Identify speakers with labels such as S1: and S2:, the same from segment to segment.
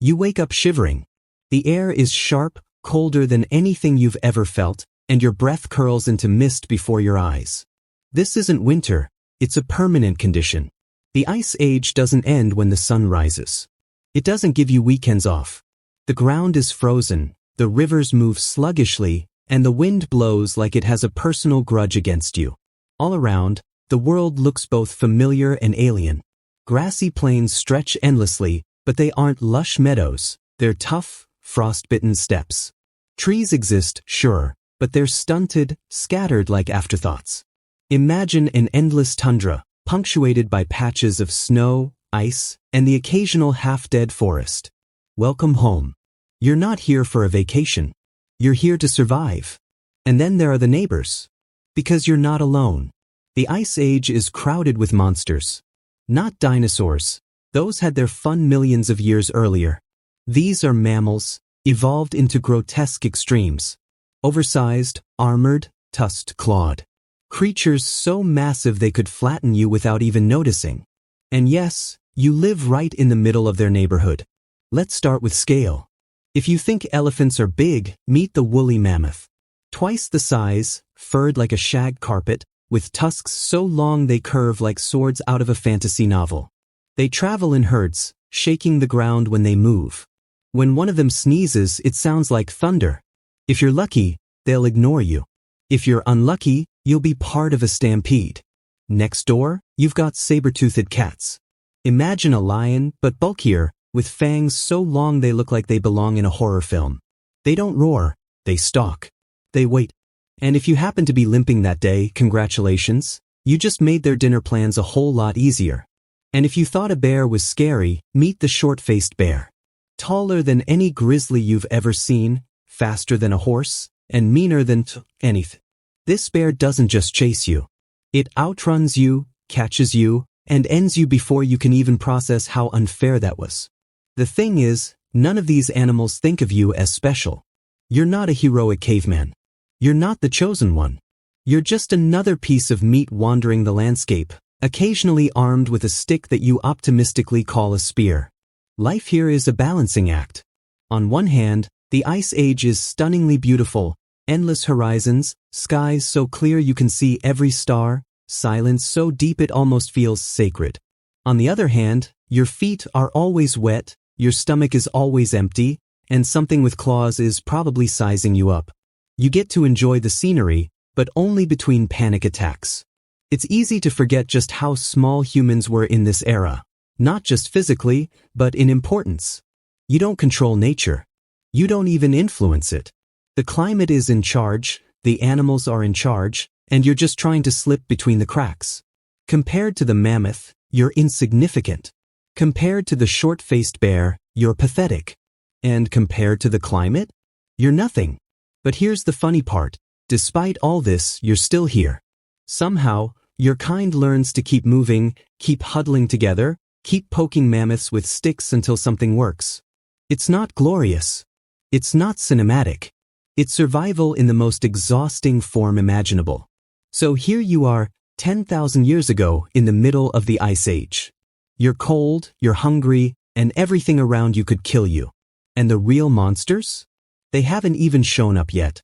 S1: You wake up shivering. The air is sharp, colder than anything you've ever felt, and your breath curls into mist before your eyes. This isn't winter, it's a permanent condition. The Ice Age doesn't end when the sun rises. It doesn't give you weekends off. The ground is frozen, the rivers move sluggishly, and the wind blows like it has a personal grudge against you. All around, the world looks both familiar and alien. Grassy plains stretch endlessly, but they aren't lush meadows, they're tough, frost-bitten steppes. Trees exist, sure, but they're stunted, scattered like afterthoughts. Imagine an endless tundra, punctuated by patches of snow, ice, and the occasional half-dead forest. Welcome home. You're not here for a vacation. You're here to survive. And then there are the neighbors. Because you're not alone. The Ice Age is crowded with monsters. Not dinosaurs. Those had their fun millions of years earlier. These are mammals, evolved into grotesque extremes. Oversized, armored, tusked, clawed. Creatures so massive they could flatten you without even noticing. And yes, you live right in the middle of their neighborhood. Let's start with scale. If you think elephants are big, meet the woolly mammoth. Twice the size, furred like a shag carpet, with tusks so long they curve like swords out of a fantasy novel. They travel in herds, shaking the ground when they move. When one of them sneezes, it sounds like thunder. If you're lucky, they'll ignore you. If you're unlucky, you'll be part of a stampede. Next door, you've got saber-toothed cats. Imagine a lion, but bulkier, with fangs so long they look like they belong in a horror film. They don't roar, they stalk. They wait. And if you happen to be limping that day, congratulations, you just made their dinner plans a whole lot easier. And if you thought a bear was scary, meet the short-faced bear. Taller than any grizzly you've ever seen, faster than a horse, and meaner than anything. This bear doesn't just chase you. It outruns you, catches you, and ends you before you can even process how unfair that was. The thing is, none of these animals think of you as special. You're not a heroic caveman. You're not the chosen one. You're just another piece of meat wandering the landscape, occasionally armed with a stick that you optimistically call a spear. Life here is a balancing act. On one hand, the Ice Age is stunningly beautiful, endless horizons, skies so clear you can see every star, silence so deep it almost feels sacred. On the other hand, your feet are always wet, your stomach is always empty, and something with claws is probably sizing you up. You get to enjoy the scenery, but only between panic attacks. It's easy to forget just how small humans were in this era. Not just physically, but in importance. You don't control nature. You don't even influence it. The climate is in charge, the animals are in charge, and you're just trying to slip between the cracks. Compared to the mammoth, you're insignificant. Compared to the short-faced bear, you're pathetic. And compared to the climate, you're nothing. But here's the funny part. Despite all this, you're still here. Somehow, your kind learns to keep moving, keep huddling together, keep poking mammoths with sticks until something works. It's not glorious. It's not cinematic. It's survival in the most exhausting form imaginable. So here you are, 10,000 years ago, in the middle of the Ice Age. You're cold, you're hungry, and everything around you could kill you. And the real monsters? They haven't even shown up yet.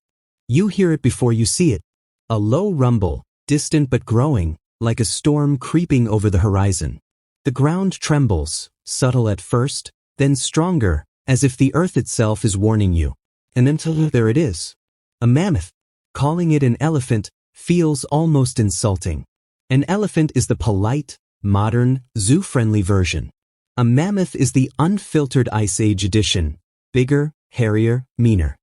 S1: You hear it before you see it. A low rumble, distant but growing, like a storm creeping over the horizon. The ground trembles, subtle at first, then stronger, as if the earth itself is warning you. And then there it is. A mammoth. Calling it an elephant feels almost insulting. An elephant is the polite, modern, zoo-friendly version. A mammoth is the unfiltered Ice Age edition. Bigger, hairier, meaner.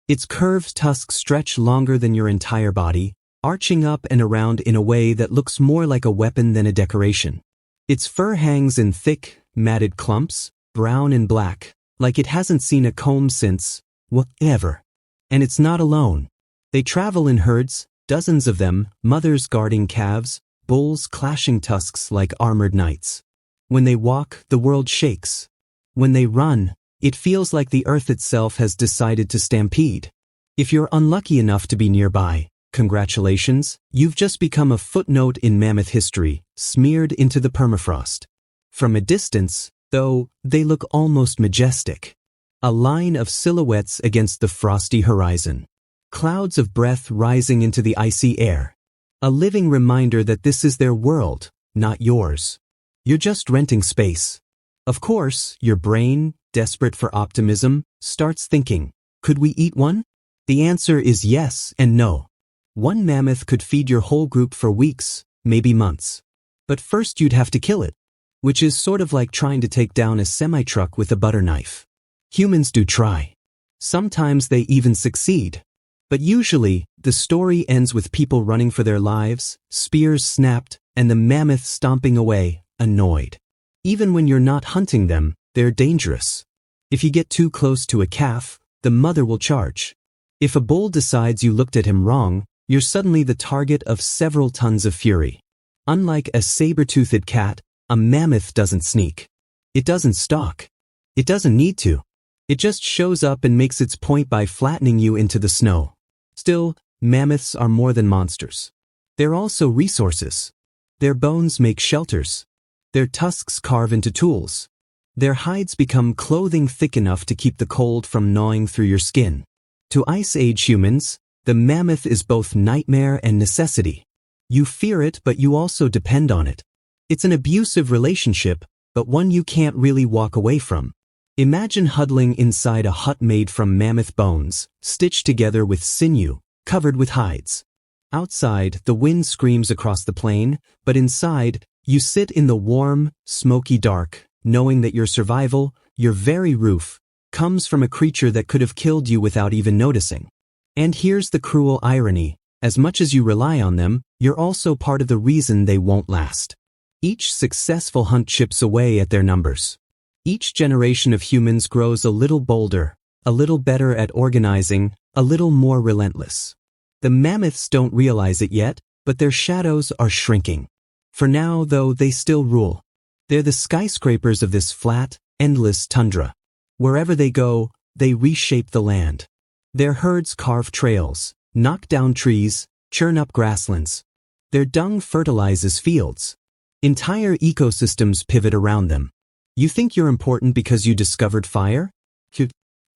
S1: Its curved tusks stretch longer than your entire body, arching up and around in a way that looks more like a weapon than a decoration. Its fur hangs in thick, matted clumps, brown and black, like it hasn't seen a comb since, whatever. And it's not alone. They travel in herds, dozens of them, mothers guarding calves, bulls clashing tusks like armored knights. When they walk, the world shakes. When they run, it feels like the earth itself has decided to stampede. If you're unlucky enough to be nearby, congratulations, you've just become a footnote in mammoth history, smeared into the permafrost. From a distance, though they look almost majestic. A line of silhouettes against the frosty horizon. Clouds of breath rising into the icy air. A living reminder that this is their world, not yours. You're just renting space. Of course, your brain, desperate for optimism, starts thinking, could we eat one? The answer is yes and no. One mammoth could feed your whole group for weeks, maybe months. But first you'd have to kill it, which is sort of like trying to take down a semi-truck with a butter knife. Humans do try. Sometimes they even succeed. But usually, the story ends with people running for their lives, spears snapped, and the mammoth stomping away, annoyed. Even when you're not hunting them, they're dangerous. If you get too close to a calf, the mother will charge. If a bull decides you looked at him wrong, you're suddenly the target of several tons of fury. Unlike a saber-toothed cat, a mammoth doesn't sneak. It doesn't stalk. It doesn't need to. It just shows up and makes its point by flattening you into the snow. Still, mammoths are more than monsters. They're also resources. Their bones make shelters. Their tusks carve into tools. Their hides become clothing thick enough to keep the cold from gnawing through your skin. To Ice Age humans, the mammoth is both nightmare and necessity. You fear it, but you also depend on it. It's an abusive relationship, but one you can't really walk away from. Imagine huddling inside a hut made from mammoth bones, stitched together with sinew, covered with hides. Outside, the wind screams across the plain, but inside, you sit in the warm, smoky dark, knowing that your survival, your very roof, comes from a creature that could have killed you without even noticing. And here's the cruel irony. As much as you rely on them, you're also part of the reason they won't last. Each successful hunt chips away at their numbers. Each generation of humans grows a little bolder, a little better at organizing, a little more relentless. The mammoths don't realize it yet, but their shadows are shrinking. For now, though, they still rule. They're the skyscrapers of this flat, endless tundra. Wherever they go, they reshape the land. Their herds carve trails, knock down trees, churn up grasslands. Their dung fertilizes fields. Entire ecosystems pivot around them. You think you're important because you discovered fire?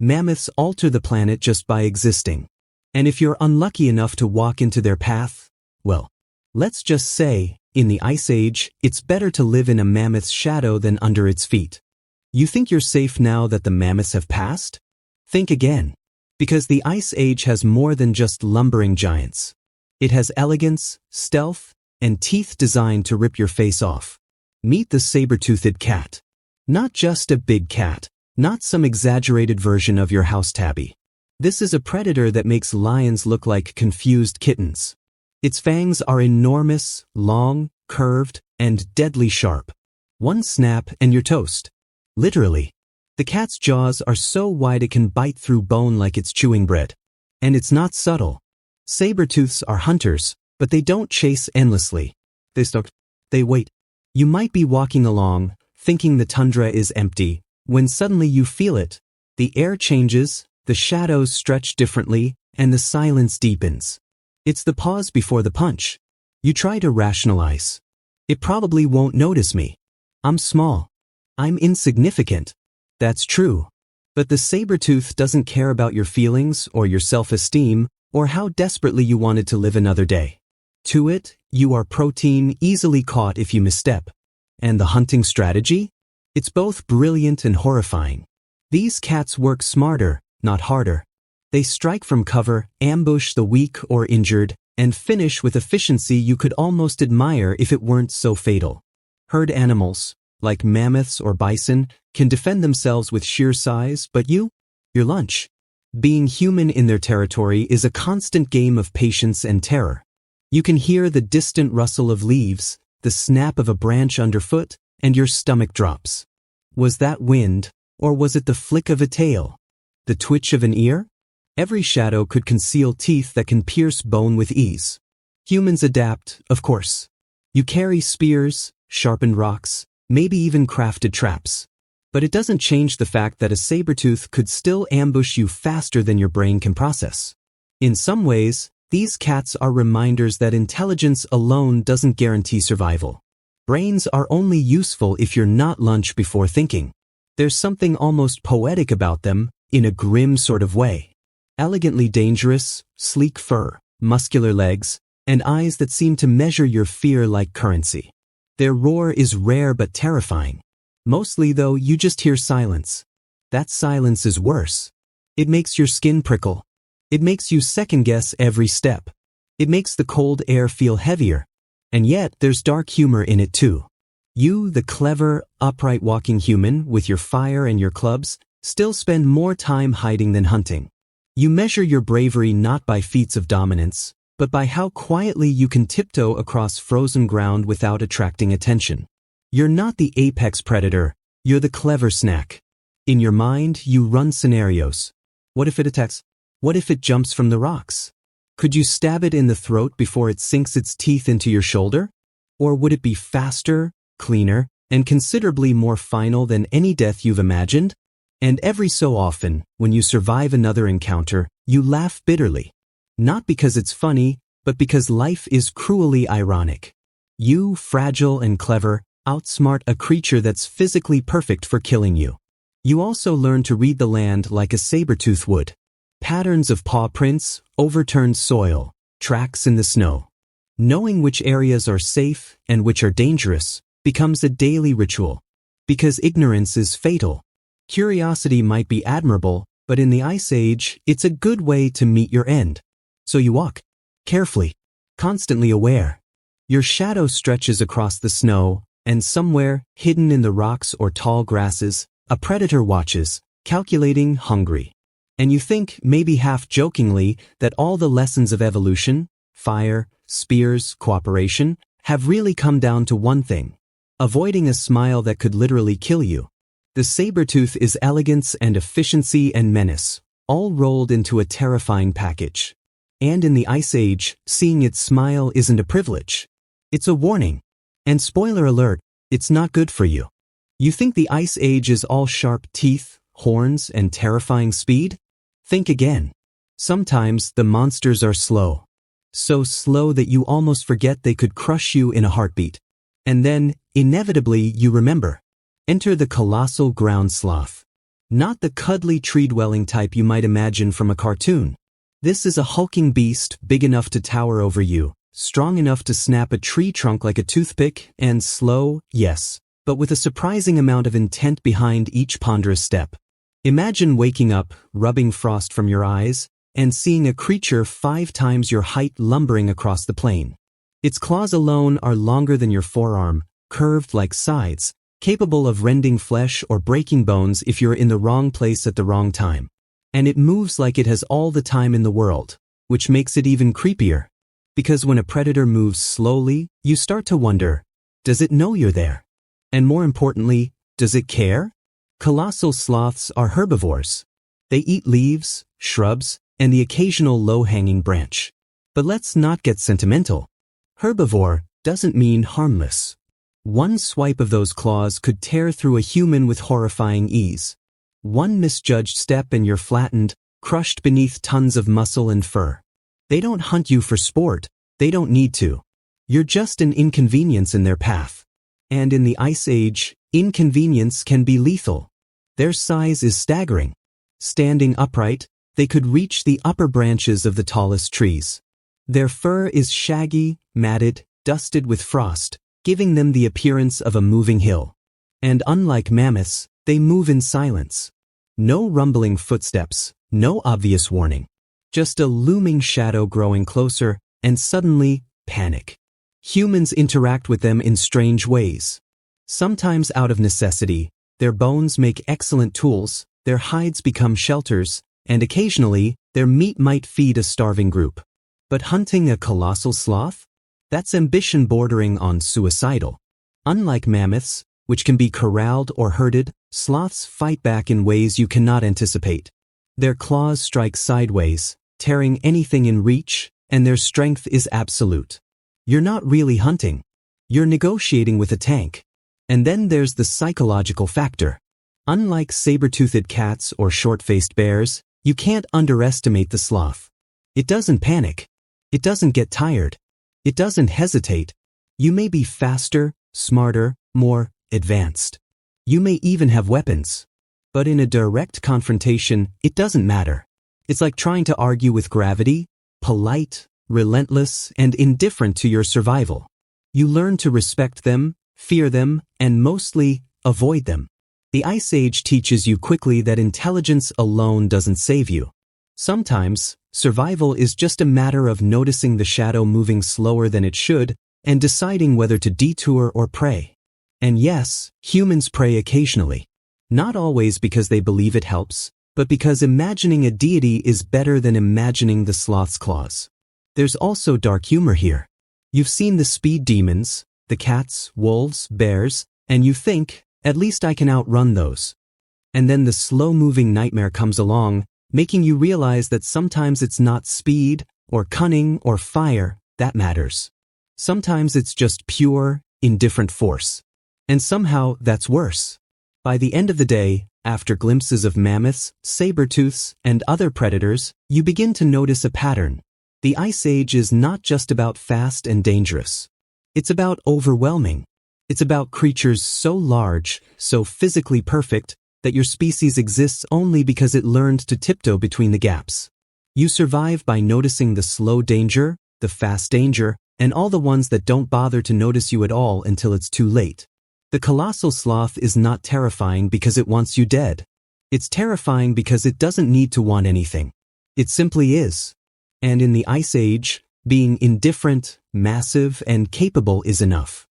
S1: Mammoths alter the planet just by existing. And if you're unlucky enough to walk into their path, well, let's just say, in the Ice Age, it's better to live in a mammoth's shadow than under its feet. You think you're safe now that the mammoths have passed? Think again. Because the Ice Age has more than just lumbering giants. It has elegance, stealth, and teeth designed to rip your face off. Meet the saber-toothed cat. Not just a big cat, not some exaggerated version of your house tabby. This is a predator that makes lions look like confused kittens. Its fangs are enormous, long, curved, and deadly sharp. One snap and you're toast. Literally. The cat's jaws are so wide it can bite through bone like it's chewing bread. And it's not subtle. Saber-tooths are hunters, but they don't chase endlessly. They wait. You might be walking along, thinking the tundra is empty, when suddenly you feel it. The air changes, the shadows stretch differently, and the silence deepens. It's the pause before the punch. You try to rationalize. It probably won't notice me. I'm small. I'm insignificant. That's true. But the saber-tooth doesn't care about your feelings or your self-esteem or how desperately you wanted to live another day. To it, you are protein easily caught if you misstep. And the hunting strategy? It's both brilliant and horrifying. These cats work smarter, not harder. They strike from cover, ambush the weak or injured, and finish with efficiency you could almost admire if it weren't so fatal. Herd animals, like mammoths or bison, can defend themselves with sheer size, but your lunch. Being human in their territory is a constant game of patience and terror. You can hear the distant rustle of leaves, the snap of a branch underfoot, and your stomach drops. Was that wind, or was it the flick of a tail? The twitch of an ear? Every shadow could conceal teeth that can pierce bone with ease. Humans adapt, of course. You carry spears, sharpened rocks, maybe even crafted traps. But it doesn't change the fact that a saber-tooth could still ambush you faster than your brain can process. In some ways, these cats are reminders that intelligence alone doesn't guarantee survival. Brains are only useful if you're not lunch before thinking. There's something almost poetic about them, in a grim sort of way. Elegantly dangerous, sleek fur, muscular legs, and eyes that seem to measure your fear like currency. Their roar is rare but terrifying. Mostly, though, you just hear silence. That silence is worse. It makes your skin prickle. It makes you second-guess every step. It makes the cold air feel heavier. And yet, there's dark humor in it too. You, the clever, upright walking human with your fire and your clubs, still spend more time hiding than hunting. You measure your bravery not by feats of dominance, but by how quietly you can tiptoe across frozen ground without attracting attention. You're not the apex predator, you're the clever snack. In your mind, you run scenarios. What if it attacks? What if it jumps from the rocks? Could you stab it in the throat before it sinks its teeth into your shoulder? Or would it be faster, cleaner, and considerably more final than any death you've imagined? And every so often, when you survive another encounter, you laugh bitterly. Not because it's funny, but because life is cruelly ironic. You, fragile and clever, outsmart a creature that's physically perfect for killing you. You also learn to read the land like a saber-tooth would. Patterns of paw prints, overturned soil, tracks in the snow. Knowing which areas are safe and which are dangerous becomes a daily ritual. Because ignorance is fatal. Curiosity might be admirable, but in the Ice Age, it's a good way to meet your end. So you walk, carefully, constantly aware. Your shadow stretches across the snow, and somewhere, hidden in the rocks or tall grasses, a predator watches, calculating, hungry. And you think, maybe half-jokingly, that all the lessons of evolution, fire, spears, cooperation, have really come down to one thing: avoiding a smile that could literally kill you. The saber-tooth is elegance and efficiency and menace, all rolled into a terrifying package. And in the Ice Age, seeing it smile isn't a privilege. It's a warning. And spoiler alert, it's not good for you. You think the Ice Age is all sharp teeth, horns, and terrifying speed? Think again. Sometimes the monsters are slow. So slow that you almost forget they could crush you in a heartbeat. And then, inevitably, you remember. Enter the colossal ground sloth. Not the cuddly tree-dwelling type you might imagine from a cartoon. This is a hulking beast big enough to tower over you, strong enough to snap a tree trunk like a toothpick, and slow, yes, but with a surprising amount of intent behind each ponderous step. Imagine waking up, rubbing frost from your eyes, and seeing a creature 5 times your height lumbering across the plain. Its claws alone are longer than your forearm, curved like scythes, capable of rending flesh or breaking bones if you're in the wrong place at the wrong time. And it moves like it has all the time in the world, which makes it even creepier. Because when a predator moves slowly, you start to wonder, does it know you're there? And more importantly, does it care? Colossal sloths are herbivores. They eat leaves, shrubs, and the occasional low-hanging branch. But let's not get sentimental. Herbivore doesn't mean harmless. One swipe of those claws could tear through a human with horrifying ease. One misjudged step and you're flattened, crushed beneath tons of muscle and fur. They don't hunt you for sport. They don't need to. You're just an inconvenience in their path. And in the Ice Age, inconvenience can be lethal. Their size is staggering. Standing upright, they could reach the upper branches of the tallest trees. Their fur is shaggy, matted, dusted with frost, giving them the appearance of a moving hill. And unlike mammoths, they move in silence. No rumbling footsteps, no obvious warning. Just a looming shadow growing closer, and suddenly, panic. Humans interact with them in strange ways. Sometimes out of necessity, their bones make excellent tools, their hides become shelters, and occasionally, their meat might feed a starving group. But hunting a colossal sloth? That's ambition bordering on suicidal. Unlike mammoths, which can be corralled or herded, sloths fight back in ways you cannot anticipate. Their claws strike sideways, tearing anything in reach, and their strength is absolute. You're not really hunting. You're negotiating with a tank. And then there's the psychological factor. Unlike saber-toothed cats or short-faced bears, you can't underestimate the sloth. It doesn't panic. It doesn't get tired. It doesn't hesitate. You may be faster, smarter, more advanced. You may even have weapons. But in a direct confrontation, it doesn't matter. It's like trying to argue with gravity, polite, relentless, and indifferent to your survival. You learn to respect them, fear them, and mostly, avoid them. The Ice Age teaches you quickly that intelligence alone doesn't save you. Sometimes, survival is just a matter of noticing the shadow moving slower than it should and deciding whether to detour or prey. And yes, humans prey occasionally. Not always because they believe it helps, but because imagining a deity is better than imagining the sloth's claws. There's also dark humor here. You've seen the speed demons, the cats, wolves, bears, and you think, at least I can outrun those. And then the slow-moving nightmare comes along, making you realize that sometimes it's not speed, or cunning, or fire that matters. Sometimes it's just pure, indifferent force. And somehow that's worse. By the end of the day, after glimpses of mammoths, saber-tooths, and other predators, you begin to notice a pattern. The Ice Age is not just about fast and dangerous. It's about overwhelming. It's about creatures so large, so physically perfect, that your species exists only because it learned to tiptoe between the gaps. You survive by noticing the slow danger, the fast danger, and all the ones that don't bother to notice you at all until it's too late. The colossal sloth is not terrifying because it wants you dead. It's terrifying because it doesn't need to want anything. It simply is. And in the Ice Age, being indifferent, massive, and capable is enough.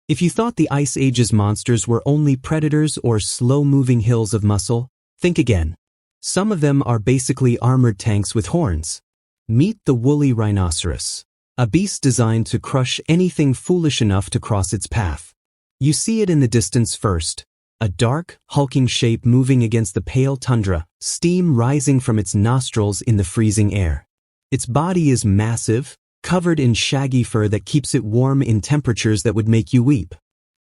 S1: If you thought the Ice Age's monsters were only predators or slow-moving hills of muscle, think again. Some of them are basically armored tanks with horns. Meet the woolly rhinoceros, a beast designed to crush anything foolish enough to cross its path. You see it in the distance first, a dark, hulking shape moving against the pale tundra, steam rising from its nostrils in the freezing air. Its body is massive, covered in shaggy fur that keeps it warm in temperatures that would make you weep.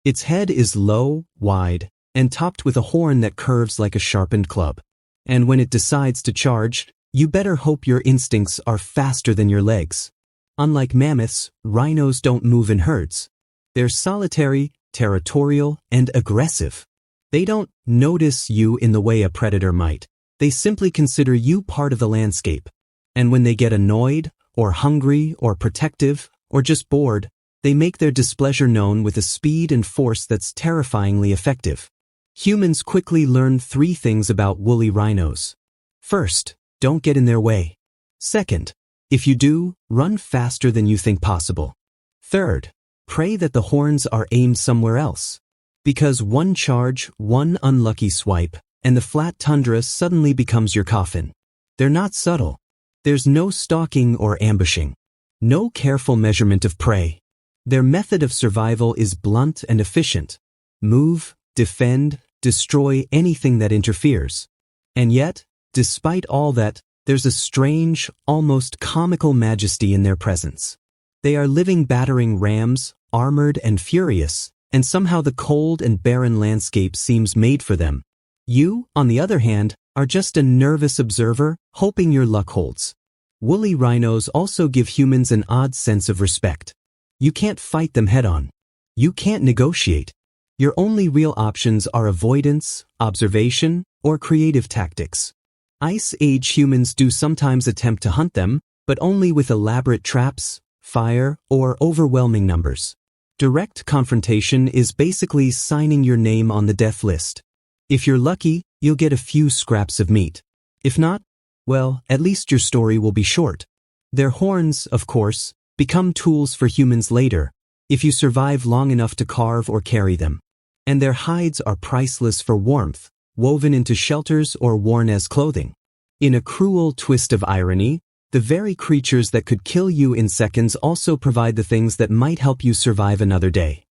S1: Its head is low, wide, and topped with a horn that curves like a sharpened club. And when it decides to charge, you better hope your instincts are faster than your legs. Unlike mammoths, rhinos don't move in herds. They're solitary, territorial, and aggressive. They don't notice you in the way a predator might. They simply consider you part of the landscape. And when they get annoyed, or hungry, or protective, or just bored, they make their displeasure known with a speed and force that's terrifyingly effective. Humans quickly learn 3 things about woolly rhinos. First, don't get in their way. Second, if you do, run faster than you think possible. Third, pray that the horns are aimed somewhere else. Because one charge, one unlucky swipe, and the flat tundra suddenly becomes your coffin. They're not subtle. There's no stalking or ambushing. No careful measurement of prey. Their method of survival is blunt and efficient. Move, defend, destroy anything that interferes. And yet, despite all that, there's a strange, almost comical majesty in their presence. They are living battering rams, armored and furious, and somehow the cold and barren landscape seems made for them. You, on the other hand, are just a nervous observer, hoping your luck holds. Woolly rhinos also give humans an odd sense of respect. You can't fight them head-on. You can't negotiate. Your only real options are avoidance, observation, or creative tactics. Ice Age humans do sometimes attempt to hunt them, but only with elaborate traps, fire, or overwhelming numbers. Direct confrontation is basically signing your name on the death list. If you're lucky, you'll get a few scraps of meat. If not, well, at least your story will be short. Their horns, of course, become tools for humans later, if you survive long enough to carve or carry them. And their hides are priceless for warmth, woven into shelters or worn as clothing. In a cruel twist of irony, the very creatures that could kill you in seconds also provide the things that might help you survive another day.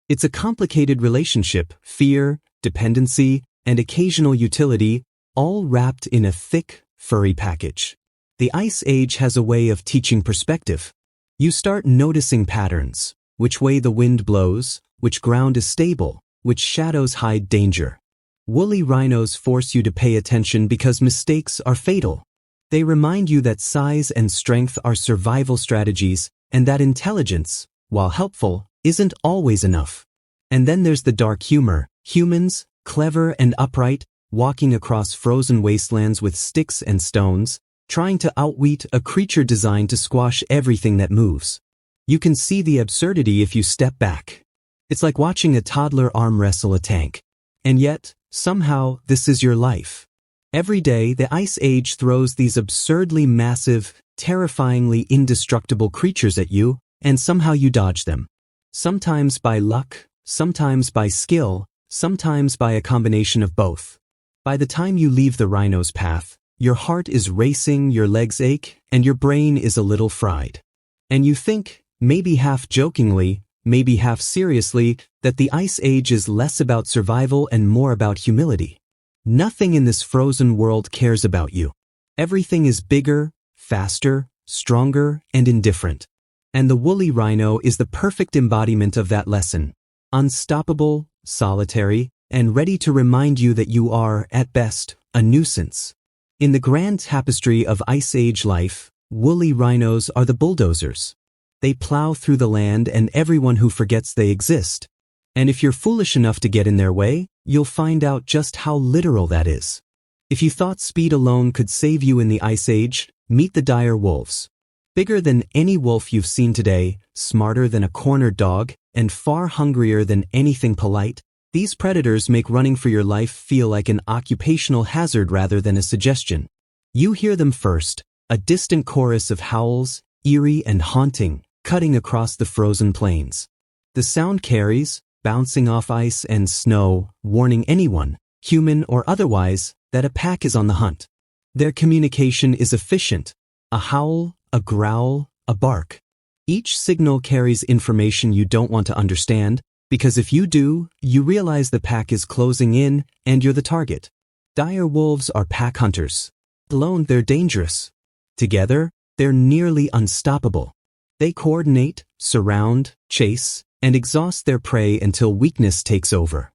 S1: It's a complicated relationship, fear, dependency, and occasional utility, all wrapped in a thick, furry package. The Ice Age has a way of teaching perspective. You start noticing patterns, which way the wind blows, which ground is stable, which shadows hide danger. Woolly rhinos force you to pay attention because mistakes are fatal. They remind you that size and strength are survival strategies and that intelligence, while helpful, isn't always enough. And then there's the dark humor, humans, clever and upright, walking across frozen wastelands with sticks and stones, trying to outwit a creature designed to squash everything that moves. You can see the absurdity if you step back. It's like watching a toddler arm wrestle a tank. And yet, somehow, this is your life. Every day, the Ice Age throws these absurdly massive, terrifyingly indestructible creatures at you, and somehow you dodge them. Sometimes by luck, sometimes by skill, sometimes by a combination of both. By the time you leave the rhino's path, your heart is racing, your legs ache, and your brain is a little fried. And you think, maybe half jokingly, maybe half seriously, that the Ice Age is less about survival and more about humility. Nothing in this frozen world cares about you. Everything is bigger, faster, stronger, and indifferent. And the woolly rhino is the perfect embodiment of that lesson. Unstoppable, solitary, and ready to remind you that you are, at best, a nuisance. In the grand tapestry of Ice Age life, woolly rhinos are the bulldozers. They plow through the land and everyone who forgets they exist. And if you're foolish enough to get in their way, you'll find out just how literal that is. If you thought speed alone could save you in the Ice Age, meet the dire wolves. Bigger than any wolf you've seen today, smarter than a cornered dog, and far hungrier than anything polite, these predators make running for your life feel like an occupational hazard rather than a suggestion. You hear them first, a distant chorus of howls, eerie and haunting, cutting across the frozen plains. The sound carries, bouncing off ice and snow, warning anyone, human or otherwise, that a pack is on the hunt. Their communication is efficient. A howl, a growl, a bark. Each signal carries information you don't want to understand, because if you do, you realize the pack is closing in and you're the target. Dire wolves are pack hunters. Alone, they're dangerous. Together, they're nearly unstoppable. They coordinate, surround, chase, and exhaust their prey until weakness takes over.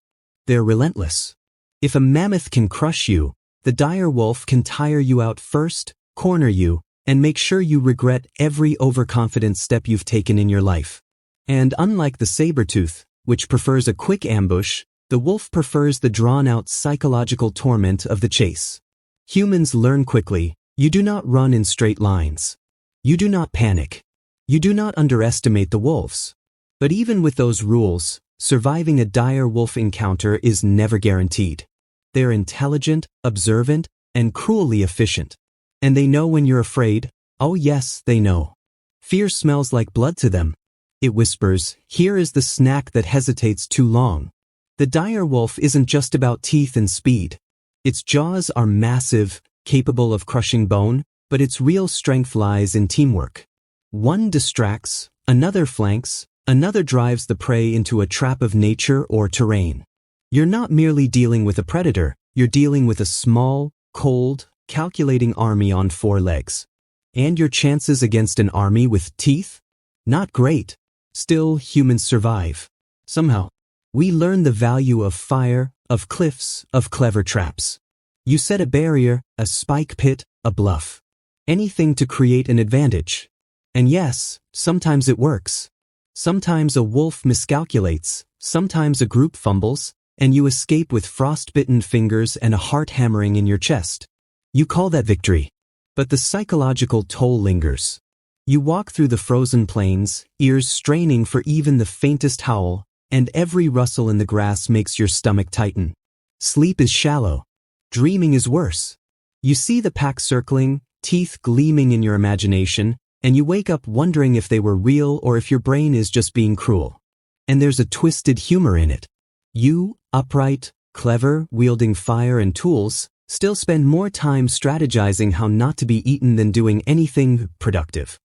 S1: They're relentless. If a mammoth can crush you, the dire wolf can tire you out first, corner you, and make sure you regret every overconfident step you've taken in your life. And unlike the saber-tooth, which prefers a quick ambush, the wolf prefers the drawn-out psychological torment of the chase. Humans learn quickly. You do not run in straight lines. You do not panic. You do not underestimate the wolves. But even with those rules, surviving a dire wolf encounter is never guaranteed. They're intelligent, observant, and cruelly efficient. And they know when you're afraid. Oh yes, they know. Fear smells like blood to them. It whispers, here is the snack that hesitates too long. The dire wolf isn't just about teeth and speed. Its jaws are massive, capable of crushing bone, but its real strength lies in teamwork. One distracts, another flanks, another drives the prey into a trap of nature or terrain. You're not merely dealing with a predator, you're dealing with a small, cold, calculating army on 4 legs. And your chances against an army with teeth? Not great. Still, humans survive. Somehow. We learn the value of fire, of cliffs, of clever traps. You set a barrier, a spike pit, a bluff. Anything to create an advantage. And yes, sometimes it works. Sometimes a wolf miscalculates, sometimes a group fumbles, and you escape with frostbitten fingers and a heart hammering in your chest. You call that victory. But the psychological toll lingers. You walk through the frozen plains, ears straining for even the faintest howl, and every rustle in the grass makes your stomach tighten. Sleep is shallow. Dreaming is worse. You see the pack circling, teeth gleaming in your imagination, and you wake up wondering if they were real or if your brain is just being cruel. And there's a twisted humor in it. You, upright, clever, wielding fire and tools, still spend more time strategizing how not to be eaten than doing anything productive.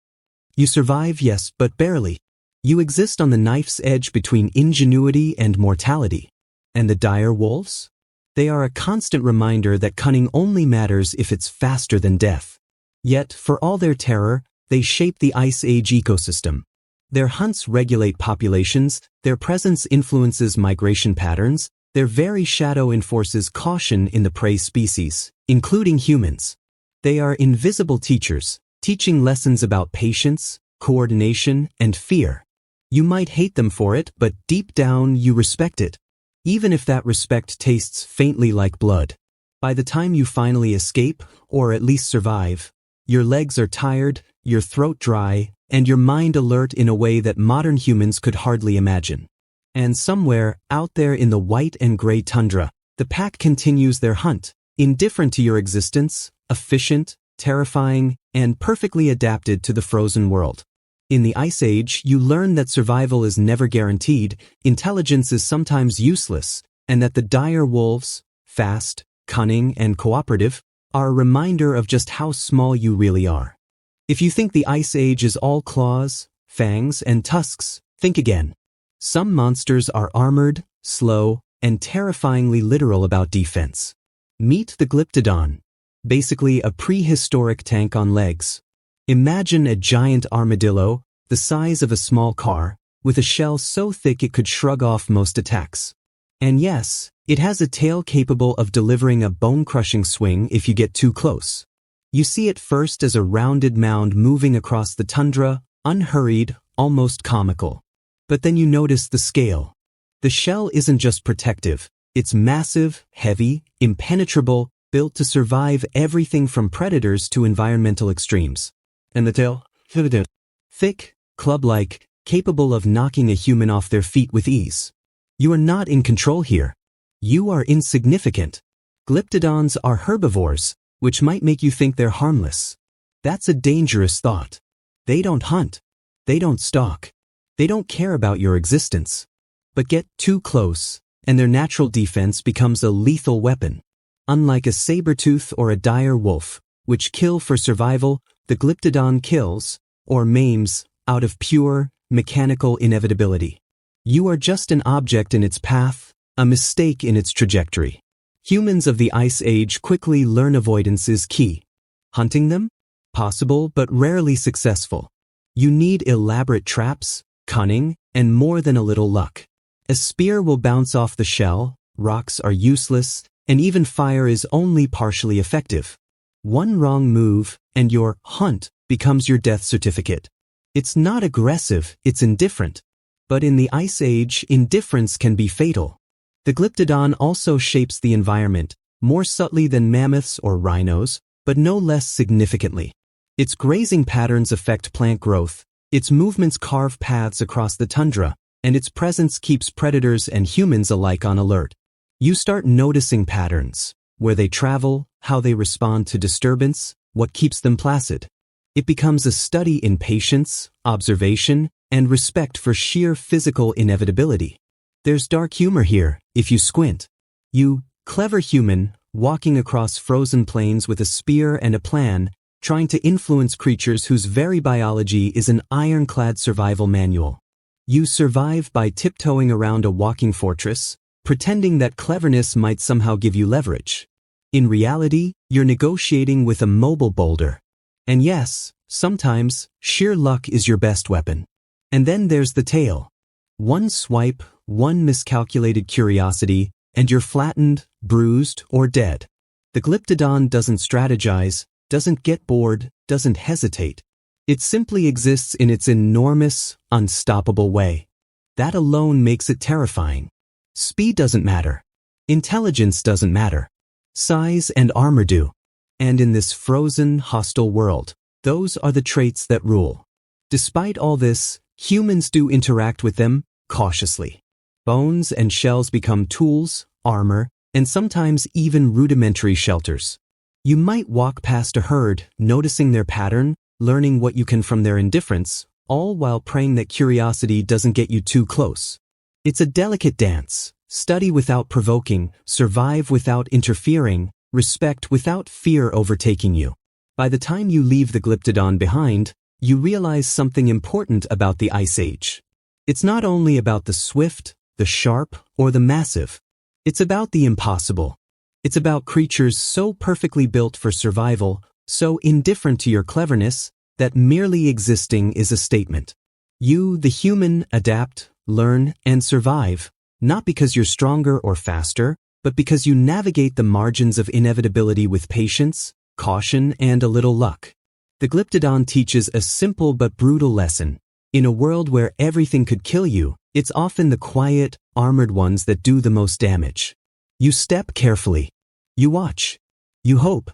S1: You survive, yes, but barely. You exist on the knife's edge between ingenuity and mortality. And the dire wolves? They are a constant reminder that cunning only matters if it's faster than death. Yet, for all their terror, they shape the Ice Age ecosystem. Their hunts regulate populations, their presence influences migration patterns, their very shadow enforces caution in the prey species, including humans. They are invisible teachers, teaching lessons about patience, coordination, and fear. You might hate them for it, but deep down you respect it. Even if that respect tastes faintly like blood. By the time you finally escape, or at least survive, your legs are tired, your throat dry, and your mind alert in a way that modern humans could hardly imagine. And somewhere, out there in the white and gray tundra, the pack continues their hunt, indifferent to your existence, efficient, terrifying, and perfectly adapted to the frozen world. In the Ice Age, you learn that survival is never guaranteed, intelligence is sometimes useless, and that the dire wolves, fast, cunning, and cooperative, are a reminder of just how small you really are. If you think the Ice Age is all claws, fangs, and tusks, think again. Some monsters are armored, slow, and terrifyingly literal about defense. Meet the Glyptodon, basically a prehistoric tank on legs. Imagine a giant armadillo, the size of a small car, with a shell so thick it could shrug off most attacks. And yes, it has a tail capable of delivering a bone-crushing swing if you get too close. You see it first as a rounded mound moving across the tundra, unhurried, almost comical. But then you notice the scale. The shell isn't just protective, it's massive, heavy, impenetrable, built to survive everything from predators to environmental extremes. And the tail? Thick, club-like, capable of knocking a human off their feet with ease. You are not in control here. You are insignificant. Glyptodons are herbivores, which might make you think they're harmless. That's a dangerous thought. They don't hunt. They don't stalk. They don't care about your existence. But get too close, and their natural defense becomes a lethal weapon. Unlike a saber-tooth or a dire wolf, which kill for survival, the Glyptodon kills, or maims, out of pure, mechanical inevitability. You are just an object in its path, a mistake in its trajectory. Humans of the Ice Age quickly learn avoidance is key. Hunting them? Possible, but rarely successful. You need elaborate traps, cunning, and more than a little luck. A spear will bounce off the shell, rocks are useless, and even fire is only partially effective. One wrong move, and your hunt becomes your death certificate. It's not aggressive, it's indifferent. But in the Ice Age, indifference can be fatal. The Glyptodon also shapes the environment, more subtly than mammoths or rhinos, but no less significantly. Its grazing patterns affect plant growth, its movements carve paths across the tundra, and its presence keeps predators and humans alike on alert. You start noticing patterns, where they travel, how they respond to disturbance, what keeps them placid. It becomes a study in patience, observation, and respect for sheer physical inevitability. There's dark humor here, if you squint. You, clever human, walking across frozen plains with a spear and a plan, trying to influence creatures whose very biology is an ironclad survival manual. You survive by tiptoeing around a walking fortress, pretending that cleverness might somehow give you leverage. In reality, you're negotiating with a mobile boulder. And yes, sometimes, sheer luck is your best weapon. And then there's the tail. One swipe, one miscalculated curiosity, and you're flattened, bruised, or dead. The Glyptodon doesn't strategize, doesn't get bored, doesn't hesitate. It simply exists in its enormous, unstoppable way. That alone makes it terrifying. Speed doesn't matter. Intelligence doesn't matter. Size and armor do. And in this frozen, hostile world, those are the traits that rule. Despite all this, humans do interact with them cautiously. Bones and shells become tools, armor, and sometimes even rudimentary shelters. You might walk past a herd, noticing their pattern, learning what you can from their indifference, all while praying that curiosity doesn't get you too close. It's a delicate dance. Study without provoking, survive without interfering, respect without fear overtaking you. By the time you leave the Glyptodon behind, you realize something important about the Ice Age. It's not only about the swift, the sharp, or the massive. It's about the impossible. It's about creatures so perfectly built for survival, so indifferent to your cleverness, that merely existing is a statement. You, the human, adapt, learn, and survive, not because you're stronger or faster, but because you navigate the margins of inevitability with patience, caution, and a little luck. The Glyptodon teaches a simple but brutal lesson. In a world where everything could kill you, it's often the quiet, armored ones that do the most damage. You step carefully. You watch. You hope.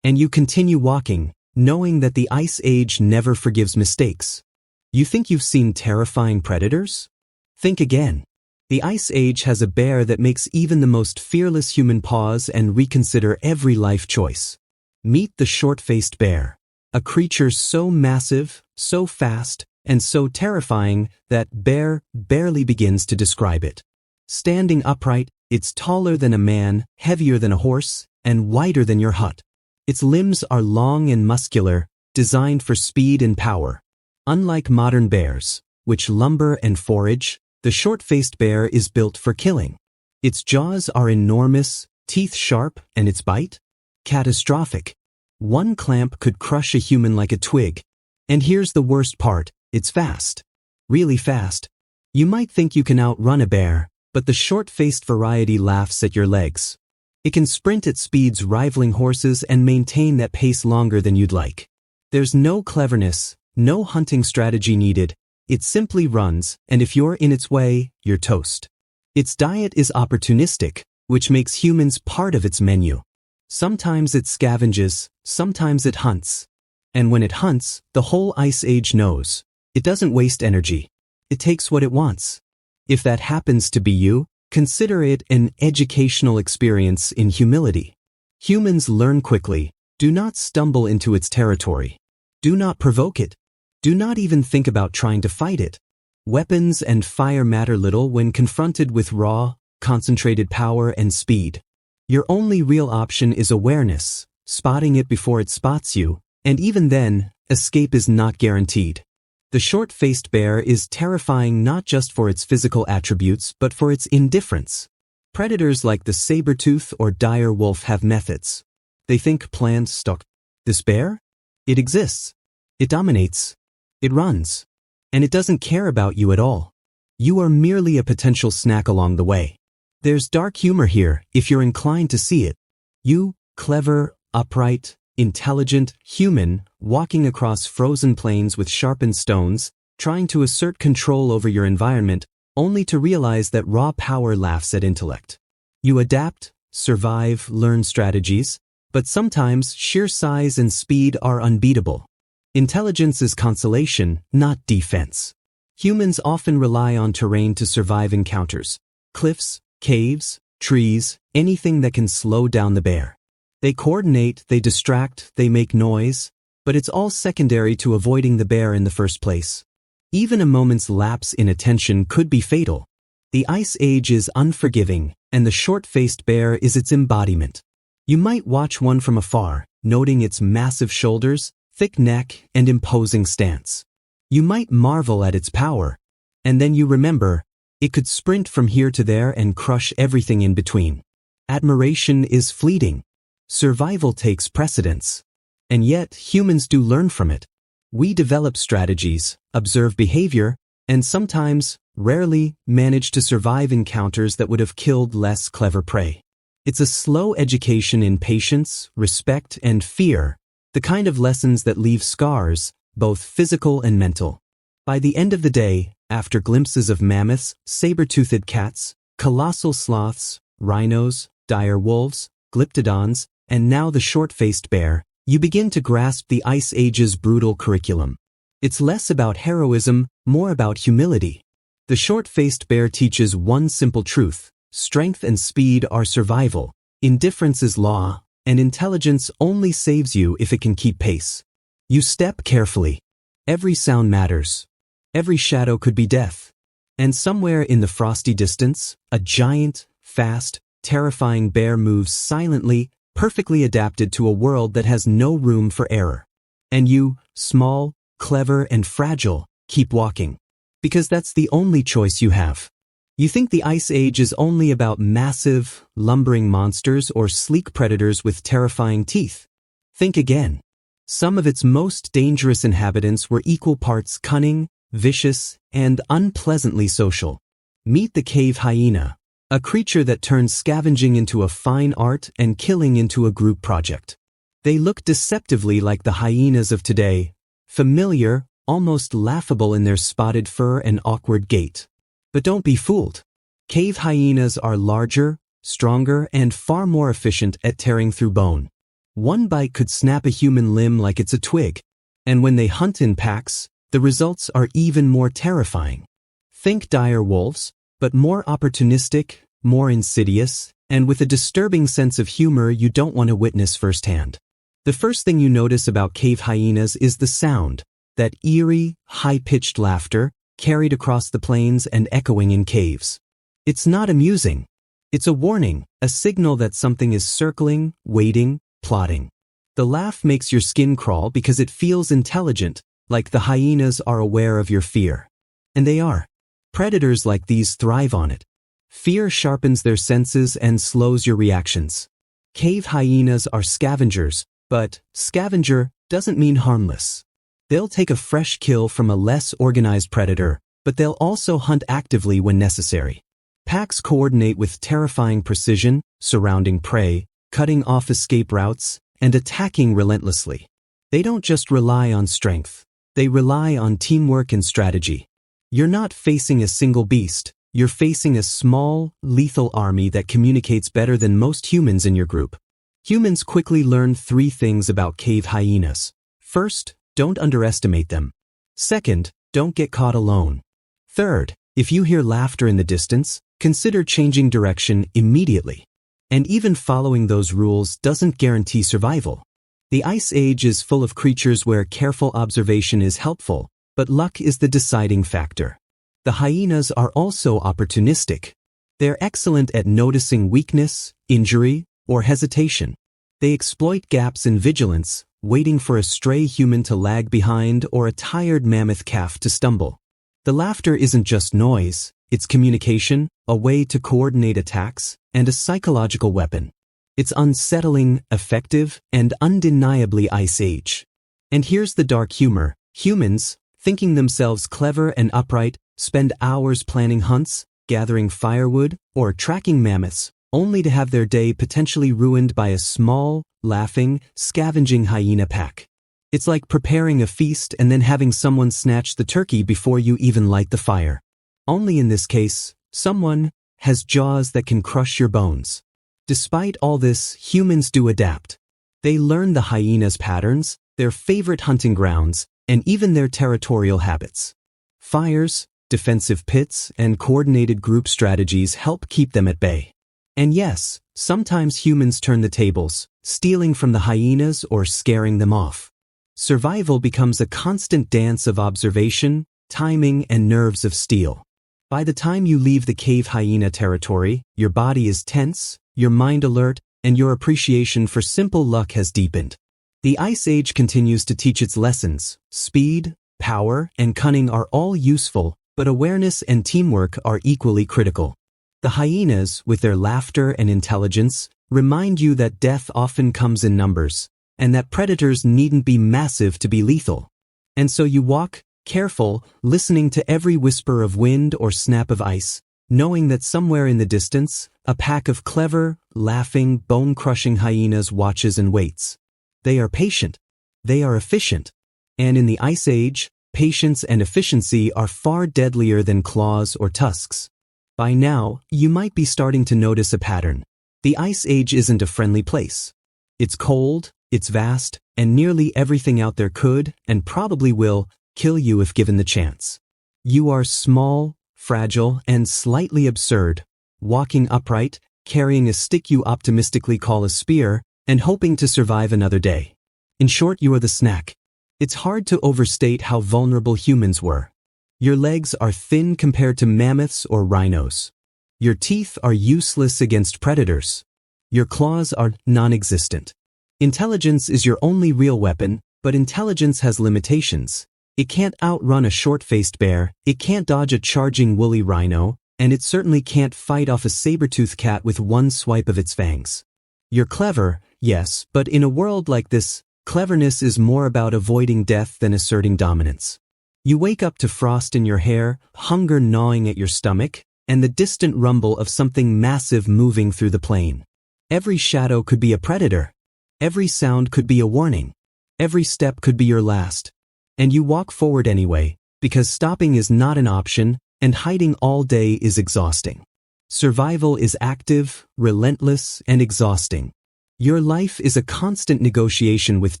S1: And you continue walking, knowing that the Ice Age never forgives mistakes. You think you've seen terrifying predators? Think again. The Ice Age has a bear that makes even the most fearless human pause and reconsider every life choice. Meet the short-faced bear, a creature so massive, so fast, and so terrifying that bear barely begins to describe it. Standing upright, it's taller than a man, heavier than a horse, and wider than your hut. Its limbs are long and muscular, designed for speed and power. Unlike modern bears, which lumber and forage, the short-faced bear is built for killing. Its jaws are enormous, teeth sharp, and its bite? Catastrophic. One clamp could crush a human like a twig. And here's the worst part, it's fast. Really fast. You might think you can outrun a bear, but the short-faced variety laughs at your legs. It can sprint at speeds rivaling horses and maintain that pace longer than you'd like. There's no cleverness, no hunting strategy needed. It simply runs, and if you're in its way, you're toast. Its diet is opportunistic, which makes humans part of its menu. Sometimes it scavenges, sometimes it hunts. And when it hunts, the whole Ice Age knows. It doesn't waste energy. It takes what it wants. If that happens to be you, consider it an educational experience in humility. Humans learn quickly. Do not stumble into its territory. Do not provoke it. Do not even think about trying to fight it. Weapons and fire matter little when confronted with raw, concentrated power and speed. Your only real option is awareness, spotting it before it spots you, and even then, escape is not guaranteed. The short-faced bear is terrifying not just for its physical attributes but for its indifference. Predators like the saber-tooth or dire wolf have methods. They think plans stuck. This bear? It exists. It dominates. It runs. And it doesn't care about you at all. You are merely a potential snack along the way. There's dark humor here if you're inclined to see it. You, clever, upright, intelligent human walking across frozen plains with sharpened stones, trying to assert control over your environment, only to realize that raw power laughs at intellect. You adapt, survive, learn strategies, but sometimes sheer size and speed are unbeatable. Intelligence is consolation, not defense. Humans often rely on terrain to survive encounters. Cliffs, caves, trees, anything that can slow down the bear. They coordinate, they distract, they make noise, but it's all secondary to avoiding the bear in the first place. Even a moment's lapse in attention could be fatal. The Ice Age is unforgiving, and the short-faced bear is its embodiment. You might watch one from afar, noting its massive shoulders, thick neck, and imposing stance. You might marvel at its power, and then you remember, it could sprint from here to there and crush everything in between. Admiration is fleeting. Survival takes precedence. And yet, humans do learn from it. We develop strategies, observe behavior, and sometimes, rarely, manage to survive encounters that would have killed less clever prey. It's a slow education in patience, respect, and fear, the kind of lessons that leave scars, both physical and mental. By the end of the day, after glimpses of mammoths, saber-toothed cats, colossal sloths, rhinos, dire wolves, glyptodons, and now the short-faced bear, you begin to grasp the Ice Age's brutal curriculum. It's less about heroism, more about humility. The short-faced bear teaches one simple truth: strength and speed are survival, indifference is law, and intelligence only saves you if it can keep pace. You step carefully. Every sound matters. Every shadow could be death. And somewhere in the frosty distance, a giant, fast, terrifying bear moves silently, perfectly adapted to a world that has no room for error. And you, small, clever, and fragile, keep walking. Because that's the only choice you have. You think the Ice Age is only about massive, lumbering monsters or sleek predators with terrifying teeth. Think again. Some of its most dangerous inhabitants were equal parts cunning, vicious, and unpleasantly social. Meet the cave hyena, a creature that turns scavenging into a fine art and killing into a group project. They look deceptively like the hyenas of today, familiar, almost laughable in their spotted fur and awkward gait. But don't be fooled. Cave hyenas are larger, stronger, and far more efficient at tearing through bone. One bite could snap a human limb like it's a twig. And when they hunt in packs, the results are even more terrifying. Think dire wolves, but more opportunistic, more insidious, and with a disturbing sense of humor you don't want to witness firsthand. The first thing you notice about cave hyenas is the sound, that eerie, high-pitched laughter, carried across the plains and echoing in caves. It's not amusing. It's a warning, a signal that something is circling, waiting, plotting. The laugh makes your skin crawl because it feels intelligent, like the hyenas are aware of your fear. And they are. Predators like these thrive on it. Fear sharpens their senses and slows your reactions. Cave hyenas are scavengers, but scavenger doesn't mean harmless. They'll take a fresh kill from a less organized predator, but they'll also hunt actively when necessary. Packs coordinate with terrifying precision, surrounding prey, cutting off escape routes, and attacking relentlessly. They don't just rely on strength. They rely on teamwork and strategy. You're not facing a single beast. You're facing a small, lethal army that communicates better than most humans in your group. Humans quickly learn 3 things about cave hyenas. First, don't underestimate them. Second, don't get caught alone. Third, if you hear laughter in the distance, consider changing direction immediately. And even following those rules doesn't guarantee survival. The Ice Age is full of creatures where careful observation is helpful, but luck is the deciding factor. The hyenas are also opportunistic. They're excellent at noticing weakness, injury, or hesitation. They exploit gaps in vigilance, waiting for a stray human to lag behind or a tired mammoth calf to stumble. The laughter isn't just noise, it's communication, a way to coordinate attacks, and a psychological weapon. It's unsettling, effective, and undeniably Ice Age. And here's the dark humor. Humans, thinking themselves clever and upright, spend hours planning hunts, gathering firewood, or tracking mammoths, only to have their day potentially ruined by a small, laughing, scavenging hyena pack. It's like preparing a feast and then having someone snatch the turkey before you even light the fire. Only in this case, someone has jaws that can crush your bones. Despite all this, humans do adapt. They learn the hyenas' patterns, their favorite hunting grounds, and even their territorial habits. Fires, defensive pits, and coordinated group strategies help keep them at bay. And yes, sometimes humans turn the tables, stealing from the hyenas or scaring them off. Survival becomes a constant dance of observation, timing, and nerves of steel. By the time you leave the cave hyena territory, your body is tense, your mind alert, and your appreciation for simple luck has deepened. The Ice Age continues to teach its lessons. Speed, power, and cunning are all useful, but awareness and teamwork are equally critical. The hyenas, with their laughter and intelligence, remind you that death often comes in numbers, and that predators needn't be massive to be lethal. And so you walk, careful, listening to every whisper of wind or snap of ice, knowing that somewhere in the distance, a pack of clever, laughing, bone-crushing hyenas watches and waits. They are patient. They are efficient. And in the Ice Age, patience and efficiency are far deadlier than claws or tusks. By now, you might be starting to notice a pattern. The Ice Age isn't a friendly place. It's cold, it's vast, and nearly everything out there could, and probably will, kill you if given the chance. You are small, fragile, and slightly absurd, walking upright, carrying a stick you optimistically call a spear, and hoping to survive another day. In short, you are the snack. It's hard to overstate how vulnerable humans were. Your legs are thin compared to mammoths or rhinos. Your teeth are useless against predators. Your claws are non-existent. Intelligence is your only real weapon, but intelligence has limitations. It can't outrun a short-faced bear, it can't dodge a charging woolly rhino, and it certainly can't fight off a saber-tooth cat with one swipe of its fangs. You're clever, yes, but in a world like this, cleverness is more about avoiding death than asserting dominance. You wake up to frost in your hair, hunger gnawing at your stomach, and the distant rumble of something massive moving through the plain. Every shadow could be a predator. Every sound could be a warning. Every step could be your last. And you walk forward anyway, because stopping is not an option, and hiding all day is exhausting. Survival is active, relentless, and exhausting. Your life is a constant negotiation with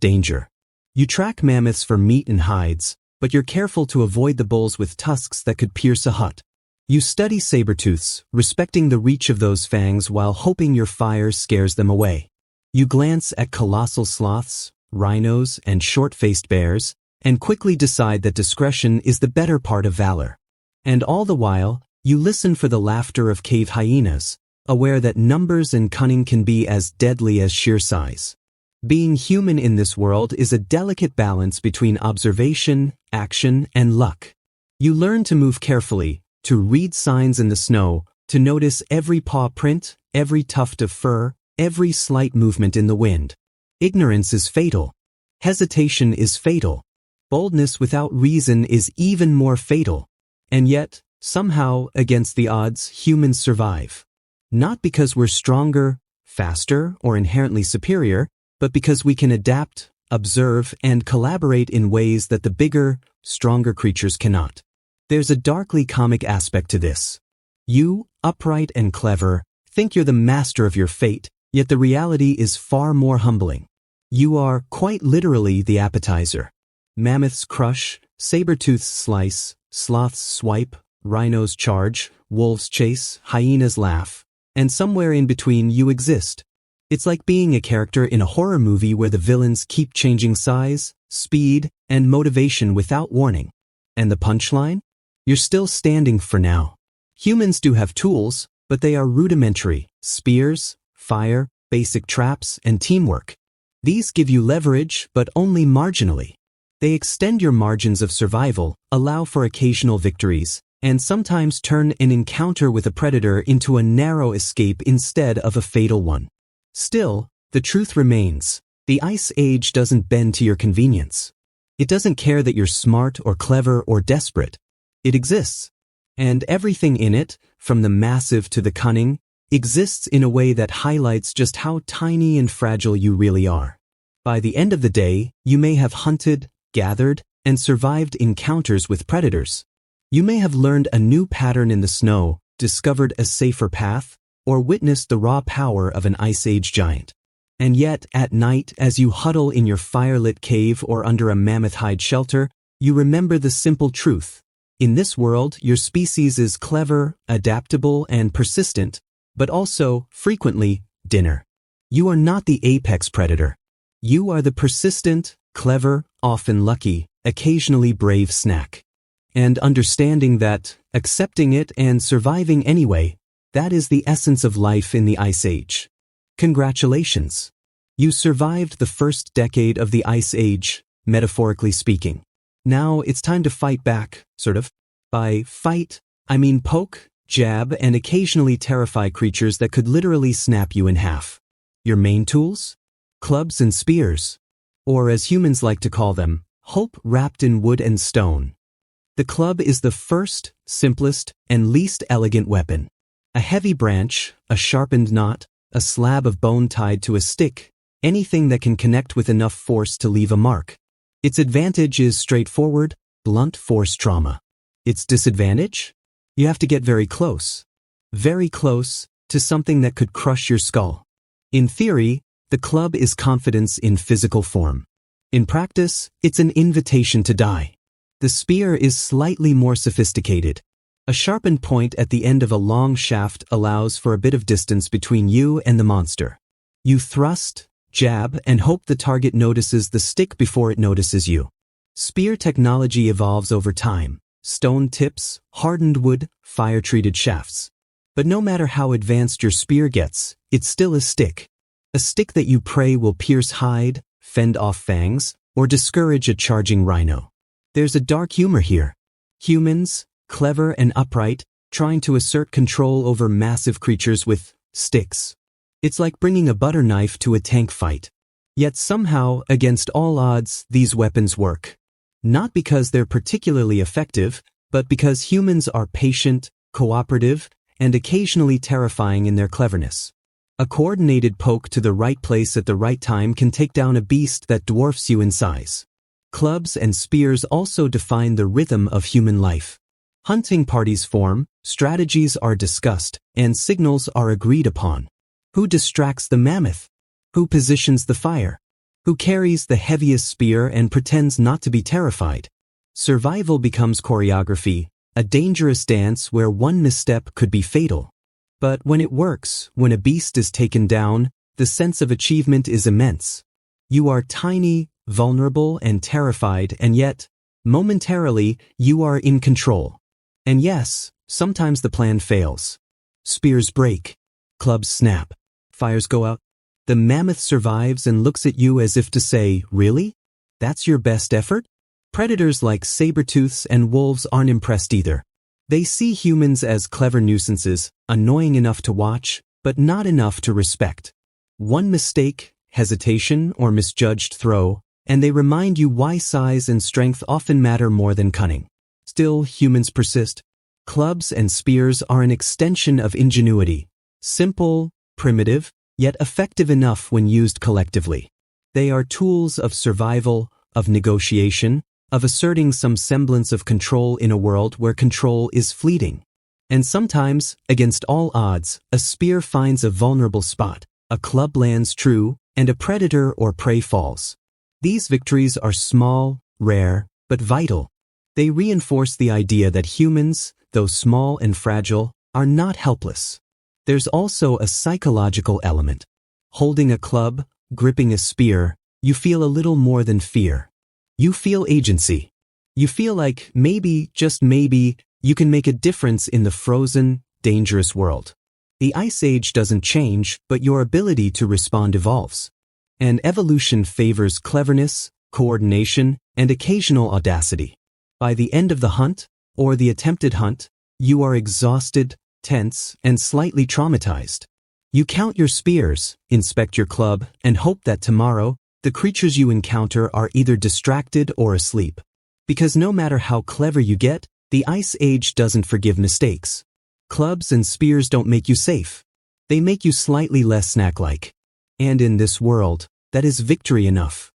S1: danger. You track mammoths for meat and hides, but you're careful to avoid the bulls with tusks that could pierce a hut. You study saber-tooths, respecting the reach of those fangs while hoping your fire scares them away. You glance at colossal sloths, rhinos, and short-faced bears, and quickly decide that discretion is the better part of valor. And all the while, you listen for the laughter of cave hyenas, aware that numbers and cunning can be as deadly as sheer size. Being human in this world is a delicate balance between observation, action, and luck. You learn to move carefully, to read signs in the snow, to notice every paw print, every tuft of fur, every slight movement in the wind. Ignorance is fatal. Hesitation is fatal. Boldness without reason is even more fatal. And yet, somehow, against the odds, humans survive. Not because we're stronger, faster, or inherently superior, but because we can adapt, observe, and collaborate in ways that the bigger, stronger creatures cannot. There's a darkly comic aspect to this. You, upright and clever, think you're the master of your fate, yet the reality is far more humbling. You are, quite literally, the appetizer. Mammoths crush, saber-tooths slice, sloths swipe, rhinos charge, wolves chase, hyenas laugh, and somewhere in between you exist. It's like being a character in a horror movie where the villains keep changing size, speed, and motivation without warning. And the punchline? You're still standing for now. Humans do have tools, but they are rudimentary: spears, fire, basic traps, and teamwork. These give you leverage, but only marginally. They extend your margins of survival, allow for occasional victories, and sometimes turn an encounter with a predator into a narrow escape instead of a fatal one. Still, the truth remains. The Ice Age doesn't bend to your convenience. It doesn't care that you're smart or clever or desperate. It exists. And everything in it, from the massive to the cunning, exists in a way that highlights just how tiny and fragile you really are. By the end of the day, you may have hunted, gathered, and survived encounters with predators. You may have learned a new pattern in the snow, discovered a safer path, or witnessed the raw power of an Ice Age giant. And yet, at night, as you huddle in your firelit cave or under a mammoth hide shelter, you remember the simple truth. In this world, your species is clever, adaptable, and persistent, but also, frequently, dinner. You are not the apex predator. You are the persistent, clever, often lucky, occasionally brave snack. And understanding that, accepting it, and surviving anyway, that is the essence of life in the Ice Age. Congratulations. You survived the first decade of the Ice Age, metaphorically speaking. Now it's time to fight back, sort of. By fight, I mean poke, jab, and occasionally terrify creatures that could literally snap you in half. Your main tools? Clubs and spears. Or as humans like to call them, hope wrapped in wood and stone. The club is the first, simplest, and least elegant weapon. A heavy branch, a sharpened knot, a slab of bone tied to a stick, anything that can connect with enough force to leave a mark. Its advantage is straightforward, blunt force trauma. Its disadvantage? You have to get very close to something that could crush your skull. In theory, the club is confidence in physical form. In practice, it's an invitation to die. The spear is slightly more sophisticated. A sharpened point at the end of a long shaft allows for a bit of distance between you and the monster. You thrust, jab, and hope the target notices the stick before it notices you. Spear technology evolves over time. Stone tips, hardened wood, fire-treated shafts. But no matter how advanced your spear gets, it's still a stick. A stick that you pray will pierce hide, fend off fangs, or discourage a charging rhino. There's a dark humor here. Humans, clever and upright, trying to assert control over massive creatures with sticks. It's like bringing a butter knife to a tank fight. Yet somehow, against all odds, these weapons work. Not because they're particularly effective, but because humans are patient, cooperative, and occasionally terrifying in their cleverness. A coordinated poke to the right place at the right time can take down a beast that dwarfs you in size. Clubs and spears also define the rhythm of human life. Hunting parties form, strategies are discussed, and signals are agreed upon. Who distracts the mammoth? Who positions the fire? Who carries the heaviest spear and pretends not to be terrified? Survival becomes choreography, a dangerous dance where one misstep could be fatal. But when it works, when a beast is taken down, the sense of achievement is immense. You are tiny, vulnerable, and terrified, and yet, momentarily, you are in control. And yes, sometimes the plan fails. Spears break. Clubs snap. Fires go out. The mammoth survives and looks at you as if to say, "Really? That's your best effort?" Predators like saber-tooths and wolves aren't impressed either. They see humans as clever nuisances, annoying enough to watch, but not enough to respect. One mistake, hesitation, or misjudged throw, and they remind you why size and strength often matter more than cunning. Still, humans persist. Clubs and spears are an extension of ingenuity. Simple, primitive, yet effective enough when used collectively. They are tools of survival, of negotiation, of asserting some semblance of control in a world where control is fleeting. And sometimes, against all odds, a spear finds a vulnerable spot, a club lands true, and a predator or prey falls. These victories are small, rare, but vital. They reinforce the idea that humans, though small and fragile, are not helpless. There's also a psychological element. Holding a club, gripping a spear, you feel a little more than fear. You feel agency. You feel like maybe, just maybe, you can make a difference in the frozen, dangerous world. The Ice Age doesn't change, but your ability to respond evolves. And evolution favors cleverness, coordination, and occasional audacity. By the end of the hunt, or the attempted hunt, you are exhausted, tense, and slightly traumatized. You count your spears, inspect your club, and hope that tomorrow, the creatures you encounter are either distracted or asleep. Because no matter how clever you get, the Ice Age doesn't forgive mistakes. Clubs and spears don't make you safe. They make you slightly less snack-like. And in this world, that is victory enough.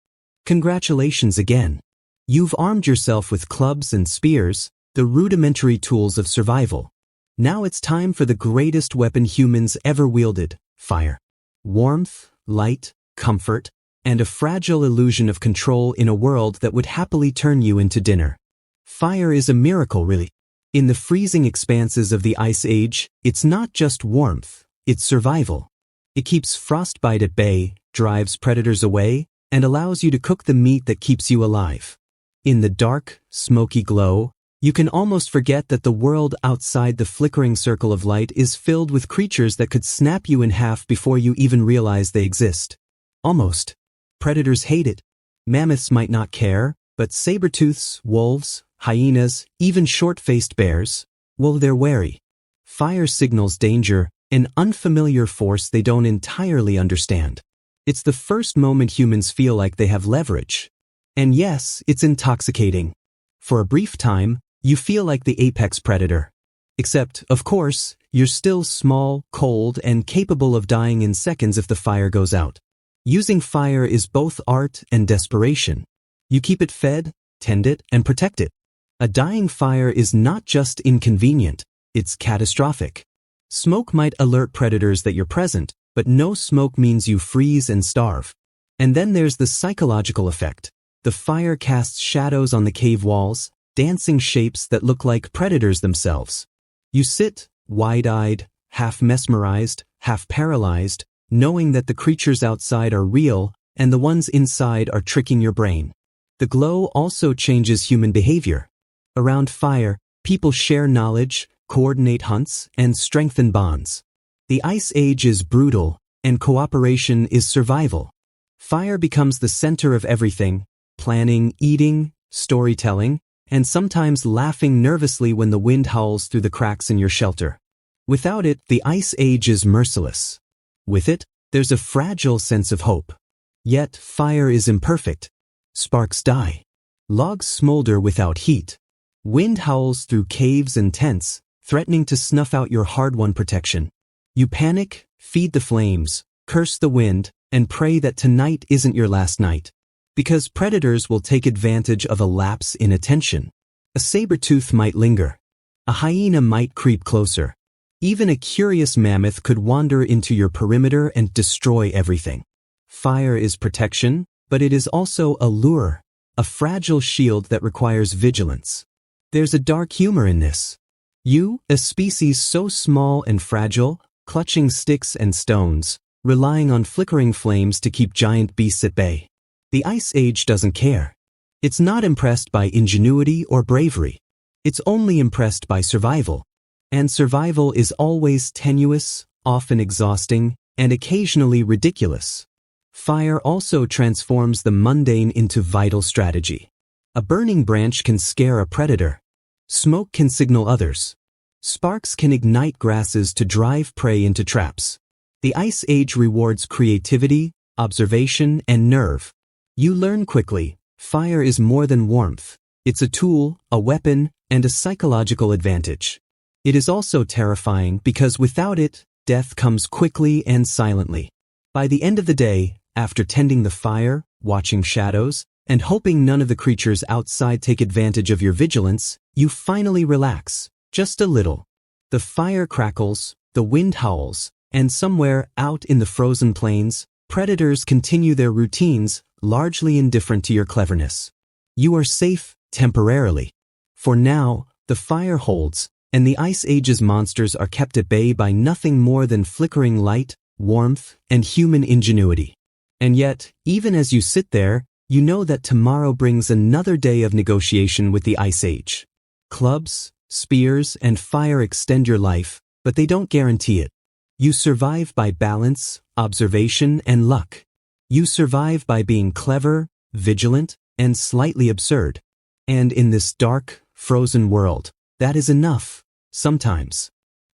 S1: Congratulations again. You've armed yourself with clubs and spears, the rudimentary tools of survival. Now it's time for the greatest weapon humans ever wielded, fire. Warmth, light, comfort, and a fragile illusion of control in a world that would happily turn you into dinner. Fire is a miracle, really. In the freezing expanses of the Ice Age, it's not just warmth, it's survival. It keeps frostbite at bay, drives predators away, and allows you to cook the meat that keeps you alive. In the dark, smoky glow, you can almost forget that the world outside the flickering circle of light is filled with creatures that could snap you in half before you even realize they exist. Almost. Predators hate it. Mammoths might not care, but saber-tooths, wolves, hyenas, even short-faced bears, well, they're wary. Fire signals danger, an unfamiliar force they don't entirely understand. It's the first moment humans feel like they have leverage. And yes, it's intoxicating. For a brief time, you feel like the apex predator. Except, of course, you're still small, cold, and capable of dying in seconds if the fire goes out. Using fire is both art and desperation. You keep it fed, tend it, and protect it. A dying fire is not just inconvenient, it's catastrophic. Smoke might alert predators that you're present, but no smoke means you freeze and starve. And then there's the psychological effect. The fire casts shadows on the cave walls, dancing shapes that look like predators themselves. You sit, wide-eyed, half mesmerized, half paralyzed, knowing that the creatures outside are real and the ones inside are tricking your brain. The glow also changes human behavior. Around fire, people share knowledge, coordinate hunts, and strengthen bonds. The Ice Age is brutal, and cooperation is survival. Fire becomes the center of everything, planning, eating, storytelling, and sometimes laughing nervously when the wind howls through the cracks in your shelter. Without it, the Ice Age is merciless. With it, there's a fragile sense of hope. Yet, fire is imperfect. Sparks die. Logs smolder without heat. Wind howls through caves and tents, threatening to snuff out your hard-won protection. You panic, feed the flames, curse the wind, and pray that tonight isn't your last night. because predators will take advantage of a lapse in attention. A saber-tooth might linger. A hyena might creep closer. Even a curious mammoth could wander into your perimeter and destroy everything. Fire is protection, but it is also a lure, a fragile shield that requires vigilance. There's a dark humor in this. You, a species so small and fragile, clutching sticks and stones, relying on flickering flames to keep giant beasts at bay. The Ice Age doesn't care. It's not impressed by ingenuity or bravery. It's only impressed by survival. And survival is always tenuous, often exhausting, and occasionally ridiculous. Fire also transforms the mundane into vital strategy. A burning branch can scare a predator. Smoke can signal others. Sparks can ignite grasses to drive prey into traps. The Ice Age rewards creativity, observation, and nerve. You learn quickly, fire is more than warmth. It's a tool, a weapon, and a psychological advantage. It is also terrifying because without it, death comes quickly and silently. By the end of the day, after tending the fire, watching shadows, and hoping none of the creatures outside take advantage of your vigilance, you finally relax, just a little. The fire crackles, the wind howls, and somewhere out in the frozen plains, predators continue their routines, largely indifferent to your cleverness. You are safe, temporarily. For now, the fire holds, and the Ice Age's monsters are kept at bay by nothing more than flickering light, warmth, and human ingenuity. And yet, even as you sit there, you know that tomorrow brings another day of negotiation with the Ice Age. Clubs, spears, and fire extend your life, but they don't guarantee it. You survive by balance, observation, and luck. You survive by being clever, vigilant, and slightly absurd. And in this dark, frozen world, that is enough, sometimes.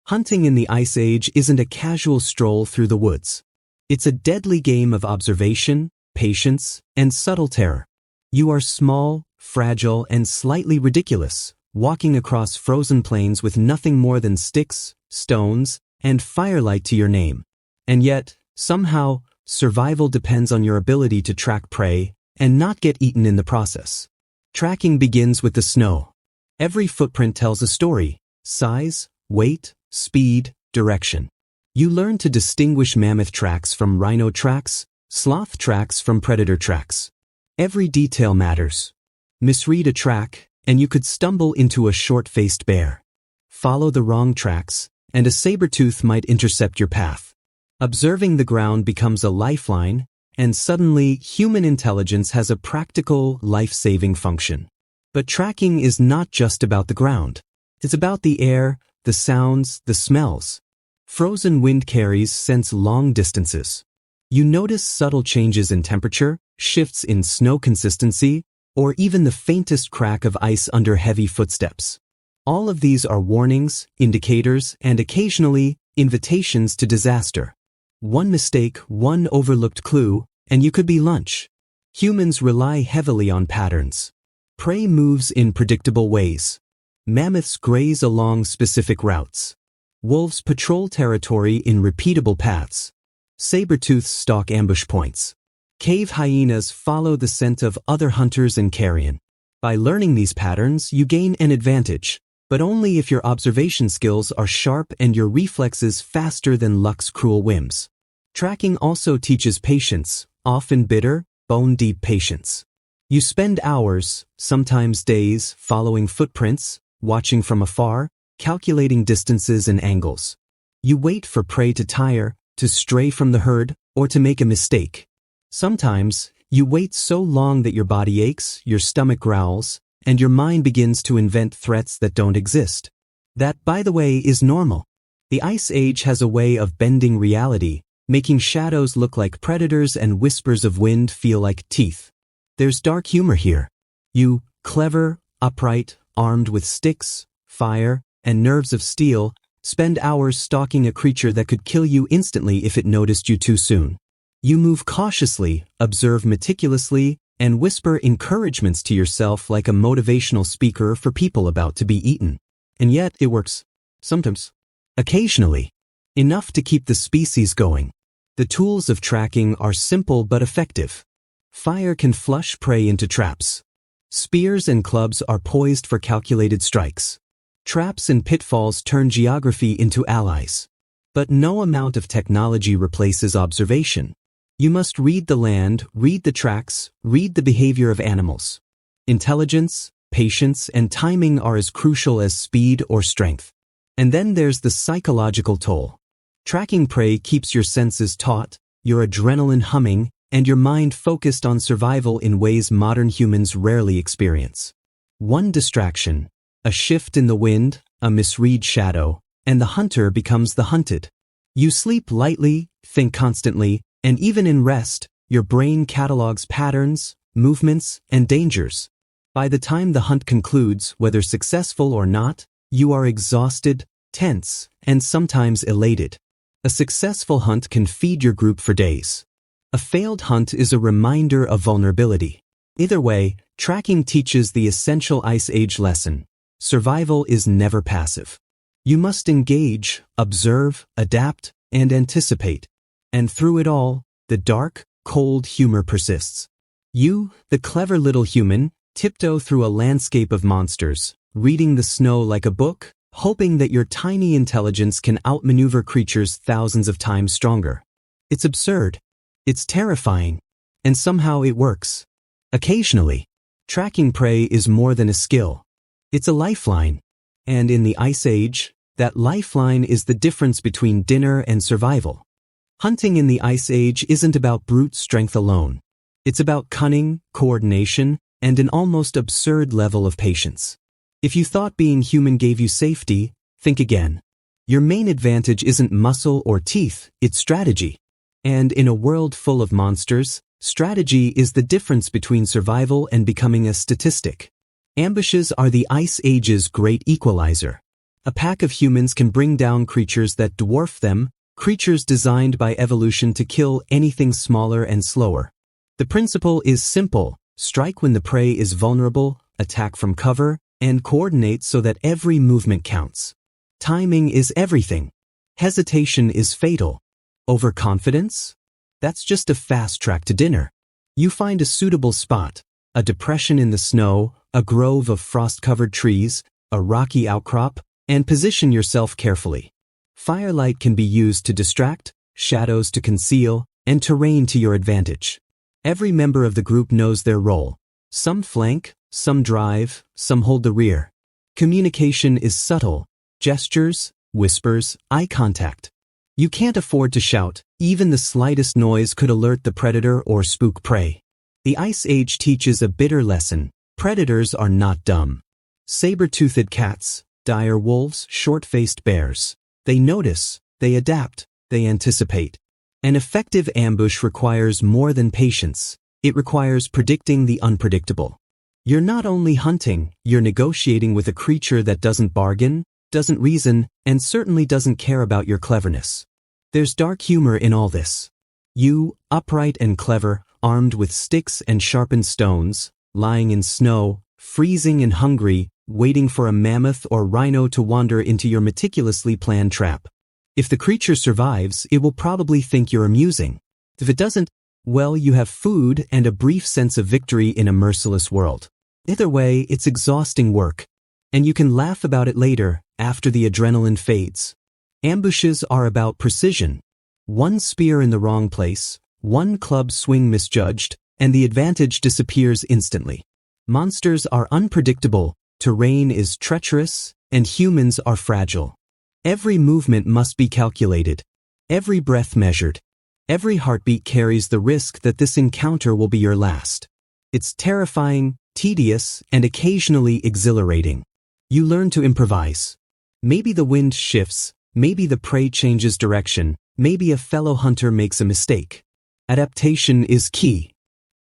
S1: Hunting in the Ice Age isn't a casual stroll through the woods. It's a deadly game of observation, patience, and subtle terror. You are small, fragile, and slightly ridiculous, walking across frozen plains with nothing more than sticks, stones, and firelight to your name. And yet, somehow, survival depends on your ability to track prey and not get eaten in the process. Tracking begins with the snow. Every footprint tells a story: size, weight, speed, direction. You learn to distinguish mammoth tracks from rhino tracks, sloth tracks from predator tracks. Every detail matters. Misread a track, and you could stumble into a short-faced bear. Follow the wrong tracks, and a saber-tooth might intercept your path. Observing the ground becomes a lifeline, and suddenly human intelligence has a practical, life-saving function. But tracking is not just about the ground. It's about the air, the sounds, the smells. Frozen wind carries sense long distances. You notice subtle changes in temperature, shifts in snow consistency, or even the faintest crack of ice under heavy footsteps. All of these are warnings, indicators, and occasionally, invitations to disaster. One mistake, one overlooked clue, and you could be lunch. Humans rely heavily on patterns. Prey moves in predictable ways. Mammoths graze along specific routes. Wolves patrol territory in repeatable paths. Saber-tooths stalk ambush points. Cave hyenas follow the scent of other hunters and carrion. By learning these patterns, you gain an advantage, but only if your observation skills are sharp and your reflexes faster than luck's cruel whims. Tracking also teaches patience, often bitter, bone-deep patience. You spend hours, sometimes days, following footprints, watching from afar, calculating distances and angles. You wait for prey to tire, to stray from the herd, or to make a mistake. Sometimes, you wait so long that your body aches, your stomach growls, and your mind begins to invent threats that don't exist. That, by the way, is normal. The Ice Age has a way of bending reality, making shadows look like predators and whispers of wind feel like teeth. There's dark humor here. You, clever, upright, armed with sticks, fire, and nerves of steel, spend hours stalking a creature that could kill you instantly if it noticed you too soon. You move cautiously, observe meticulously, and whisper encouragements to yourself like a motivational speaker for people about to be eaten. And yet, it works. Sometimes. Occasionally. Enough to keep the species going. The tools of tracking are simple but effective. Fire can flush prey into traps. Spears and clubs are poised for calculated strikes. Traps and pitfalls turn geography into allies. But no amount of technology replaces observation. You must read the land, read the tracks, read the behavior of animals. Intelligence, patience, and timing are as crucial as speed or strength. And then there's the psychological toll. Tracking prey keeps your senses taut, your adrenaline humming, and your mind focused on survival in ways modern humans rarely experience. One distraction, a shift in the wind, a misread shadow, and the hunter becomes the hunted. You sleep lightly, think constantly, and even in rest, your brain catalogs patterns, movements, and dangers. By the time the hunt concludes, whether successful or not, you are exhausted, tense, and sometimes elated. A successful hunt can feed your group for days. A failed hunt is a reminder of vulnerability. Either way, tracking teaches the essential Ice Age lesson. Survival is never passive. You must engage, observe, adapt, and anticipate. And through it all, the dark, cold humor persists. You, the clever little human, tiptoe through a landscape of monsters, reading the snow like a book, hoping that your tiny intelligence can outmaneuver creatures thousands of times stronger. It's absurd. It's terrifying. And somehow it works. Occasionally, tracking prey is more than a skill. It's a lifeline. And in the Ice Age, that lifeline is the difference between dinner and survival. Hunting in the Ice Age isn't about brute strength alone. It's about cunning, coordination, and an almost absurd level of patience. If you thought being human gave you safety, think again. Your main advantage isn't muscle or teeth, it's strategy. And in a world full of monsters, strategy is the difference between survival and becoming a statistic. Ambushes are the Ice Age's great equalizer. A pack of humans can bring down creatures that dwarf them, creatures designed by evolution to kill anything smaller and slower. The principle is simple: strike when the prey is vulnerable, attack from cover, and coordinate so that every movement counts. Timing is everything. Hesitation is fatal. Overconfidence? That's just a fast track to dinner. You find a suitable spot, a depression in the snow, a grove of frost-covered trees, a rocky outcrop, and position yourself carefully. Firelight can be used to distract, shadows to conceal, and terrain to your advantage. Every member of the group knows their role. Some flank, some drive, some hold the rear. Communication is subtle: gestures, whispers, eye contact. You can't afford to shout. Even the slightest noise could alert the predator or spook prey. The Ice Age teaches a bitter lesson: predators are not dumb. Saber-toothed cats, dire wolves, short-faced bears. They notice, they adapt, they anticipate. An effective ambush requires more than patience. It requires predicting the unpredictable. You're not only hunting, you're negotiating with a creature that doesn't bargain, doesn't reason, and certainly doesn't care about your cleverness. There's dark humor in all this. You, upright and clever, armed with sticks and sharpened stones, lying in snow, freezing and hungry, waiting for a mammoth or rhino to wander into your meticulously planned trap. If the creature survives, it will probably think you're amusing. If it doesn't, well, you have food and a brief sense of victory in a merciless world. Either way, it's exhausting work. And you can laugh about it later, after the adrenaline fades. Ambushes are about precision. One spear in the wrong place, one club swing misjudged, and the advantage disappears instantly. Monsters are unpredictable, terrain is treacherous, and humans are fragile. Every movement must be calculated, every breath measured. Every heartbeat carries the risk that this encounter will be your last. It's terrifying, tedious, and occasionally exhilarating. You learn to improvise. Maybe the wind shifts, maybe the prey changes direction, maybe a fellow hunter makes a mistake. Adaptation is key.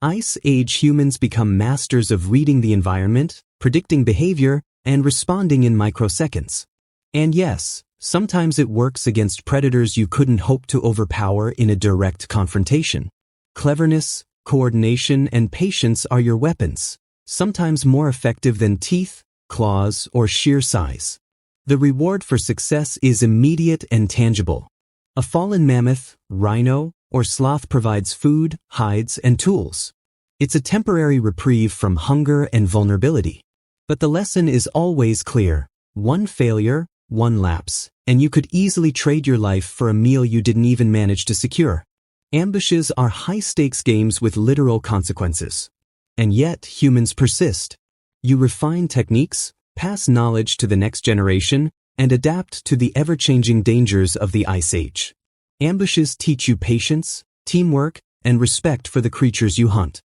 S1: Ice Age humans become masters of reading the environment, predicting behavior, and responding in microseconds. And yes, sometimes it works against predators you couldn't hope to overpower in a direct confrontation. Cleverness, coordination, and patience are your weapons, sometimes more effective than teeth, claws, or sheer size. The reward for success is immediate and tangible. A fallen mammoth, rhino, or sloth provides food, hides, and tools. It's a temporary reprieve from hunger and vulnerability. But the lesson is always clear. One failure, one lapse, and you could easily trade your life for a meal you didn't even manage to secure. Ambushes are high-stakes games with literal consequences. And yet, humans persist. You refine techniques, pass knowledge to the next generation, and adapt to the ever-changing dangers of the Ice Age. Ambushes teach you patience, teamwork, and respect for the creatures you hunt.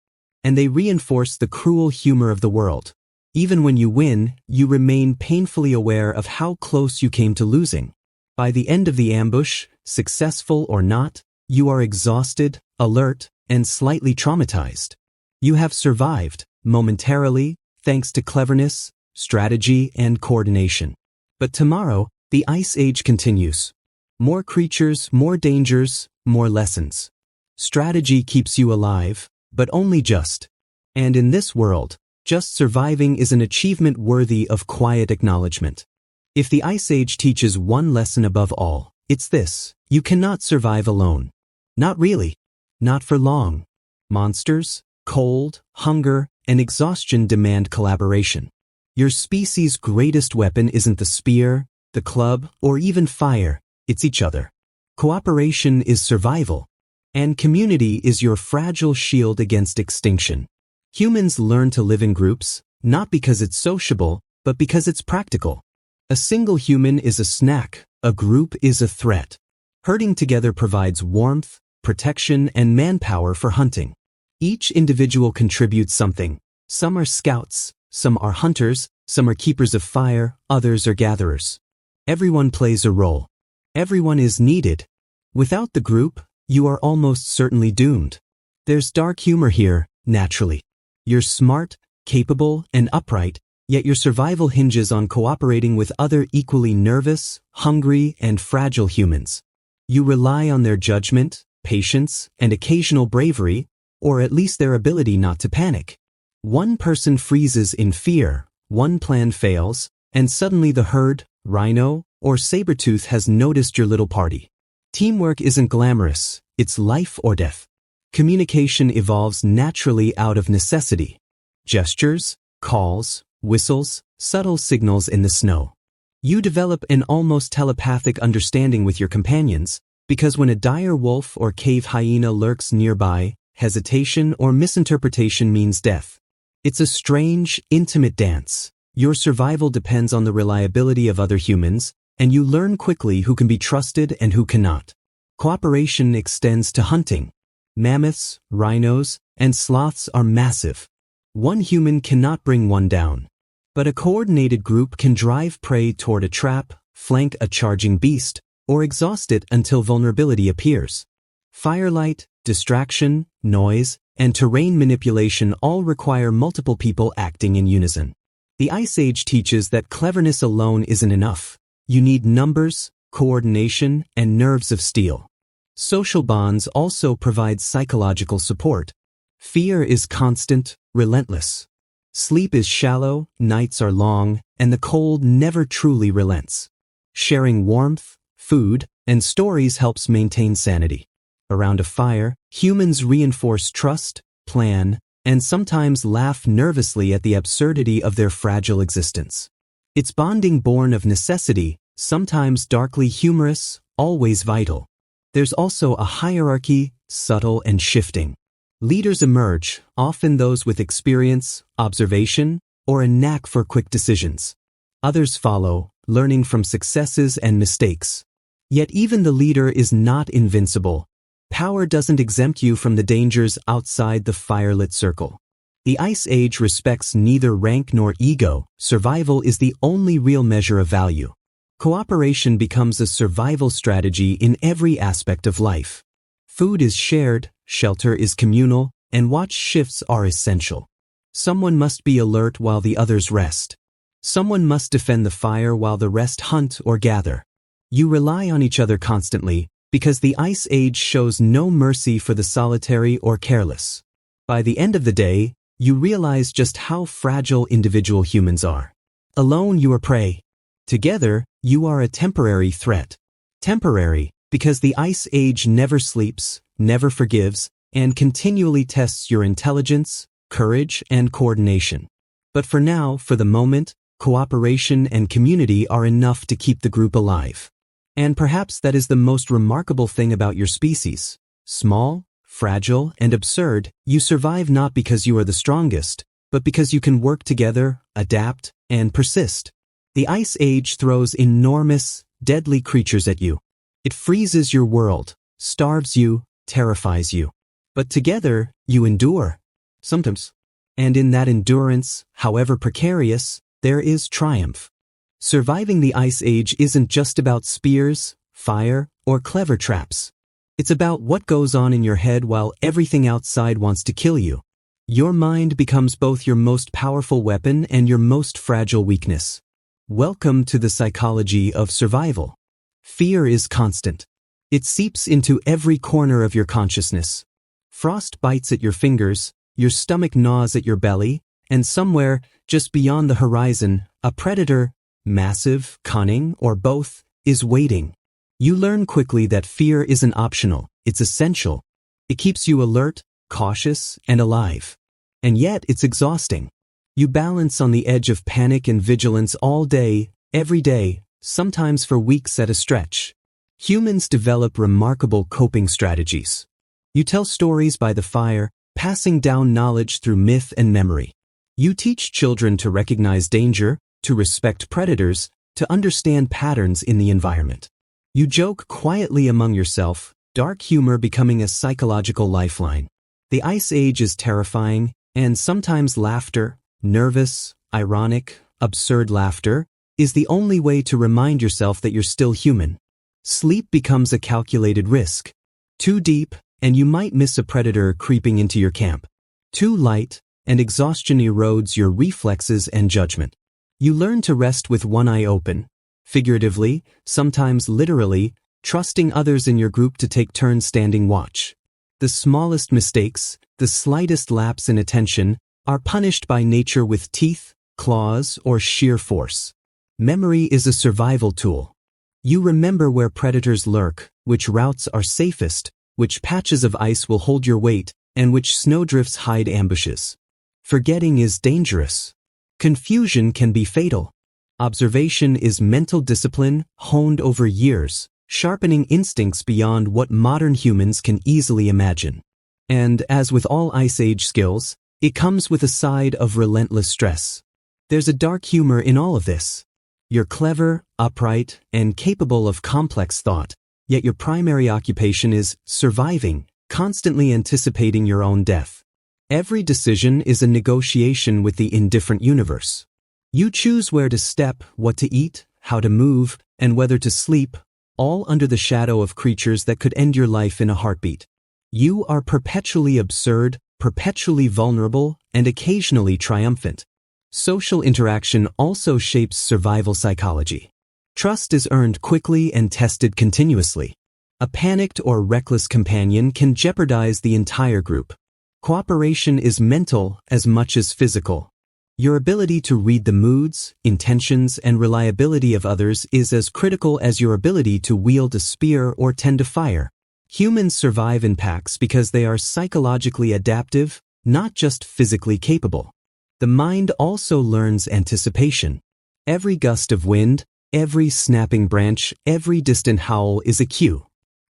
S1: And they reinforce the cruel humor of the world. Even when you win, you remain painfully aware of how close you came to losing. By the end of the ambush, successful or not, you are exhausted, alert, and slightly traumatized. You have survived, momentarily, thanks to cleverness, strategy, and coordination. But tomorrow, the Ice Age continues. More creatures, more dangers, more lessons. Strategy keeps you alive, but only just. And in this world, just surviving is an achievement worthy of quiet acknowledgement. If the Ice Age teaches one lesson above all, it's this: you cannot survive alone. Not really. Not for long. Monsters, cold, hunger, and exhaustion demand collaboration. Your species' greatest weapon isn't the spear, the club, or even fire, it's each other. Cooperation is survival. And community is your fragile shield against extinction. Humans learn to live in groups, not because it's sociable, but because it's practical. A single human is a snack, a group is a threat. Herding together provides warmth, protection, and manpower for hunting. Each individual contributes something. Some are scouts, some are hunters, some are keepers of fire, others are gatherers. Everyone plays a role. Everyone is needed. Without the group, you are almost certainly doomed. There's dark humor here, naturally. You're smart, capable, and upright, yet your survival hinges on cooperating with other equally nervous, hungry, and fragile humans. You rely on their judgment, patience, and occasional bravery, or at least their ability not to panic. One person freezes in fear, one plan fails, and suddenly the herd, rhino, or saber-tooth has noticed your little party. Teamwork isn't glamorous, it's life or death. Communication evolves naturally out of necessity. Gestures, calls, whistles, subtle signals in the snow. You develop an almost telepathic understanding with your companions, because when a dire wolf or cave hyena lurks nearby, hesitation or misinterpretation means death. It's a strange, intimate dance. Your survival depends on the reliability of other humans, and you learn quickly who can be trusted and who cannot. Cooperation extends to hunting. Mammoths, rhinos, and sloths are massive. One human cannot bring one down. But a coordinated group can drive prey toward a trap, flank a charging beast, or exhaust it until vulnerability appears. Firelight, distraction, noise, and terrain manipulation all require multiple people acting in unison. The Ice Age teaches that cleverness alone isn't enough. You need numbers, coordination, and nerves of steel. Social bonds also provide psychological support. Fear is constant, relentless. Sleep is shallow, nights are long, and the cold never truly relents. Sharing warmth, food, and stories helps maintain sanity. Around a fire, humans reinforce trust, plan, and sometimes laugh nervously at the absurdity of their fragile existence. It's bonding born of necessity, sometimes darkly humorous, always vital. There's also a hierarchy, subtle and shifting. Leaders emerge, often those with experience, observation, or a knack for quick decisions. Others follow, learning from successes and mistakes. Yet even the leader is not invincible. Power doesn't exempt you from the dangers outside the firelit circle. The Ice Age respects neither rank nor ego. Survival is the only real measure of value. Cooperation becomes a survival strategy in every aspect of life. Food is shared, shelter is communal, and watch shifts are essential. Someone must be alert while the others rest. Someone must defend the fire while the rest hunt or gather. You rely on each other constantly, because the Ice Age shows no mercy for the solitary or careless. By the end of the day, you realize just how fragile individual humans are. Alone you are prey. Together, you are a temporary threat. Temporary, because the Ice Age never sleeps, never forgives, and continually tests your intelligence, courage, and coordination. But for now, for the moment, cooperation and community are enough to keep the group alive. And perhaps that is the most remarkable thing about your species. Small, fragile, and absurd, you survive not because you are the strongest, but because you can work together, adapt, and persist. The Ice Age throws enormous, deadly creatures at you. It freezes your world, starves you, terrifies you. But together, you endure. Sometimes. And in that endurance, however precarious, there is triumph. Surviving the Ice Age isn't just about spears, fire, or clever traps. It's about what goes on in your head while everything outside wants to kill you. Your mind becomes both your most powerful weapon and your most fragile weakness. Welcome to the psychology of survival. Fear is constant. It seeps into every corner of your consciousness. Frost bites at your fingers, your stomach gnaws at your belly, and somewhere, just beyond the horizon, a predator, massive, cunning, or both, is waiting. You learn quickly that fear isn't optional, it's essential. It keeps you alert, cautious, and alive. And yet it's exhausting. You balance on the edge of panic and vigilance all day, every day, sometimes for weeks at a stretch. Humans develop remarkable coping strategies. You tell stories by the fire, passing down knowledge through myth and memory. You teach children to recognize danger, to respect predators, to understand patterns in the environment. You joke quietly among yourself, dark humor becoming a psychological lifeline. The Ice Age is terrifying, and sometimes laughter, nervous, ironic, absurd laughter, is the only way to remind yourself that you're still human. Sleep becomes a calculated risk. Too deep, and you might miss a predator creeping into your camp. Too light, and exhaustion erodes your reflexes and judgment. You learn to rest with one eye open, figuratively, sometimes literally, trusting others in your group to take turns standing watch. The smallest mistakes, the slightest lapse in attention, are punished by nature with teeth, claws, or sheer force. Memory is a survival tool. You remember where predators lurk, which routes are safest, which patches of ice will hold your weight, and which snowdrifts hide ambushes. Forgetting is dangerous. Confusion can be fatal. Observation is mental discipline honed over years, sharpening instincts beyond what modern humans can easily imagine. And as with all Ice Age skills, it comes with a side of relentless stress. There's a dark humor in all of this. You're clever, upright, and capable of complex thought, yet your primary occupation is surviving, constantly anticipating your own death. Every decision is a negotiation with the indifferent universe. You choose where to step, what to eat, how to move, and whether to sleep, all under the shadow of creatures that could end your life in a heartbeat. You are perpetually absurd, perpetually vulnerable, and occasionally triumphant. Social interaction also shapes survival psychology. Trust is earned quickly and tested continuously. A panicked or reckless companion can jeopardize the entire group. Cooperation is mental as much as physical. Your ability to read the moods, intentions, and reliability of others is as critical as your ability to wield a spear or tend to fire. Humans survive in packs because they are psychologically adaptive, not just physically capable. The mind also learns anticipation. Every gust of wind, every snapping branch, every distant howl is a cue.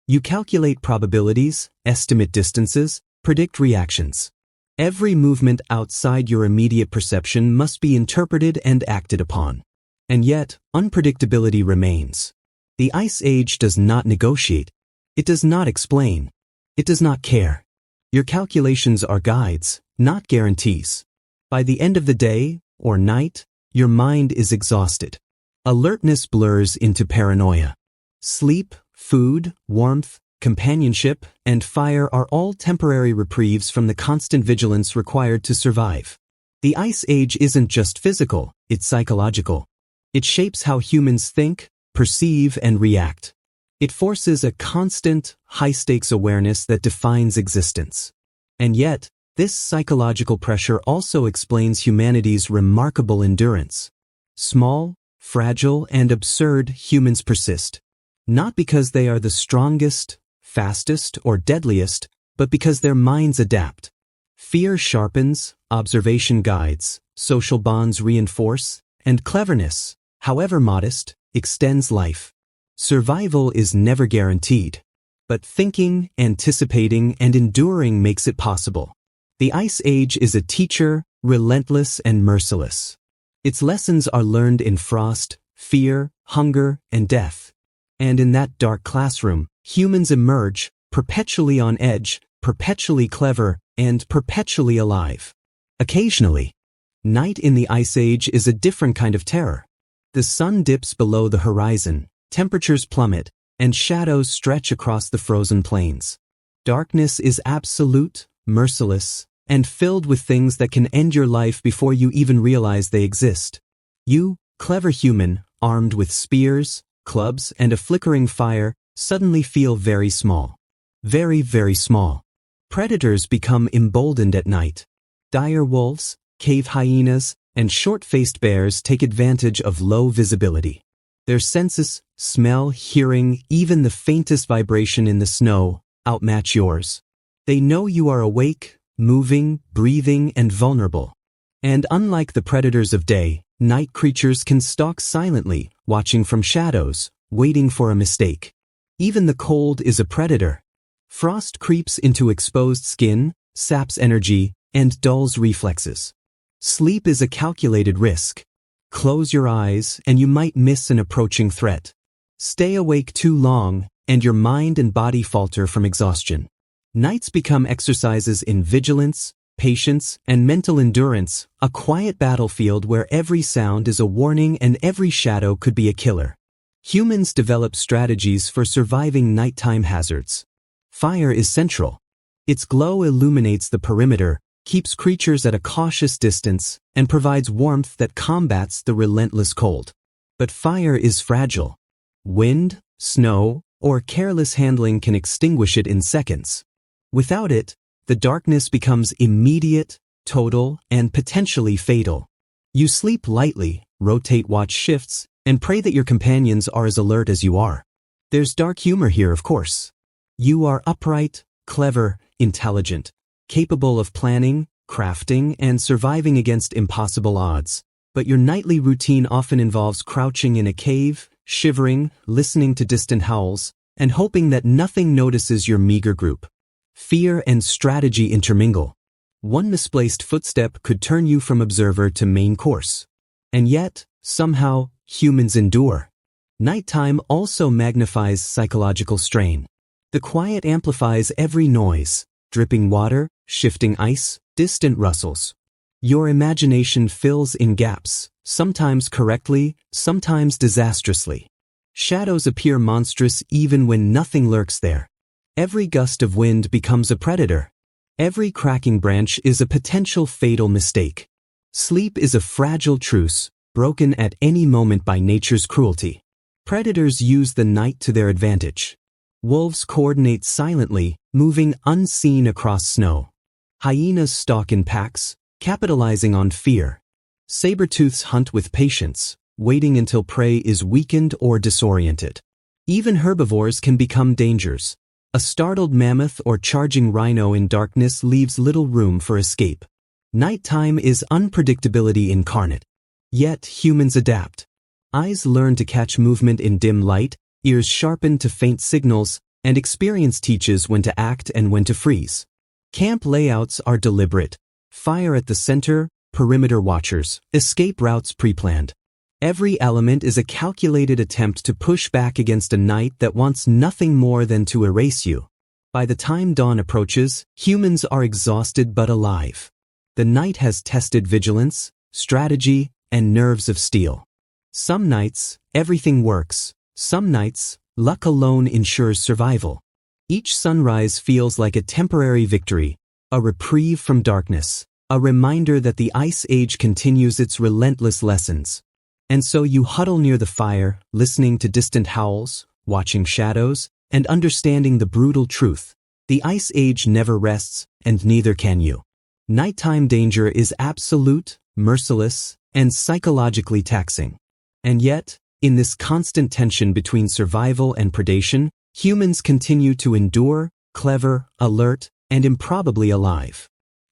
S1: You calculate probabilities, estimate distances, predict reactions. Every movement outside your immediate perception must be interpreted and acted upon. And yet, unpredictability remains. The Ice Age does not negotiate. It does not explain. It does not care. Your calculations are guides, not guarantees. By the end of the day, or night, your mind is exhausted. Alertness blurs into paranoia. Sleep, food, warmth, companionship, and fire are all temporary reprieves from the constant vigilance required to survive. The Ice Age isn't just physical, it's psychological. It shapes how humans think, perceive, and react. It forces a constant, high-stakes awareness that defines existence. And yet, this psychological pressure also explains humanity's remarkable endurance. Small, fragile, and absurd, humans persist. Not because they are the strongest, fastest, or deadliest, but because their minds adapt. Fear sharpens, observation guides, social bonds reinforce, and cleverness, however modest, extends life. Survival is never guaranteed, but thinking, anticipating, and enduring makes it possible. The Ice Age is a teacher, relentless and merciless. Its lessons are learned in frost, fear, hunger, and death. And in that dark classroom, humans emerge, perpetually on edge, perpetually clever, and perpetually alive. Occasionally, night in the Ice Age is a different kind of terror. The sun dips below the horizon, temperatures plummet, and shadows stretch across the frozen plains. Darkness is absolute, merciless, and filled with things that can end your life before you even realize they exist. You, clever human, armed with spears, clubs, and a flickering fire, suddenly feel very small. Very, very small. Predators become emboldened at night. Dire wolves, cave hyenas, and short-faced bears take advantage of low visibility. Their senses, smell, hearing, even the faintest vibration in the snow, outmatch yours. They know you are awake, moving, breathing, and vulnerable. And unlike the predators of day, night creatures can stalk silently, watching from shadows, waiting for a mistake. Even the cold is a predator. Frost creeps into exposed skin, saps energy, and dulls reflexes. Sleep is a calculated risk. Close your eyes, and you might miss an approaching threat. Stay awake too long, and your mind and body falter from exhaustion. Nights become exercises in vigilance, patience, and mental endurance, a quiet battlefield where every sound is a warning and every shadow could be a killer. Humans develop strategies for surviving nighttime hazards. Fire is central. Its glow illuminates the perimeter, keeps creatures at a cautious distance, and provides warmth that combats the relentless cold. But fire is fragile. Wind, snow, or careless handling can extinguish it in seconds. Without it, the darkness becomes immediate, total, and potentially fatal. You sleep lightly, rotate watch shifts, and pray that your companions are as alert as you are. There's dark humor here, of course. You are upright, clever, intelligent, capable of planning, crafting, and surviving against impossible odds. But your nightly routine often involves crouching in a cave, shivering, listening to distant howls, and hoping that nothing notices your meager group. Fear and strategy intermingle. One misplaced footstep could turn you from observer to main course. And yet, somehow, humans endure. Nighttime also magnifies psychological strain. The quiet amplifies every noise, dripping water, shifting ice, distant rustles. Your imagination fills in gaps, sometimes correctly, sometimes disastrously. Shadows appear monstrous even when nothing lurks there. Every gust of wind becomes a predator. Every cracking branch is a potential fatal mistake. Sleep is a fragile truce, broken at any moment by nature's cruelty. Predators use the night to their advantage. Wolves coordinate silently, moving unseen across snow. Hyenas stalk in packs, capitalizing on fear. Saber-tooths hunt with patience, waiting until prey is weakened or disoriented. Even herbivores can become dangers. A startled mammoth or charging rhino in darkness leaves little room for escape. Nighttime is unpredictability incarnate. Yet humans adapt. Eyes learn to catch movement in dim light, ears sharpen to faint signals, and experience teaches when to act and when to freeze. Camp layouts are deliberate. Fire at the center, perimeter watchers, escape routes pre-planned. Every element is a calculated attempt to push back against a night that wants nothing more than to erase you. By the time dawn approaches, humans are exhausted but alive. The night has tested vigilance, strategy, and nerves of steel. Some nights, everything works. Some nights, luck alone ensures survival. Each sunrise feels like a temporary victory, a reprieve from darkness, a reminder that the Ice Age continues its relentless lessons. And so you huddle near the fire, listening to distant howls, watching shadows, and understanding the brutal truth. The Ice Age never rests, and neither can you. Nighttime danger is absolute, merciless, and psychologically taxing. And yet, in this constant tension between survival and predation, humans continue to endure, clever, alert, and improbably alive.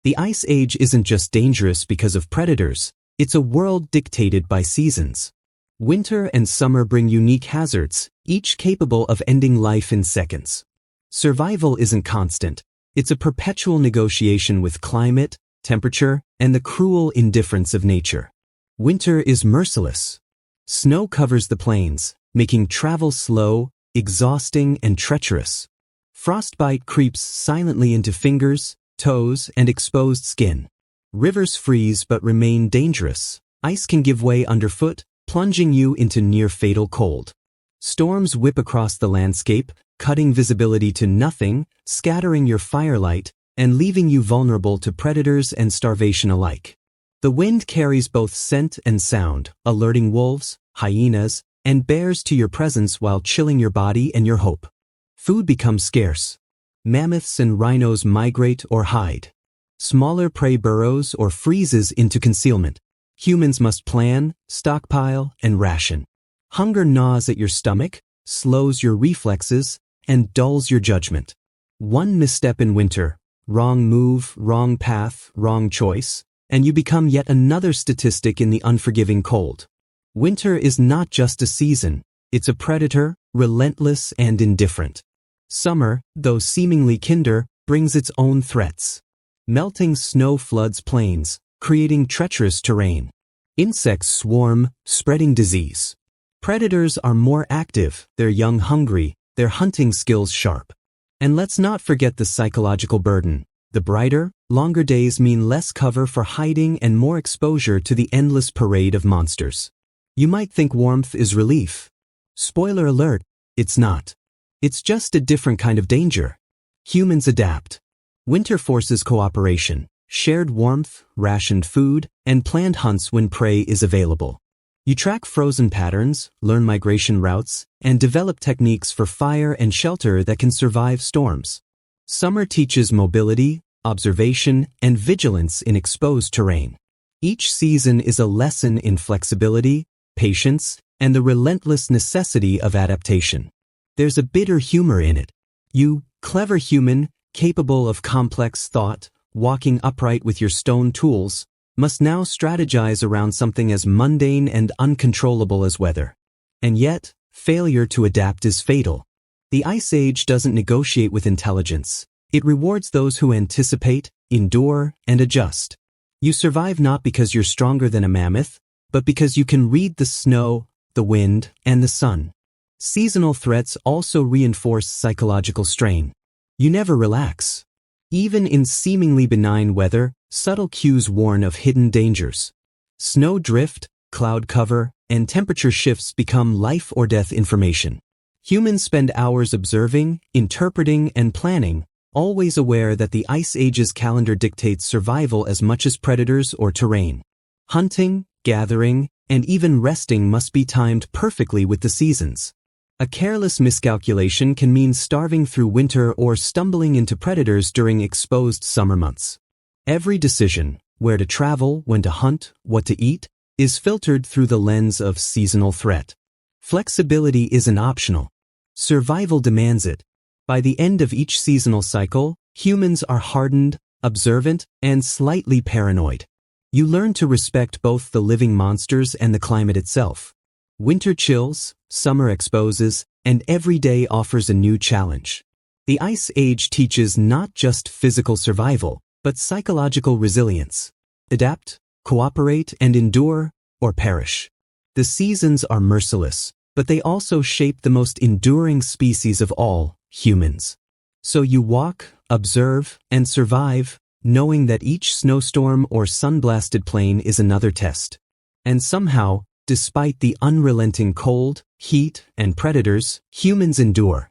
S1: The Ice Age isn't just dangerous because of predators, it's a world dictated by seasons. Winter and summer bring unique hazards, each capable of ending life in seconds. Survival isn't constant, it's a perpetual negotiation with climate, temperature, and the cruel indifference of nature. Winter is merciless. Snow covers the plains, making travel slow, exhausting, and treacherous. Frostbite creeps silently into fingers, toes, and exposed skin. Rivers freeze but remain dangerous. Ice can give way underfoot, plunging you into near-fatal cold. Storms whip across the landscape, cutting visibility to nothing, scattering your firelight, and leaving you vulnerable to predators and starvation alike. The wind carries both scent and sound, alerting wolves, hyenas, and bears to your presence while chilling your body and your hope. Food becomes scarce. Mammoths and rhinos migrate or hide. Smaller prey burrows or freezes into concealment. Humans must plan, stockpile, and ration. Hunger gnaws at your stomach, slows your reflexes, and dulls your judgment. One misstep in winter, wrong move, wrong path, wrong choice, and you become yet another statistic in the unforgiving cold. Winter is not just a season, it's a predator, relentless and indifferent. Summer, though seemingly kinder, brings its own threats. Melting snow floods plains, creating treacherous terrain. Insects swarm, spreading disease. Predators are more active, their young hungry, their hunting skills sharp. And let's not forget the psychological burden. The brighter, longer days mean less cover for hiding and more exposure to the endless parade of monsters. You might think warmth is relief. Spoiler alert, it's not. It's just a different kind of danger. Humans adapt. Winter forces cooperation, shared warmth, rationed food, and planned hunts when prey is available. You track frozen patterns, learn migration routes, and develop techniques for fire and shelter that can survive storms. Summer teaches mobility, observation, and vigilance in exposed terrain. Each season is a lesson in flexibility, patience, and the relentless necessity of adaptation. There's a bitter humor in it. You, clever human, capable of complex thought, walking upright with your stone tools, must now strategize around something as mundane and uncontrollable as weather. And yet, failure to adapt is fatal. The Ice Age doesn't negotiate with intelligence. It rewards those who anticipate, endure, and adjust. You survive not because you're stronger than a mammoth, but because you can read the snow, the wind, and the sun. Seasonal threats also reinforce psychological strain. You never relax. Even in seemingly benign weather, subtle cues warn of hidden dangers. Snow drift, cloud cover, and temperature shifts become life or death information. Humans spend hours observing, interpreting, and planning, always aware that the Ice Age's calendar dictates survival as much as predators or terrain. Hunting, gathering, and even resting must be timed perfectly with the seasons. A careless miscalculation can mean starving through winter or stumbling into predators during exposed summer months. Every decision, where to travel, when to hunt, what to eat, is filtered through the lens of seasonal threat. Flexibility isn't optional. Survival demands it. By the end of each seasonal cycle, humans are hardened, observant, and slightly paranoid. You learn to respect both the living monsters and the climate itself. Winter chills, summer exposes, and every day offers a new challenge. The Ice Age teaches not just physical survival, but psychological resilience. Adapt, cooperate, and endure, or perish. The seasons are merciless, but they also shape the most enduring species of all, humans. So you walk, observe, and survive, knowing that each snowstorm or sun-blasted plain is another test. And somehow, despite the unrelenting cold, heat, and predators, humans endure.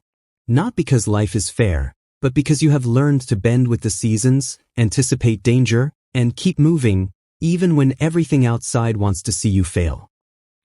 S1: Not because life is fair, but because you have learned to bend with the seasons, anticipate danger, and keep moving, even when everything outside wants to see you fail.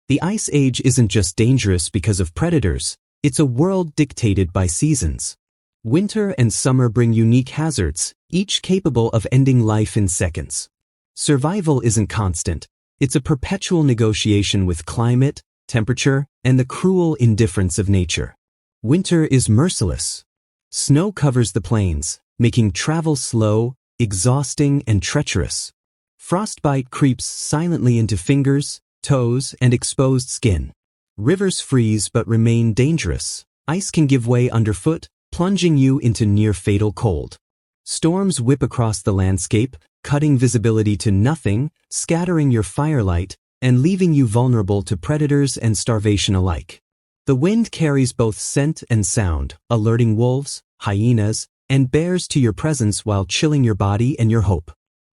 S1: The Ice Age isn't just dangerous because of predators, it's a world dictated by seasons. Winter and summer bring unique hazards, each capable of ending life in seconds. Survival isn't constant. It's a perpetual negotiation with climate, temperature, and the cruel indifference of nature. Winter is merciless. Snow covers the plains, making travel slow, exhausting, and treacherous. Frostbite creeps silently into fingers, toes, and exposed skin. Rivers freeze but remain dangerous. Ice can give way underfoot, plunging you into near-fatal cold. Storms whip across the landscape, cutting visibility to nothing, scattering your firelight, and leaving you vulnerable to predators and starvation alike. The wind carries both scent and sound, alerting wolves, hyenas, and bears to your presence while chilling your body and your hope.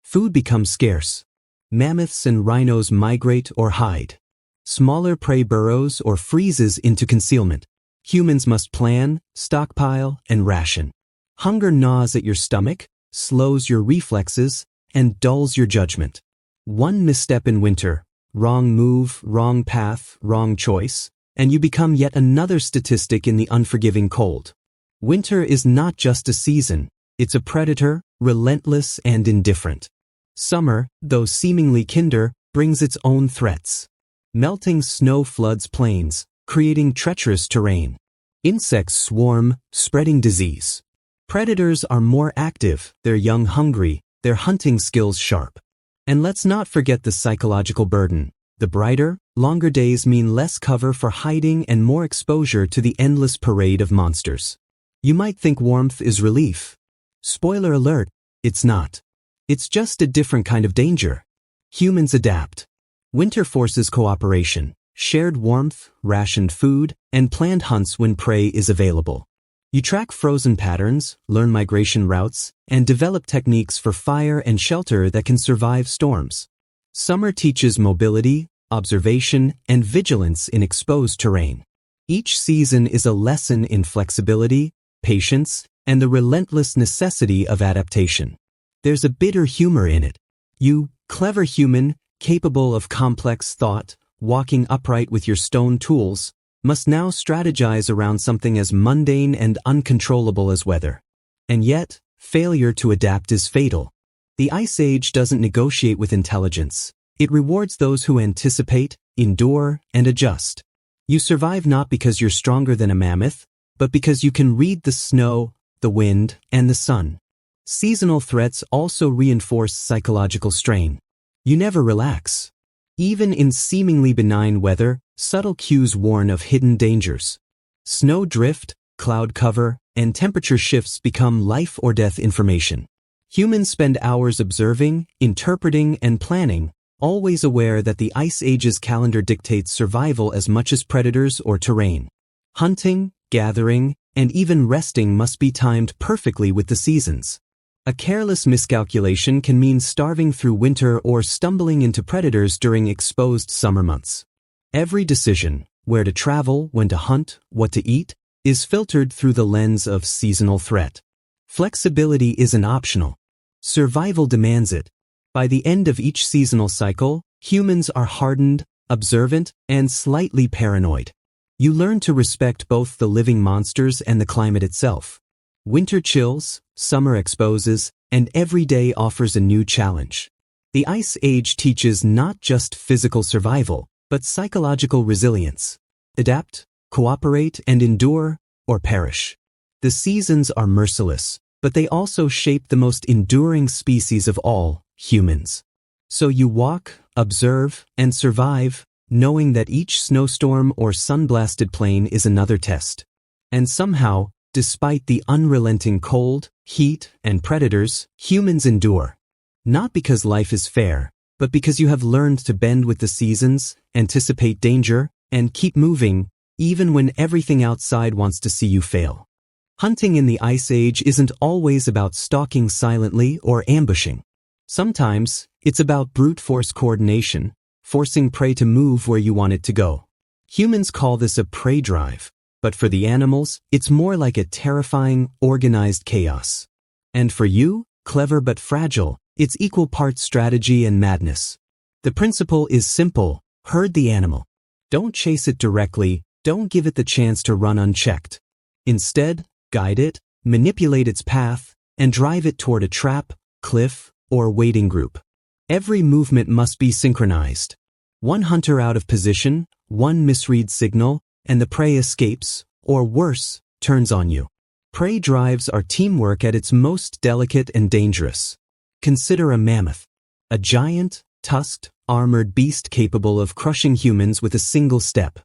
S1: Food becomes scarce. Mammoths and rhinos migrate or hide. Smaller prey burrows or freezes into concealment. Humans must plan, stockpile, and ration. Hunger gnaws at your stomach, slows your reflexes, and dulls your judgment. One misstep in winter, wrong move, wrong path, wrong choice, and you become yet another statistic in the unforgiving cold. Winter is not just a season, it's a predator, relentless and indifferent. Summer, though seemingly kinder, brings its own threats. Melting snow floods plains, creating treacherous terrain. Insects swarm, spreading disease. Predators are more active, their young hungry, their hunting skills sharp. And let's not forget the psychological burden. The brighter, longer days mean less cover for hiding and more exposure to the endless parade of monsters. You might think warmth is relief. Spoiler alert, it's not. It's just a different kind of danger. Humans adapt. Winter forces cooperation, shared warmth, rationed food, and planned hunts when prey is available. You track frozen patterns, learn migration routes, and develop techniques for fire and shelter that can survive storms. Summer teaches mobility, observation, and vigilance in exposed terrain. Each season is a lesson in flexibility, patience, and the relentless necessity of adaptation. There's a bitter humor in it. You, clever human, capable of complex thought, walking upright with your stone tools, must now strategize around something as mundane and uncontrollable as weather. And yet, failure to adapt is fatal. The Ice Age doesn't negotiate with intelligence. It rewards those who anticipate, endure, and adjust. You survive not because you're stronger than a mammoth, but because you can read the snow, the wind, and the sun. Seasonal threats also reinforce psychological strain. You never relax. Even in seemingly benign weather, subtle cues warn of hidden dangers. Snow drift, cloud cover, and temperature shifts become life or death information. Humans spend hours observing, interpreting, and planning, always aware that the Ice Age's calendar dictates survival as much as predators or terrain. Hunting, gathering, and even resting must be timed perfectly with the seasons. A careless miscalculation can mean starving through winter or stumbling into predators during exposed summer months. Every decision, where to travel, when to hunt, what to eat, is filtered through the lens of seasonal threat. Flexibility isn't optional. Survival demands it. By the end of each seasonal cycle, humans are hardened, observant, and slightly paranoid. You learn to respect both the living monsters and the climate itself. Winter chills, summer exposes, and every day offers a new challenge. The Ice Age teaches not just physical survival, but psychological resilience. Adapt, cooperate, and endure, or perish. The seasons are merciless, but they also shape the most enduring species of all, humans. So you walk, observe, and survive, knowing that each snowstorm or sun-blasted plain is another test. And somehow, despite the unrelenting cold, heat, and predators, humans endure. Not because life is fair, but because you have learned to bend with the seasons, anticipate danger, and keep moving, even when everything outside wants to see you fail. Hunting in the Ice Age isn't always about stalking silently or ambushing. Sometimes, it's about brute force coordination, forcing prey to move where you want it to go. Humans call this a prey drive. But for the animals, it's more like a terrifying, organized chaos. And for you, clever but fragile, it's equal parts strategy and madness. The principle is simple: herd the animal. Don't chase it directly, don't give it the chance to run unchecked. Instead, guide it, manipulate its path, and drive it toward a trap, cliff, or waiting group. Every movement must be synchronized. One hunter out of position, one misread signal, and the prey escapes, or worse, turns on you. Prey drives are teamwork at its most delicate and dangerous. Consider a mammoth, a giant, tusked, armored beast capable of crushing humans with a single step.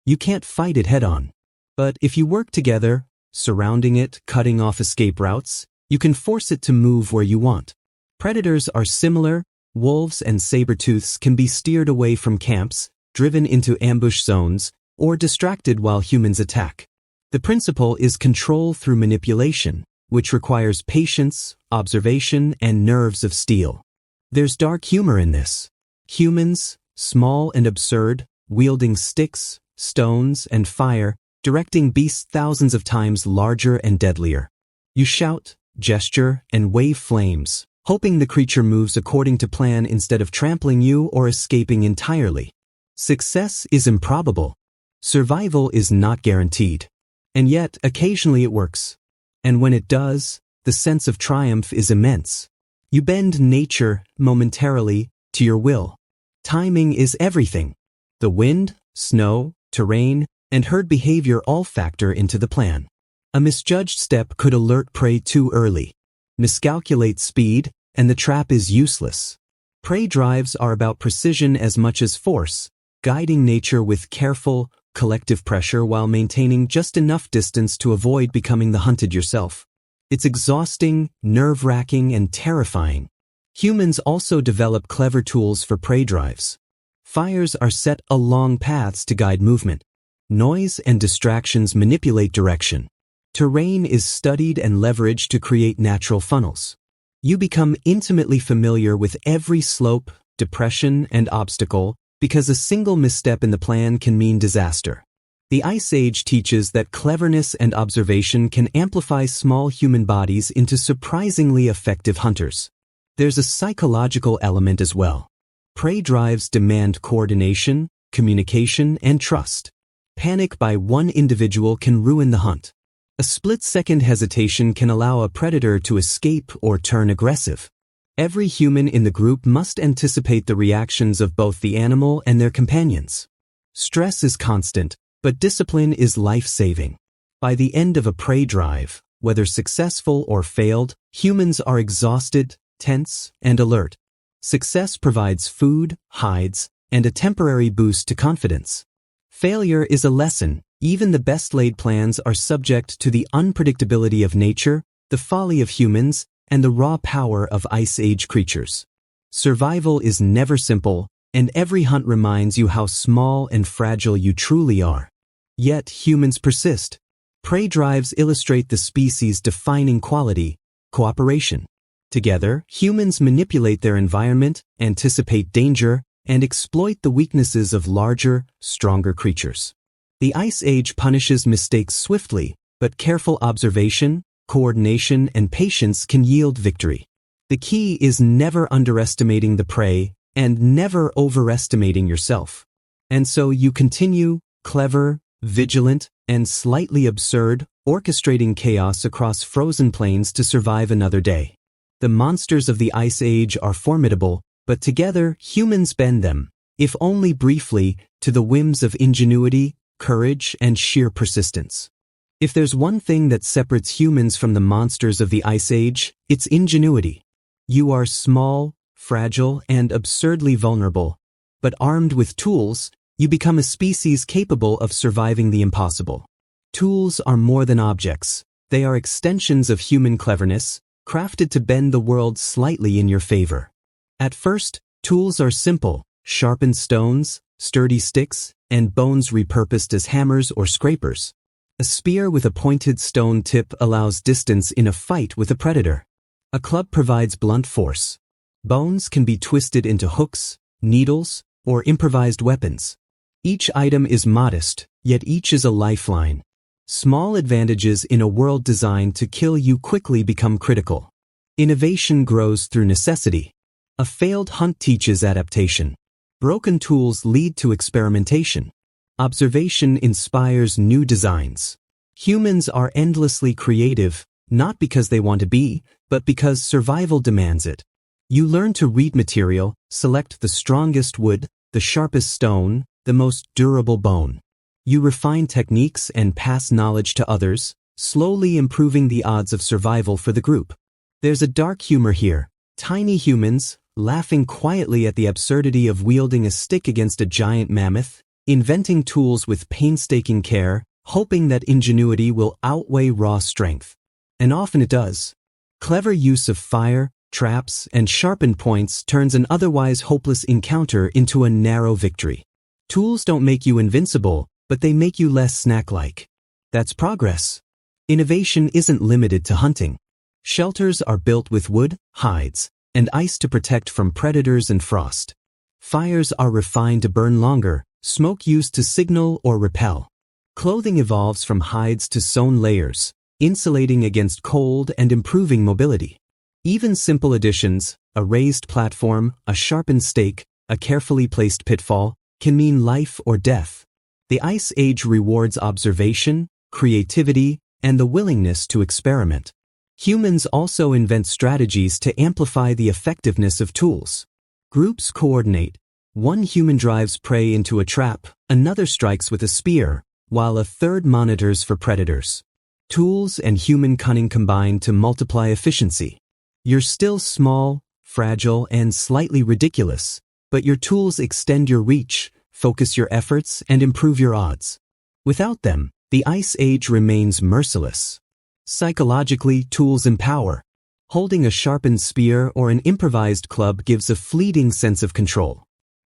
S1: You can't fight it head-on. But if you work together, surrounding it, cutting off escape routes, you can force it to move where you want. Predators are similar. Wolves and saber-tooths can be steered away from camps, driven into ambush zones, or distracted while humans attack. The principle is control through manipulation, which requires patience, observation, and nerves of steel. There's dark humor in this. Humans, small and absurd, wielding sticks, stones, and fire, directing beasts thousands of times larger and deadlier. You shout, gesture, and wave flames, hoping the creature moves according to plan instead of trampling you or escaping entirely. Success is improbable. Survival is not guaranteed. And yet, occasionally it works. And when it does, the sense of triumph is immense. You bend nature, momentarily, to your will. Timing is everything. The wind, snow, terrain, and herd behavior all factor into the plan. A misjudged step could alert prey too early, miscalculate speed, and the trap is useless. Prey drives are about precision as much as force, guiding nature with careful, collective pressure while maintaining just enough distance to avoid becoming the hunted yourself. It's exhausting, nerve-wracking, and terrifying. Humans also develop clever tools for prey drives. Fires are set along paths to guide movement. Noise and distractions manipulate direction. Terrain is studied and leveraged to create natural funnels. You become intimately familiar with every slope, depression, and obstacle because a single misstep in the plan can mean disaster. The Ice Age teaches that cleverness and observation can amplify small human bodies into surprisingly effective hunters. There's a psychological element as well. Prey drives demand coordination, communication, and trust. Panic by one individual can ruin the hunt. A split-second hesitation can allow a predator to escape or turn aggressive. Every human in the group must anticipate the reactions of both the animal and their companions. Stress is constant, but discipline is life-saving. By the end of a prey drive, whether successful or failed, humans are exhausted, tense, and alert. Success provides food, hides, and a temporary boost to confidence. Failure is a lesson. Even the best-laid plans are subject to the unpredictability of nature, the folly of humans, and the raw power of Ice Age creatures. Survival is never simple, and every hunt reminds you how small and fragile you truly are. Yet humans persist. Prey drives illustrate the species' defining quality, cooperation. Together, humans manipulate their environment, anticipate danger, and exploit the weaknesses of larger, stronger creatures. The Ice Age punishes mistakes swiftly, but careful observation, coordination, and patience can yield victory. The key is never underestimating the prey and never overestimating yourself. And so you continue, clever, vigilant, and slightly absurd, orchestrating chaos across frozen plains to survive another day. The monsters of the Ice Age are formidable, but together humans bend them, if only briefly, to the whims of ingenuity, courage, and sheer persistence. If there's one thing that separates humans from the monsters of the Ice Age, it's ingenuity. You are small, fragile, and absurdly vulnerable, but armed with tools, you become a species capable of surviving the impossible. Tools are more than objects. They are extensions of human cleverness, crafted to bend the world slightly in your favor. At first, tools are simple: sharpened stones, sturdy sticks, and bones repurposed as hammers or scrapers. A spear with a pointed stone tip allows distance in a fight with a predator. A club provides blunt force. Bones can be twisted into hooks, needles, or improvised weapons. Each item is modest, yet each is a lifeline. Small advantages in a world designed to kill you quickly become critical. Innovation grows through necessity. A failed hunt teaches adaptation. Broken tools lead to experimentation. Observation inspires new designs. Humans are endlessly creative, not because they want to be, but because survival demands it. You learn to read material, select the strongest wood, the sharpest stone, the most durable bone. You refine techniques and pass knowledge to others, slowly improving the odds of survival for the group. There's a dark humor here. Tiny humans, laughing quietly at the absurdity of wielding a stick against a giant mammoth, inventing tools with painstaking care, hoping that ingenuity will outweigh raw strength. And often it does. Clever use of fire, traps, and sharpened points turns an otherwise hopeless encounter into a narrow victory. Tools don't make you invincible, but they make you less snack-like. That's progress. Innovation isn't limited to hunting. Shelters are built with wood, hides, and ice to protect from predators and frost. Fires are refined to burn longer, smoke used to signal or repel. Clothing evolves from hides to sewn layers, insulating against cold and improving mobility. Even simple additions, a raised platform, a sharpened stake, a carefully placed pitfall, can mean life or death. The Ice Age rewards observation, creativity, and the willingness to experiment. Humans also invent strategies to amplify the effectiveness of tools. Groups coordinate. One human drives prey into a trap, another strikes with a spear, while a third monitors for predators. Tools and human cunning combine to multiply efficiency. You're still small, fragile, and slightly ridiculous, but your tools extend your reach, focus your efforts, and improve your odds. Without them, the Ice Age remains merciless. Psychologically, tools empower. Holding a sharpened spear or an improvised club gives a fleeting sense of control.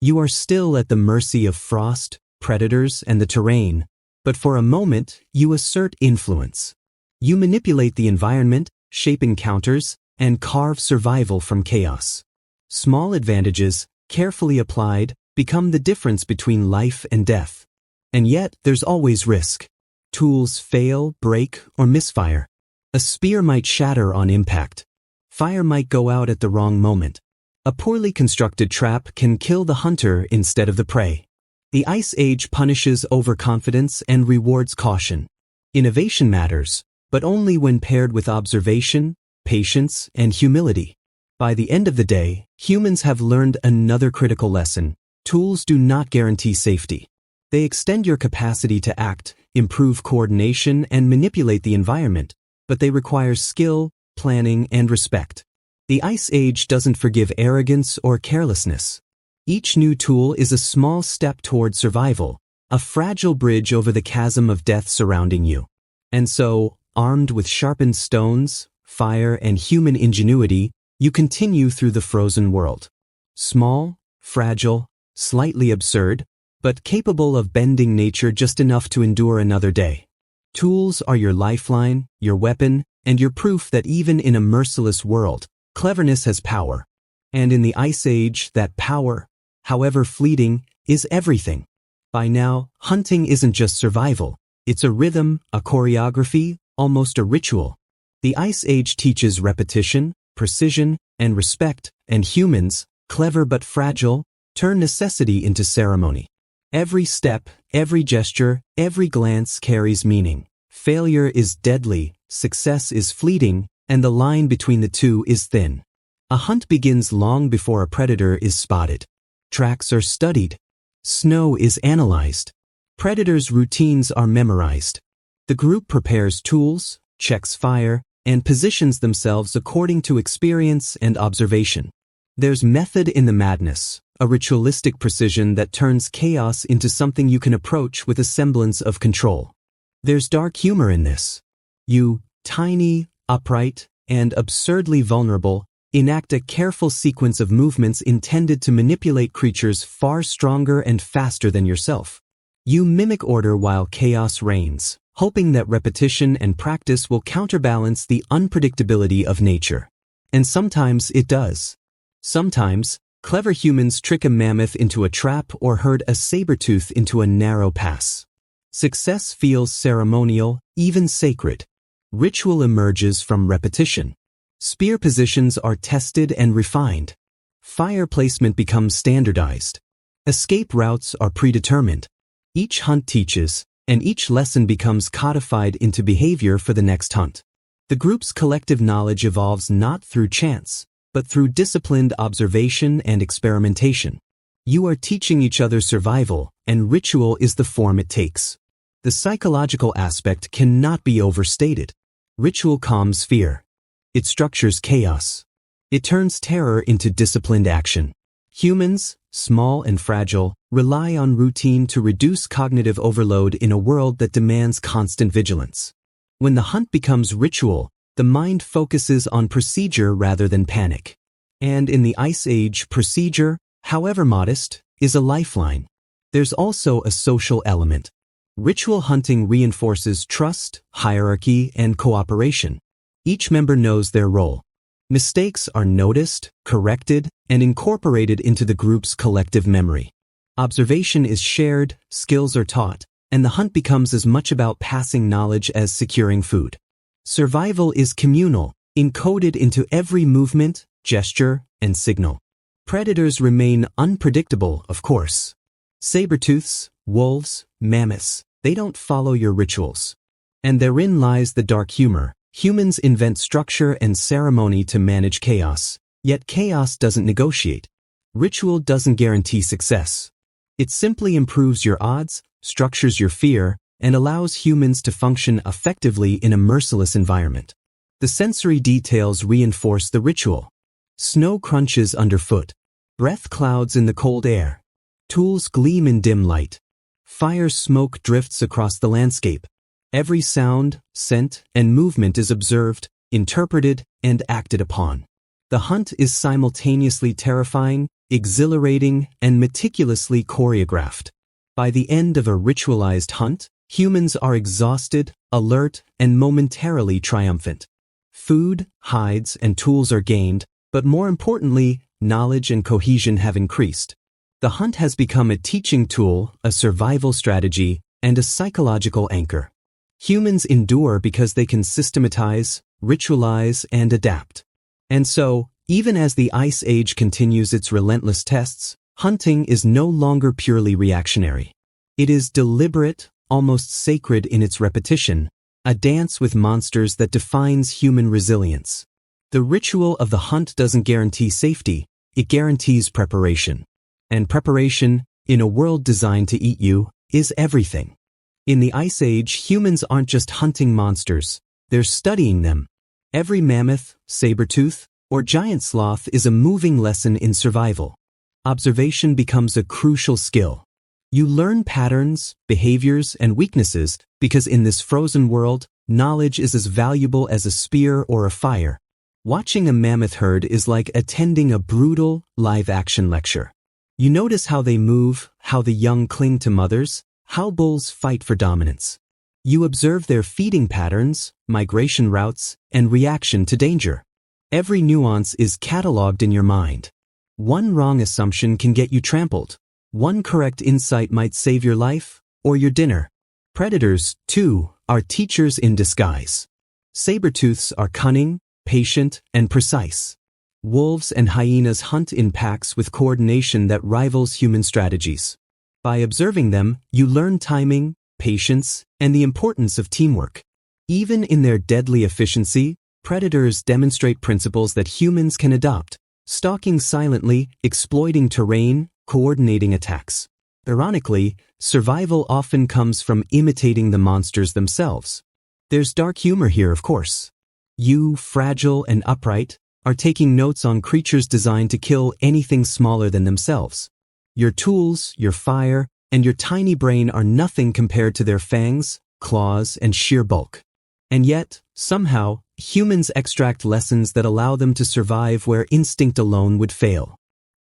S1: You are still at the mercy of frost, predators, and the terrain, but for a moment, you assert influence. You manipulate the environment, shape encounters, and carve survival from chaos. Small advantages, carefully applied, become the difference between life and death. And yet, there's always risk. Tools fail, break, or misfire. A spear might shatter on impact. Fire might go out at the wrong moment. A poorly constructed trap can kill the hunter instead of the prey. The Ice Age punishes overconfidence and rewards caution. Innovation matters, but only when paired with observation, patience, and humility. By the end of the day, humans have learned another critical lesson. Tools do not guarantee safety. They extend your capacity to act, improve coordination, and manipulate the environment, but they require skill, planning, and respect. The Ice Age doesn't forgive arrogance or carelessness. Each new tool is a small step toward survival, a fragile bridge over the chasm of death surrounding you. And so, armed with sharpened stones, fire, and human ingenuity, you continue through the frozen world. Small, fragile, slightly absurd, but capable of bending nature just enough to endure another day. Tools are your lifeline, your weapon, and your proof that even in a merciless world, cleverness has power. And in the Ice Age, that power, however fleeting, is everything. By now, hunting isn't just survival. It's a rhythm, a choreography, almost a ritual. The Ice Age teaches repetition, precision, and respect, and humans, clever but fragile, turn necessity into ceremony. Every step, every gesture, every glance carries meaning. Failure is deadly, success is fleeting, and the line between the two is thin. A hunt begins long before a predator is spotted. Tracks are studied. Snow is analyzed. Predators' routines are memorized. The group prepares tools, checks fire, and positions themselves according to experience and observation. There's method in the madness, a ritualistic precision that turns chaos into something you can approach with a semblance of control. There's dark humor in this. You, tiny, upright, and absurdly vulnerable, enact a careful sequence of movements intended to manipulate creatures far stronger and faster than yourself. You mimic order while chaos reigns, hoping that repetition and practice will counterbalance the unpredictability of nature. And sometimes it does. Sometimes, clever humans trick a mammoth into a trap or herd a saber-tooth into a narrow pass. Success feels ceremonial, even sacred. Ritual emerges from repetition. Spear positions are tested and refined. Fire placement becomes standardized. Escape routes are predetermined. Each hunt teaches, and each lesson becomes codified into behavior for the next hunt. The group's collective knowledge evolves not through chance, but through disciplined observation and experimentation. You are teaching each other survival, and ritual is the form it takes. The psychological aspect cannot be overstated. Ritual calms fear. It structures chaos. It turns terror into disciplined action. Humans, small and fragile, rely on routine to reduce cognitive overload in a world that demands constant vigilance. When the hunt becomes ritual, the mind focuses on procedure rather than panic. And in the Ice Age, procedure, however modest, is a lifeline. There's also a social element. Ritual hunting reinforces trust, hierarchy, and cooperation. Each member knows their role. Mistakes are noticed, corrected, and incorporated into the group's collective memory. Observation is shared, skills are taught, and the hunt becomes as much about passing knowledge as securing food. Survival is communal, encoded into every movement, gesture, and signal. Predators remain unpredictable, of course. Saber-tooths, wolves, mammoths, they don't follow your rituals. And therein lies the dark humor. Humans invent structure and ceremony to manage chaos, yet chaos doesn't negotiate. Ritual doesn't guarantee success. It simply improves your odds, structures your fear, and allows humans to function effectively in a merciless environment. The sensory details reinforce the ritual. Snow crunches underfoot. Breath clouds in the cold air. Tools gleam in dim light. Fire smoke drifts across the landscape. Every sound, scent, and movement is observed, interpreted, and acted upon. The hunt is simultaneously terrifying, exhilarating, and meticulously choreographed. By the end of a ritualized hunt, humans are exhausted, alert, and momentarily triumphant. Food, hides, and tools are gained, but more importantly, knowledge and cohesion have increased. The hunt has become a teaching tool, a survival strategy, and a psychological anchor. Humans endure because they can systematize, ritualize, and adapt. And so, even as the Ice Age continues its relentless tests, hunting is no longer purely reactionary. It is deliberate, almost sacred in its repetition, a dance with monsters that defines human resilience. The ritual of the hunt doesn't guarantee safety, it guarantees preparation. And preparation, in a world designed to eat you, is everything. In the Ice Age, humans aren't just hunting monsters, they're studying them. Every mammoth, saber-tooth, or giant sloth is a moving lesson in survival. Observation becomes a crucial skill. You learn patterns, behaviors, and weaknesses because in this frozen world, knowledge is as valuable as a spear or a fire. Watching a mammoth herd is like attending a brutal, live-action lecture. You notice how they move, how the young cling to mothers, how bulls fight for dominance. You observe their feeding patterns, migration routes, and reaction to danger. Every nuance is cataloged in your mind. One wrong assumption can get you trampled. One correct insight might save your life or your dinner. Predators, too, are teachers in disguise. Saber-tooths are cunning, patient, and precise. Wolves and hyenas hunt in packs with coordination that rivals human strategies. By observing them, you learn timing, patience, and the importance of teamwork. Even in their deadly efficiency, predators demonstrate principles that humans can adopt, stalking silently, exploiting terrain, coordinating attacks. Ironically, survival often comes from imitating the monsters themselves. There's dark humor here, of course. You, fragile and upright, are taking notes on creatures designed to kill anything smaller than themselves. Your tools, your fire, and your tiny brain are nothing compared to their fangs, claws, and sheer bulk. And yet, somehow, humans extract lessons that allow them to survive where instinct alone would fail.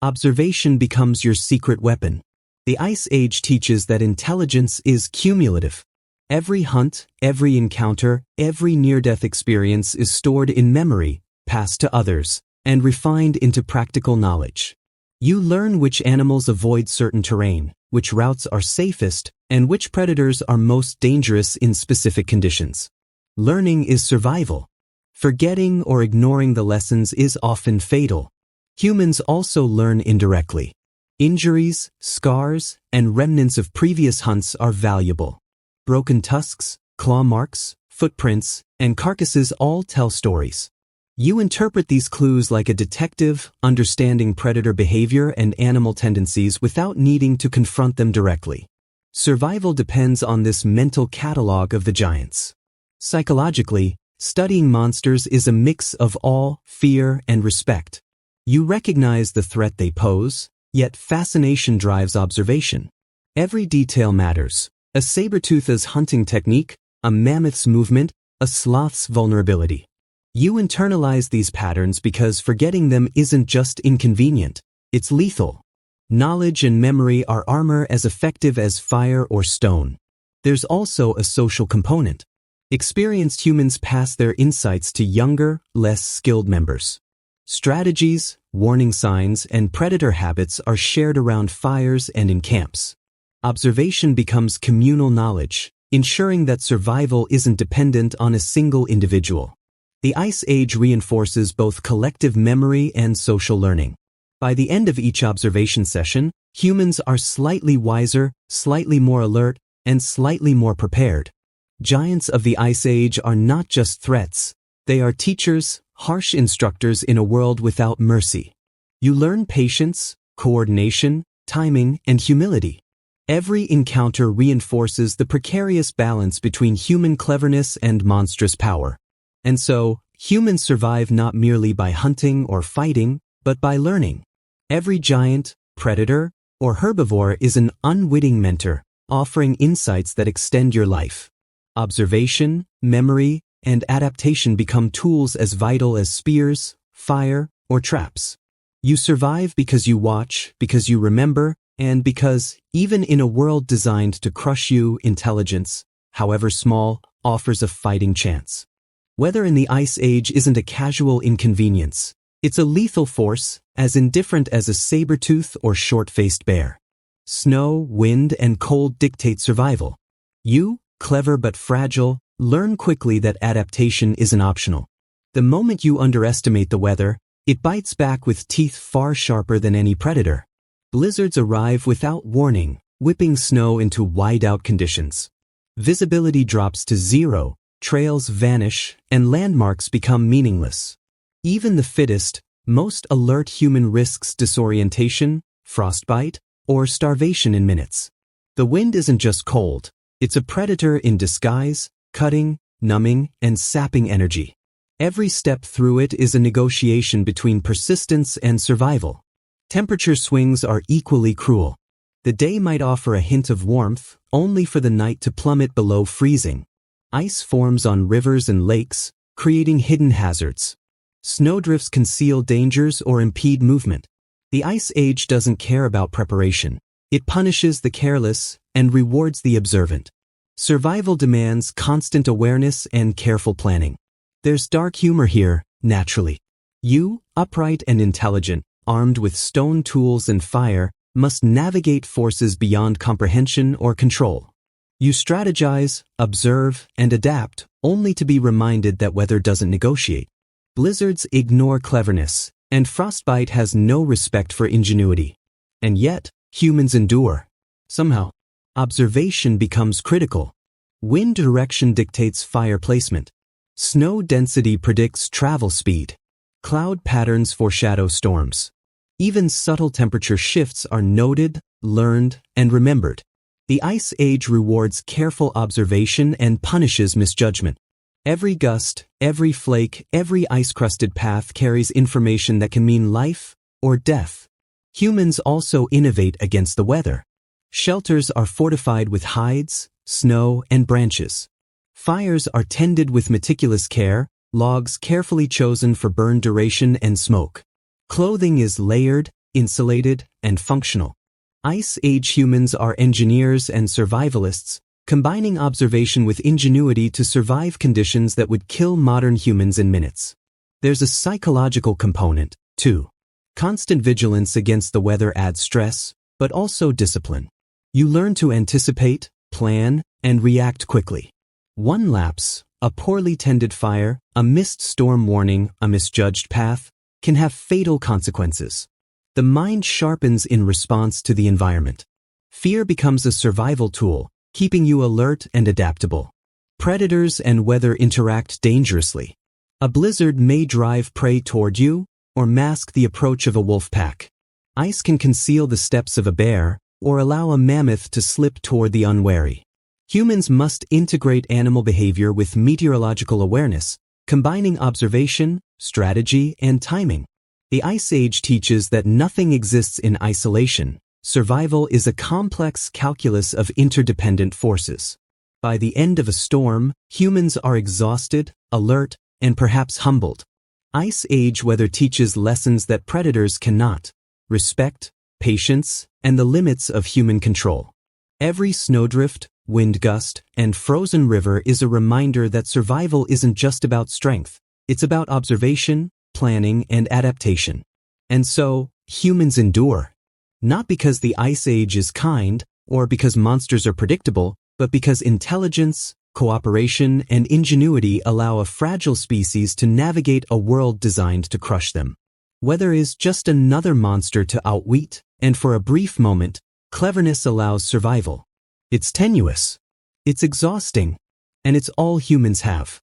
S1: Observation becomes your secret weapon. The Ice Age teaches that intelligence is cumulative. Every hunt, every encounter, every near-death experience is stored in memory, passed to others, and refined into practical knowledge. You learn which animals avoid certain terrain, which routes are safest, and which predators are most dangerous in specific conditions. Learning is survival. Forgetting or ignoring the lessons is often fatal. Humans also learn indirectly. Injuries, scars, and remnants of previous hunts are valuable. Broken tusks, claw marks, footprints, and carcasses all tell stories. You interpret these clues like a detective, understanding predator behavior and animal tendencies without needing to confront them directly. Survival depends on this mental catalog of the giants. Psychologically, studying monsters is a mix of awe, fear, and respect. You recognize the threat they pose, yet fascination drives observation. Every detail matters. A saber-tooth's hunting technique, a mammoth's movement, a sloth's vulnerability. You internalize these patterns because forgetting them isn't just inconvenient, it's lethal. Knowledge and memory are armor as effective as fire or stone. There's also a social component. Experienced humans pass their insights to younger, less skilled members. Strategies, warning signs, and predator habits are shared around fires and in camps. Observation becomes communal knowledge, ensuring that survival isn't dependent on a single individual. The Ice Age reinforces both collective memory and social learning. By the end of each observation session, humans are slightly wiser, slightly more alert, and slightly more prepared. Giants of the Ice Age are not just threats. They are teachers, harsh instructors in a world without mercy. You learn patience, coordination, timing, and humility. Every encounter reinforces the precarious balance between human cleverness and monstrous power. And so, humans survive not merely by hunting or fighting, but by learning. Every giant, predator, or herbivore is an unwitting mentor, offering insights that extend your life. Observation, memory, and adaptation become tools as vital as spears, fire, or traps. You survive because you watch, because you remember, and because, even in a world designed to crush you, intelligence, however small, offers a fighting chance. Weather in the Ice Age isn't a casual inconvenience. It's a lethal force, as indifferent as a saber-tooth or short-faced bear. Snow, wind, and cold dictate survival. You, clever but fragile, learn quickly that adaptation isn't optional. The moment you underestimate the weather, it bites back with teeth far sharper than any predator. Blizzards arrive without warning, whipping snow into whiteout conditions. Visibility drops to zero, trails vanish, and landmarks become meaningless. Even the fittest, most alert human risks disorientation, frostbite, or starvation in minutes. The wind isn't just cold, it's a predator in disguise, cutting, numbing, and sapping energy. Every step through it is a negotiation between persistence and survival. Temperature swings are equally cruel. The day might offer a hint of warmth, only for the night to plummet below freezing. Ice forms on rivers and lakes, creating hidden hazards. Snowdrifts conceal dangers or impede movement. The Ice Age doesn't care about preparation. It punishes the careless and rewards the observant. Survival demands constant awareness and careful planning. There's dark humor here, naturally. You, upright and intelligent, armed with stone tools and fire, must navigate forces beyond comprehension or control. You strategize, observe, and adapt, only to be reminded that weather doesn't negotiate. Blizzards ignore cleverness, and frostbite has no respect for ingenuity. And yet, humans endure. Somehow, observation becomes critical. Wind direction dictates fire placement. Snow density predicts travel speed. Cloud patterns foreshadow storms. Even subtle temperature shifts are noted, learned, and remembered. The Ice Age rewards careful observation and punishes misjudgment. Every gust, every flake, every ice-crusted path carries information that can mean life or death. Humans also innovate against the weather. Shelters are fortified with hides, snow, and branches. Fires are tended with meticulous care, logs carefully chosen for burn duration and smoke. Clothing is layered, insulated, and functional. Ice Age humans are engineers and survivalists, combining observation with ingenuity to survive conditions that would kill modern humans in minutes. There's a psychological component, too. Constant vigilance against the weather adds stress, but also discipline. You learn to anticipate, plan, and react quickly. One lapse, a poorly tended fire, a missed storm warning, a misjudged path, can have fatal consequences. The mind sharpens in response to the environment. Fear becomes a survival tool, keeping you alert and adaptable. Predators and weather interact dangerously. A blizzard may drive prey toward you or mask the approach of a wolf pack. Ice can conceal the steps of a bear, or allow a mammoth to slip toward the unwary. Humans must integrate animal behavior with meteorological awareness, combining observation, strategy, and timing. The Ice Age teaches that nothing exists in isolation. Survival is a complex calculus of interdependent forces. By the end of a storm, humans are exhausted, alert, and perhaps humbled. Ice Age weather teaches lessons that predators cannot: respect, patience, and the limits of human control. Every snowdrift, wind gust, and frozen river is a reminder that survival isn't just about strength. It's about observation, planning, and adaptation. And so, humans endure. Not because the Ice Age is kind, or because monsters are predictable, but because intelligence, cooperation, and ingenuity allow a fragile species to navigate a world designed to crush them. Weather is just another monster to outwit, and for a brief moment, cleverness allows survival. It's tenuous. It's exhausting. And it's all humans have.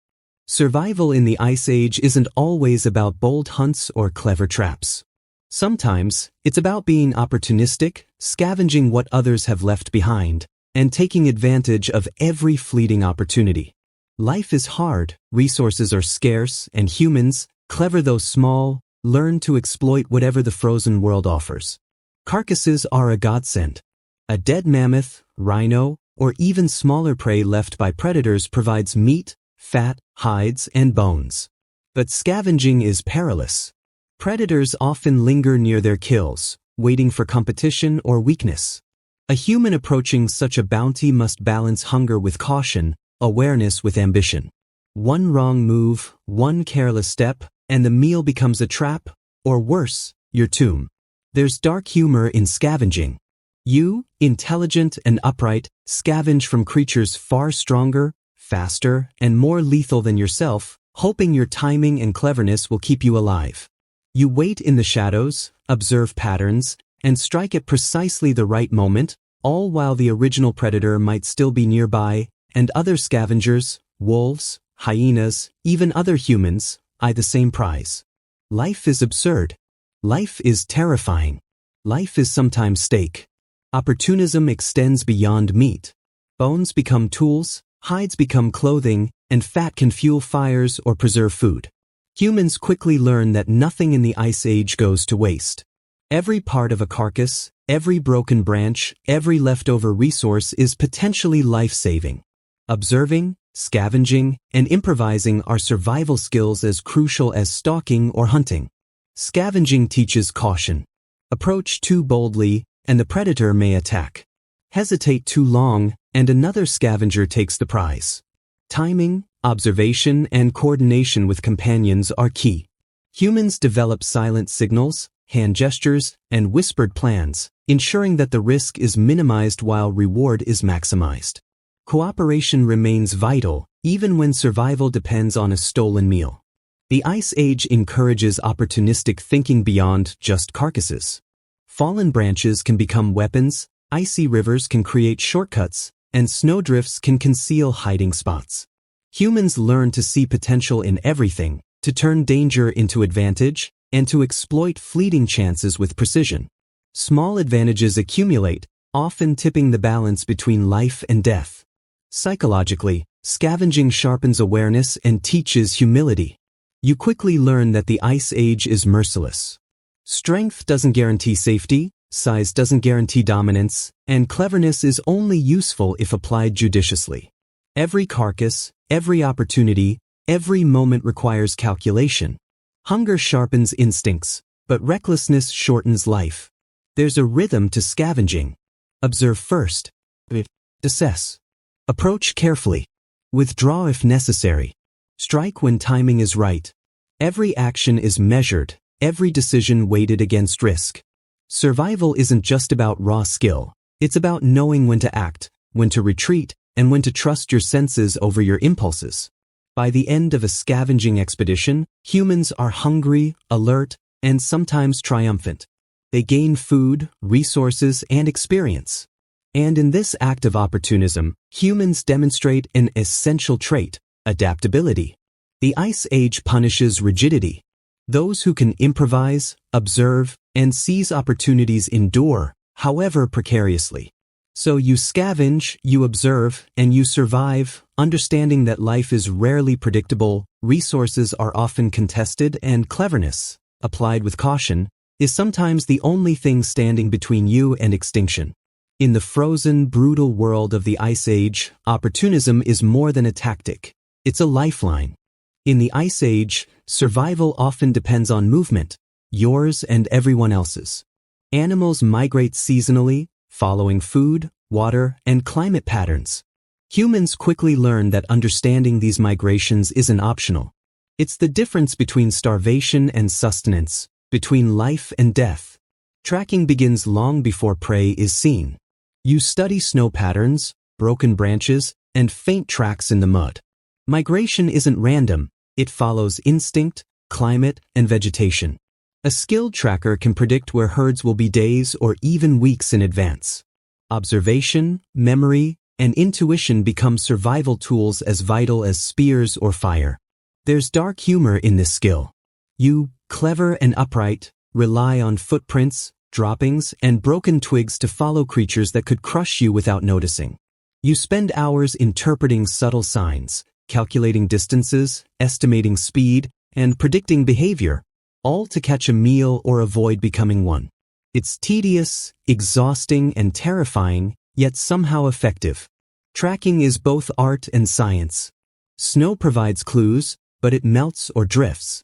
S1: Survival in the Ice Age isn't always about bold hunts or clever traps. Sometimes, it's about being opportunistic, scavenging what others have left behind, and taking advantage of every fleeting opportunity. Life is hard, resources are scarce, and humans, clever though small, learn to exploit whatever the frozen world offers. Carcasses are a godsend. A dead mammoth, rhino, or even smaller prey left by predators provides meat, fat, hides, and bones. But scavenging is perilous. Predators often linger near their kills, waiting for competition or weakness. A human approaching such a bounty must balance hunger with caution, awareness with ambition. One wrong move, one careless step, and the meal becomes a trap, or worse, your tomb. There's dark humor in scavenging. You, intelligent and upright, scavenge from creatures far stronger, faster, and more lethal than yourself, hoping your timing and cleverness will keep you alive. You wait in the shadows, observe patterns, and strike at precisely the right moment, all while the original predator might still be nearby, and other scavengers, wolves, hyenas, even other humans, eye the same prize. Life is absurd. Life is terrifying. Life is sometimes stake. Opportunism extends beyond meat. Bones become tools, hides become clothing, and fat can fuel fires or preserve food. Humans quickly learn that nothing in the Ice Age goes to waste. Every part of a carcass, every broken branch, every leftover resource is potentially life-saving. Observing, scavenging, and improvising are survival skills as crucial as stalking or hunting. Scavenging teaches caution. Approach too boldly, and the predator may attack. Hesitate too long, and another scavenger takes the prize. Timing, observation, and coordination with companions are key. Humans develop silent signals, hand gestures, and whispered plans, ensuring that the risk is minimized while reward is maximized. Cooperation remains vital, even when survival depends on a stolen meal. The Ice Age encourages opportunistic thinking beyond just carcasses. Fallen branches can become weapons, icy rivers can create shortcuts, and snowdrifts can conceal hiding spots. Humans learn to see potential in everything, to turn danger into advantage, and to exploit fleeting chances with precision. Small advantages accumulate, often tipping the balance between life and death. Psychologically, scavenging sharpens awareness and teaches humility. You quickly learn that the Ice Age is merciless. Strength doesn't guarantee safety, size doesn't guarantee dominance, and cleverness is only useful if applied judiciously. Every carcass, every opportunity, every moment requires calculation. Hunger sharpens instincts, but recklessness shortens life. There's a rhythm to scavenging. Observe first. Assess. Approach carefully. Withdraw if necessary. Strike when timing is right. Every action is measured, every decision weighted against risk. Survival isn't just about raw skill. It's about knowing when to act, when to retreat, and when to trust your senses over your impulses. By the end of a scavenging expedition, humans are hungry, alert, and sometimes triumphant. They gain food, resources, and experience. And in this act of opportunism, humans demonstrate an essential trait: adaptability. The Ice Age punishes rigidity. Those who can improvise, observe, and seize opportunities endure, however precariously. So you scavenge, you observe, and you survive, understanding that life is rarely predictable, resources are often contested, and cleverness, applied with caution, is sometimes the only thing standing between you and extinction. In the frozen, brutal world of the Ice Age, opportunism is more than a tactic. It's a lifeline. In the Ice Age, survival often depends on movement, yours and everyone else's. Animals migrate seasonally, following food, water, and climate patterns. Humans quickly learn that understanding these migrations isn't optional. It's the difference between starvation and sustenance, between life and death. Tracking begins long before prey is seen. You study snow patterns, broken branches, and faint tracks in the mud. Migration isn't random, it follows instinct, climate, and vegetation. A skilled tracker can predict where herds will be days or even weeks in advance. Observation, memory, and intuition become survival tools as vital as spears or fire. There's dark humor in this skill. You, clever and upright, rely on footprints, droppings, and broken twigs to follow creatures that could crush you without noticing. You spend hours interpreting subtle signs, calculating distances, estimating speed, and predicting behavior, all to catch a meal or avoid becoming one. It's tedious, exhausting, and terrifying, yet somehow effective. Tracking is both art and science. Snow provides clues, but it melts or drifts.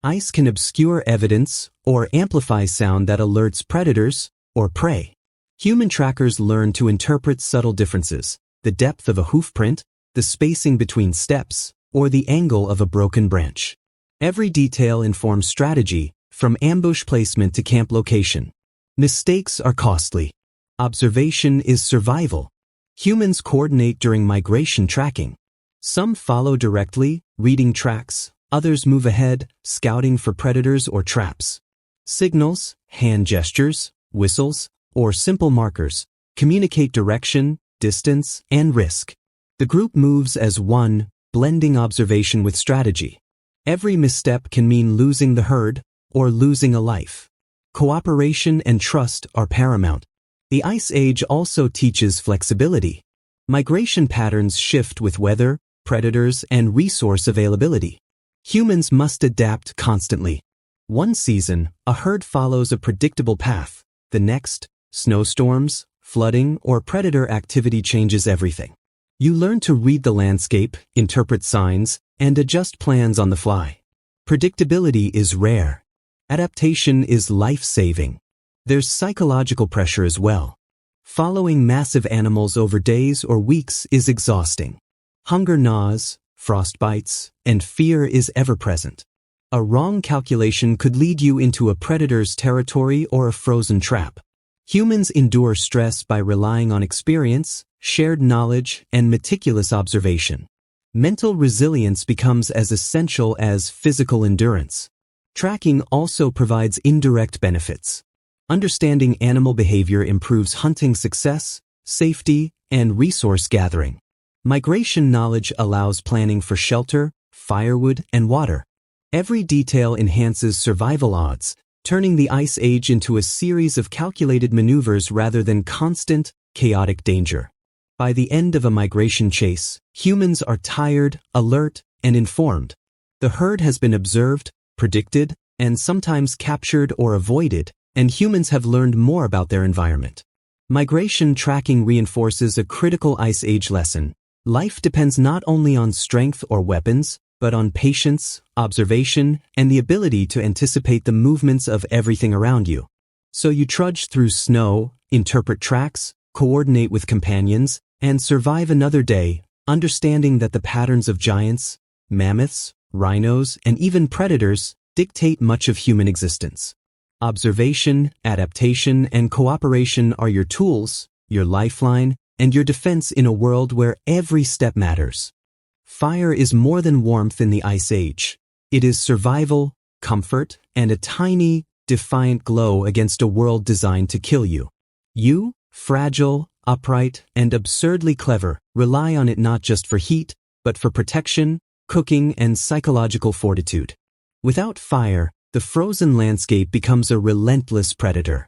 S1: Ice can obscure evidence or amplify sound that alerts predators or prey. Human trackers learn to interpret subtle differences, the depth of a hoofprint, the spacing between steps, or the angle of a broken branch. Every detail informs strategy, from ambush placement to camp location. Mistakes are costly. Observation is survival. Humans coordinate during migration tracking. Some follow directly, reading tracks, others move ahead, scouting for predators or traps. Signals, hand gestures, whistles, or simple markers communicate direction, distance, and risk. The group moves as one, blending observation with strategy. Every misstep can mean losing the herd or losing a life. Cooperation and trust are paramount. The Ice Age also teaches flexibility. Migration patterns shift with weather, predators, and resource availability. Humans must adapt constantly. One season, a herd follows a predictable path. The next, snowstorms, flooding, or predator activity changes everything. You learn to read the landscape, interpret signs, and adjust plans on the fly. Predictability is rare. Adaptation is life-saving. There's psychological pressure as well. Following massive animals over days or weeks is exhausting. Hunger gnaws, frost bites, and fear is ever present. A wrong calculation could lead you into a predator's territory or a frozen trap. Humans endure stress by relying on experience, shared knowledge, and meticulous observation. Mental resilience becomes as essential as physical endurance. Tracking also provides indirect benefits. Understanding animal behavior improves hunting success, safety, and resource gathering. Migration knowledge allows planning for shelter, firewood, and water. Every detail enhances survival odds, turning the Ice Age into a series of calculated maneuvers rather than constant, chaotic danger. By the end of a migration chase, humans are tired, alert, and informed. The herd has been observed, predicted, and sometimes captured or avoided, and humans have learned more about their environment. Migration tracking reinforces a critical Ice Age lesson. Life depends not only on strength or weapons, but on patience, observation, and the ability to anticipate the movements of everything around you. So you trudge through snow, interpret tracks, coordinate with companions, and survive another day, understanding that the patterns of giants, mammoths, rhinos, and even predators dictate much of human existence. Observation, adaptation, and cooperation are your tools, your lifeline, and your defense in a world where every step matters. Fire is more than warmth in the Ice Age. It is survival, comfort, and a tiny, defiant glow against a world designed to kill you. You, fragile, upright, and absurdly clever, rely on it not just for heat, but for protection, cooking, and psychological fortitude. Without fire, the frozen landscape becomes a relentless predator.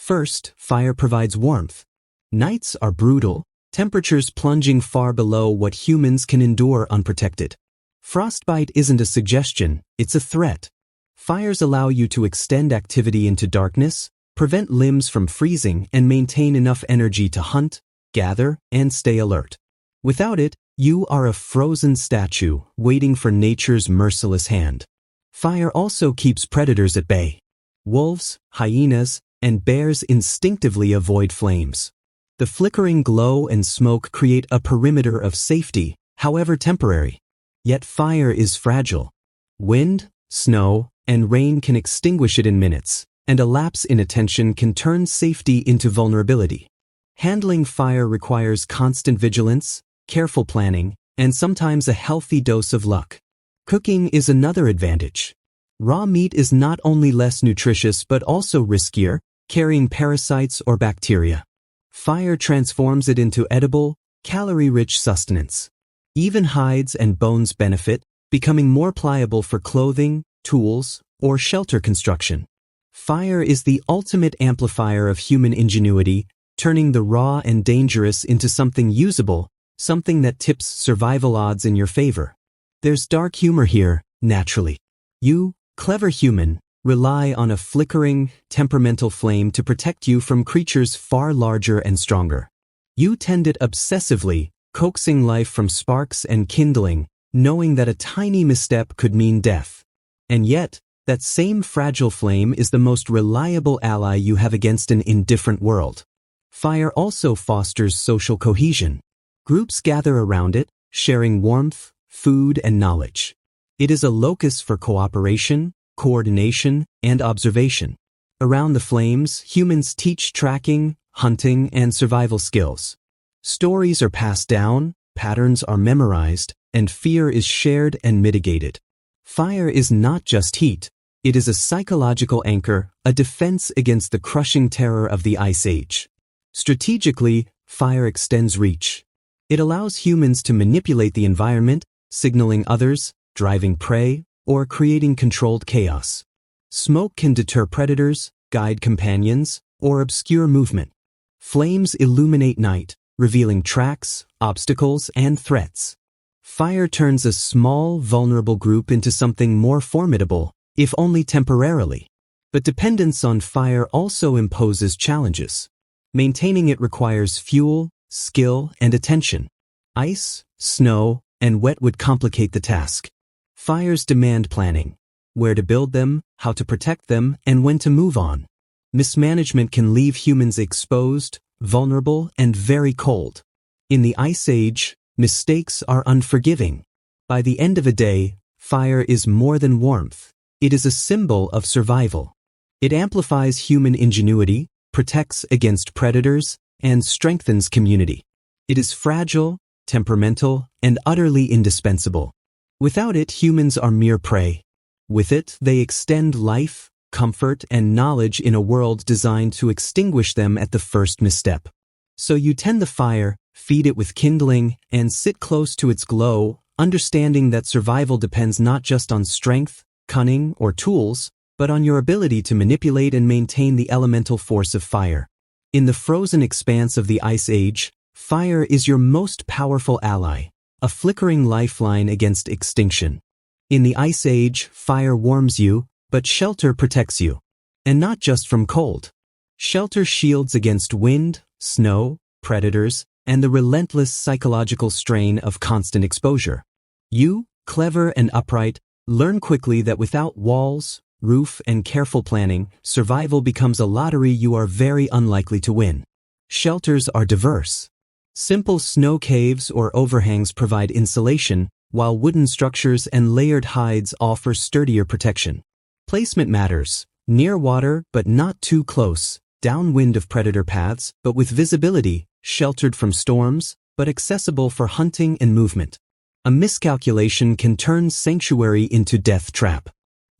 S1: First, fire provides warmth. Nights are brutal, temperatures plunging far below what humans can endure unprotected. Frostbite isn't a suggestion, it's a threat. Fires allow you to extend activity into darkness, prevent limbs from freezing, and maintain enough energy to hunt, gather, and stay alert. Without it, you are a frozen statue waiting for nature's merciless hand. Fire also keeps predators at bay. Wolves, hyenas, and bears instinctively avoid flames. The flickering glow and smoke create a perimeter of safety, however temporary. Yet fire is fragile. Wind, snow, and rain can extinguish it in minutes, and a lapse in attention can turn safety into vulnerability. Handling fire requires constant vigilance, careful planning, and sometimes a healthy dose of luck. Cooking is another advantage. Raw meat is not only less nutritious but also riskier, carrying parasites or bacteria. Fire transforms it into edible, calorie-rich sustenance. Even hides and bones benefit, becoming more pliable for clothing, tools, or shelter construction. Fire is the ultimate amplifier of human ingenuity, turning the raw and dangerous into something usable, something that tips survival odds in your favor. There's dark humor here, naturally. You, clever human, rely on a flickering, temperamental flame to protect you from creatures far larger and stronger. You tend it obsessively, coaxing life from sparks and kindling, knowing that a tiny misstep could mean death. And yet, that same fragile flame is the most reliable ally you have against an indifferent world. Fire also fosters social cohesion. Groups gather around it, sharing warmth, food, and knowledge. It is a locus for cooperation, coordination, and observation. Around the flames, humans teach tracking, hunting, and survival skills. Stories are passed down, patterns are memorized, and fear is shared and mitigated. Fire is not just heat. It is a psychological anchor, a defense against the crushing terror of the Ice Age. Strategically, fire extends reach. It allows humans to manipulate the environment, signaling others, driving prey, or creating controlled chaos. Smoke can deter predators, guide companions, or obscure movement. Flames illuminate night, revealing tracks, obstacles, and threats. Fire turns a small, vulnerable group into something more formidable, if only temporarily. But dependence on fire also imposes challenges. Maintaining it requires fuel, skill, and attention. Ice, snow, and wet would complicate the task. Fires demand planning. Where to build them, how to protect them, and when to move on. Mismanagement can leave humans exposed, vulnerable, and very cold. In the Ice Age, mistakes are unforgiving. By the end of a day, fire is more than warmth. It is a symbol of survival. It amplifies human ingenuity, protects against predators, and strengthens community. It is fragile, temperamental, and utterly indispensable. Without it, humans are mere prey. With it, they extend life, comfort, and knowledge in a world designed to extinguish them at the first misstep. So you tend the fire, feed it with kindling, and sit close to its glow, understanding that survival depends not just on strength, cunning, or tools, but on your ability to manipulate and maintain the elemental force of fire. In the frozen expanse of the Ice Age, fire is your most powerful ally, a flickering lifeline against extinction. In the Ice Age, fire warms you, but shelter protects you. And not just from cold. Shelter shields against wind, snow, predators, and the relentless psychological strain of constant exposure. You, clever and upright, learn quickly that without walls, roof, and careful planning, survival becomes a lottery you are very unlikely to win. Shelters are diverse. Simple snow caves or overhangs provide insulation, while wooden structures and layered hides offer sturdier protection. Placement matters. Near water, but not too close, downwind of predator paths, but with visibility, sheltered from storms, but accessible for hunting and movement. A miscalculation can turn sanctuary into death trap.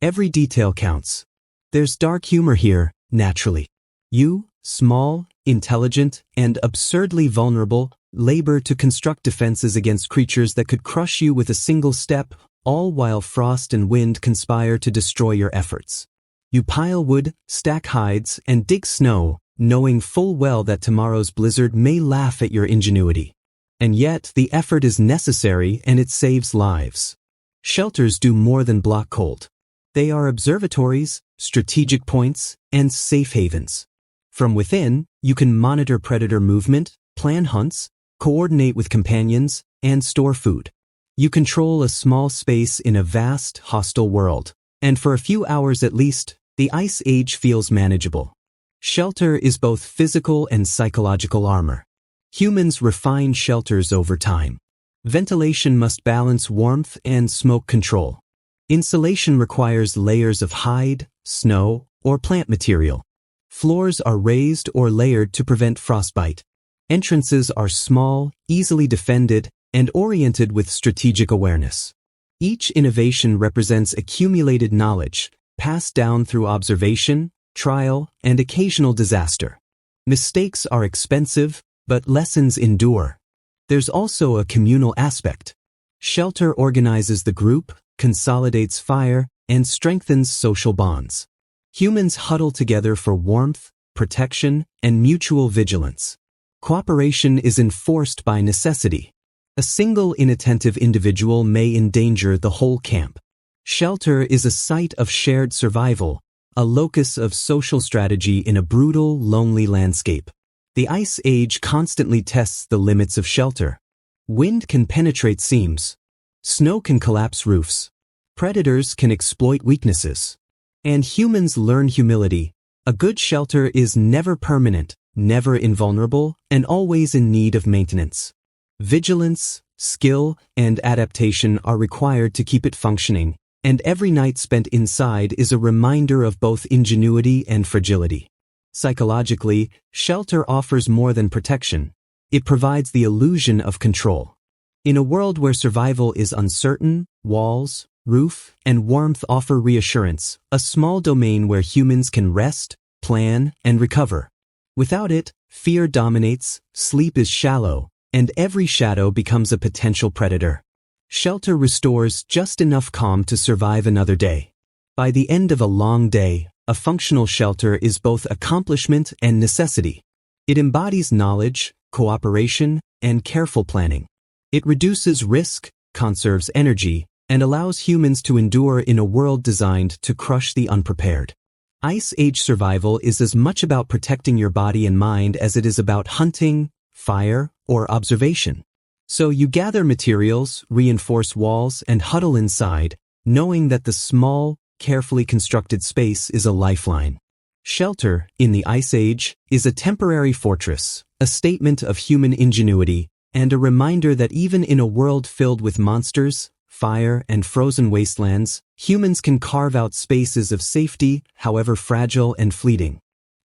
S1: Every detail counts. There's dark humor here, naturally. You, small, intelligent, and absurdly vulnerable, labor to construct defenses against creatures that could crush you with a single step, all while frost and wind conspire to destroy your efforts. You pile wood, stack hides, and dig snow, knowing full well that tomorrow's blizzard may laugh at your ingenuity. And yet, the effort is necessary and it saves lives. Shelters do more than block cold. They are observatories, strategic points, and safe havens. From within, you can monitor predator movement, plan hunts, coordinate with companions, and store food. You control a small space in a vast, hostile world, and for a few hours at least, the Ice Age feels manageable. Shelter is both physical and psychological armor. Humans refine shelters over time. Ventilation must balance warmth and smoke control. Insulation requires layers of hide, snow, or plant material. Floors are raised or layered to prevent frostbite. Entrances are small, easily defended, and oriented with strategic awareness. Each innovation represents accumulated knowledge, passed down through observation, trial, and occasional disaster. Mistakes are expensive, but lessons endure. There's also a communal aspect. Shelter organizes the group, consolidates fire, and strengthens social bonds. Humans huddle together for warmth, protection, and mutual vigilance. Cooperation is enforced by necessity. A single inattentive individual may endanger the whole camp. Shelter is a site of shared survival, a locus of social strategy in a brutal, lonely landscape. The Ice Age constantly tests the limits of shelter. Wind can penetrate seams. Snow can collapse roofs. Predators can exploit weaknesses. And humans learn humility. A good shelter is never permanent, never invulnerable, and always in need of maintenance. Vigilance, skill, and adaptation are required to keep it functioning, and every night spent inside is a reminder of both ingenuity and fragility. Psychologically, shelter offers more than protection. It provides the illusion of control. In a world where survival is uncertain, walls, roof, and warmth offer reassurance, a small domain where humans can rest, plan, and recover. Without it, fear dominates, sleep is shallow, and every shadow becomes a potential predator. Shelter restores just enough calm to survive another day. By the end of a long day, a functional shelter is both accomplishment and necessity. It embodies knowledge, cooperation, and careful planning. It reduces risk, conserves energy, and allows humans to endure in a world designed to crush the unprepared. Ice Age survival is as much about protecting your body and mind as it is about hunting, fire, or observation. So you gather materials, reinforce walls, and huddle inside, knowing that the small, carefully constructed space is a lifeline. Shelter, in the Ice Age, is a temporary fortress, a statement of human ingenuity, and a reminder that even in a world filled with monsters, fire, and frozen wastelands, humans can carve out spaces of safety, however fragile and fleeting.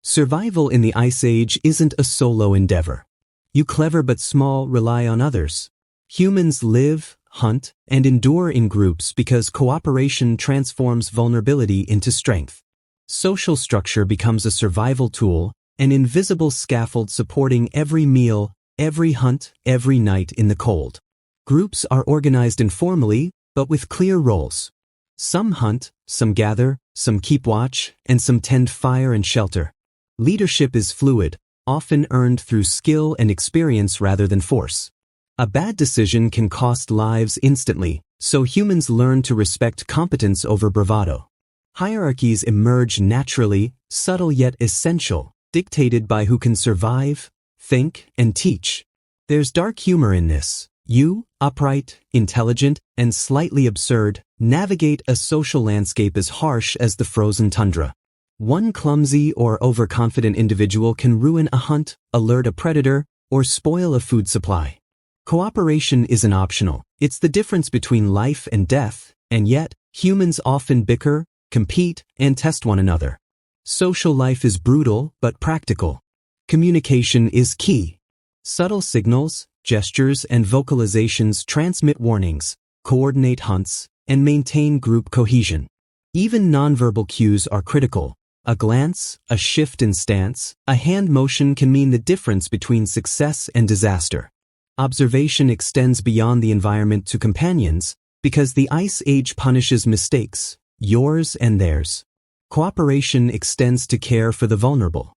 S1: Survival in the Ice Age isn't a solo endeavor. You clever but small rely on others. Humans live, hunt, and endure in groups because cooperation transforms vulnerability into strength. Social structure becomes a survival tool, an invisible scaffold supporting every meal, every hunt, every night in the cold. Groups are organized informally, but with clear roles. Some hunt, some gather, some keep watch, and some tend fire and shelter. Leadership is fluid, often earned through skill and experience rather than force. A bad decision can cost lives instantly, so humans learn to respect competence over bravado. Hierarchies emerge naturally, subtle yet essential, dictated by who can survive, think, and teach. There's dark humor in this. You, upright, intelligent, and slightly absurd, navigate a social landscape as harsh as the frozen tundra. One clumsy or overconfident individual can ruin a hunt, alert a predator, or spoil a food supply. Cooperation isn't optional. It's the difference between life and death, and yet, humans often bicker, compete, and test one another. Social life is brutal but practical. Communication is key. Subtle signals, gestures, and vocalizations transmit warnings, coordinate hunts, and maintain group cohesion. Even nonverbal cues are critical. A glance, a shift in stance, a hand motion can mean the difference between success and disaster. Observation extends beyond the environment to companions because the Ice Age punishes mistakes, yours and theirs. Cooperation extends to care for the vulnerable.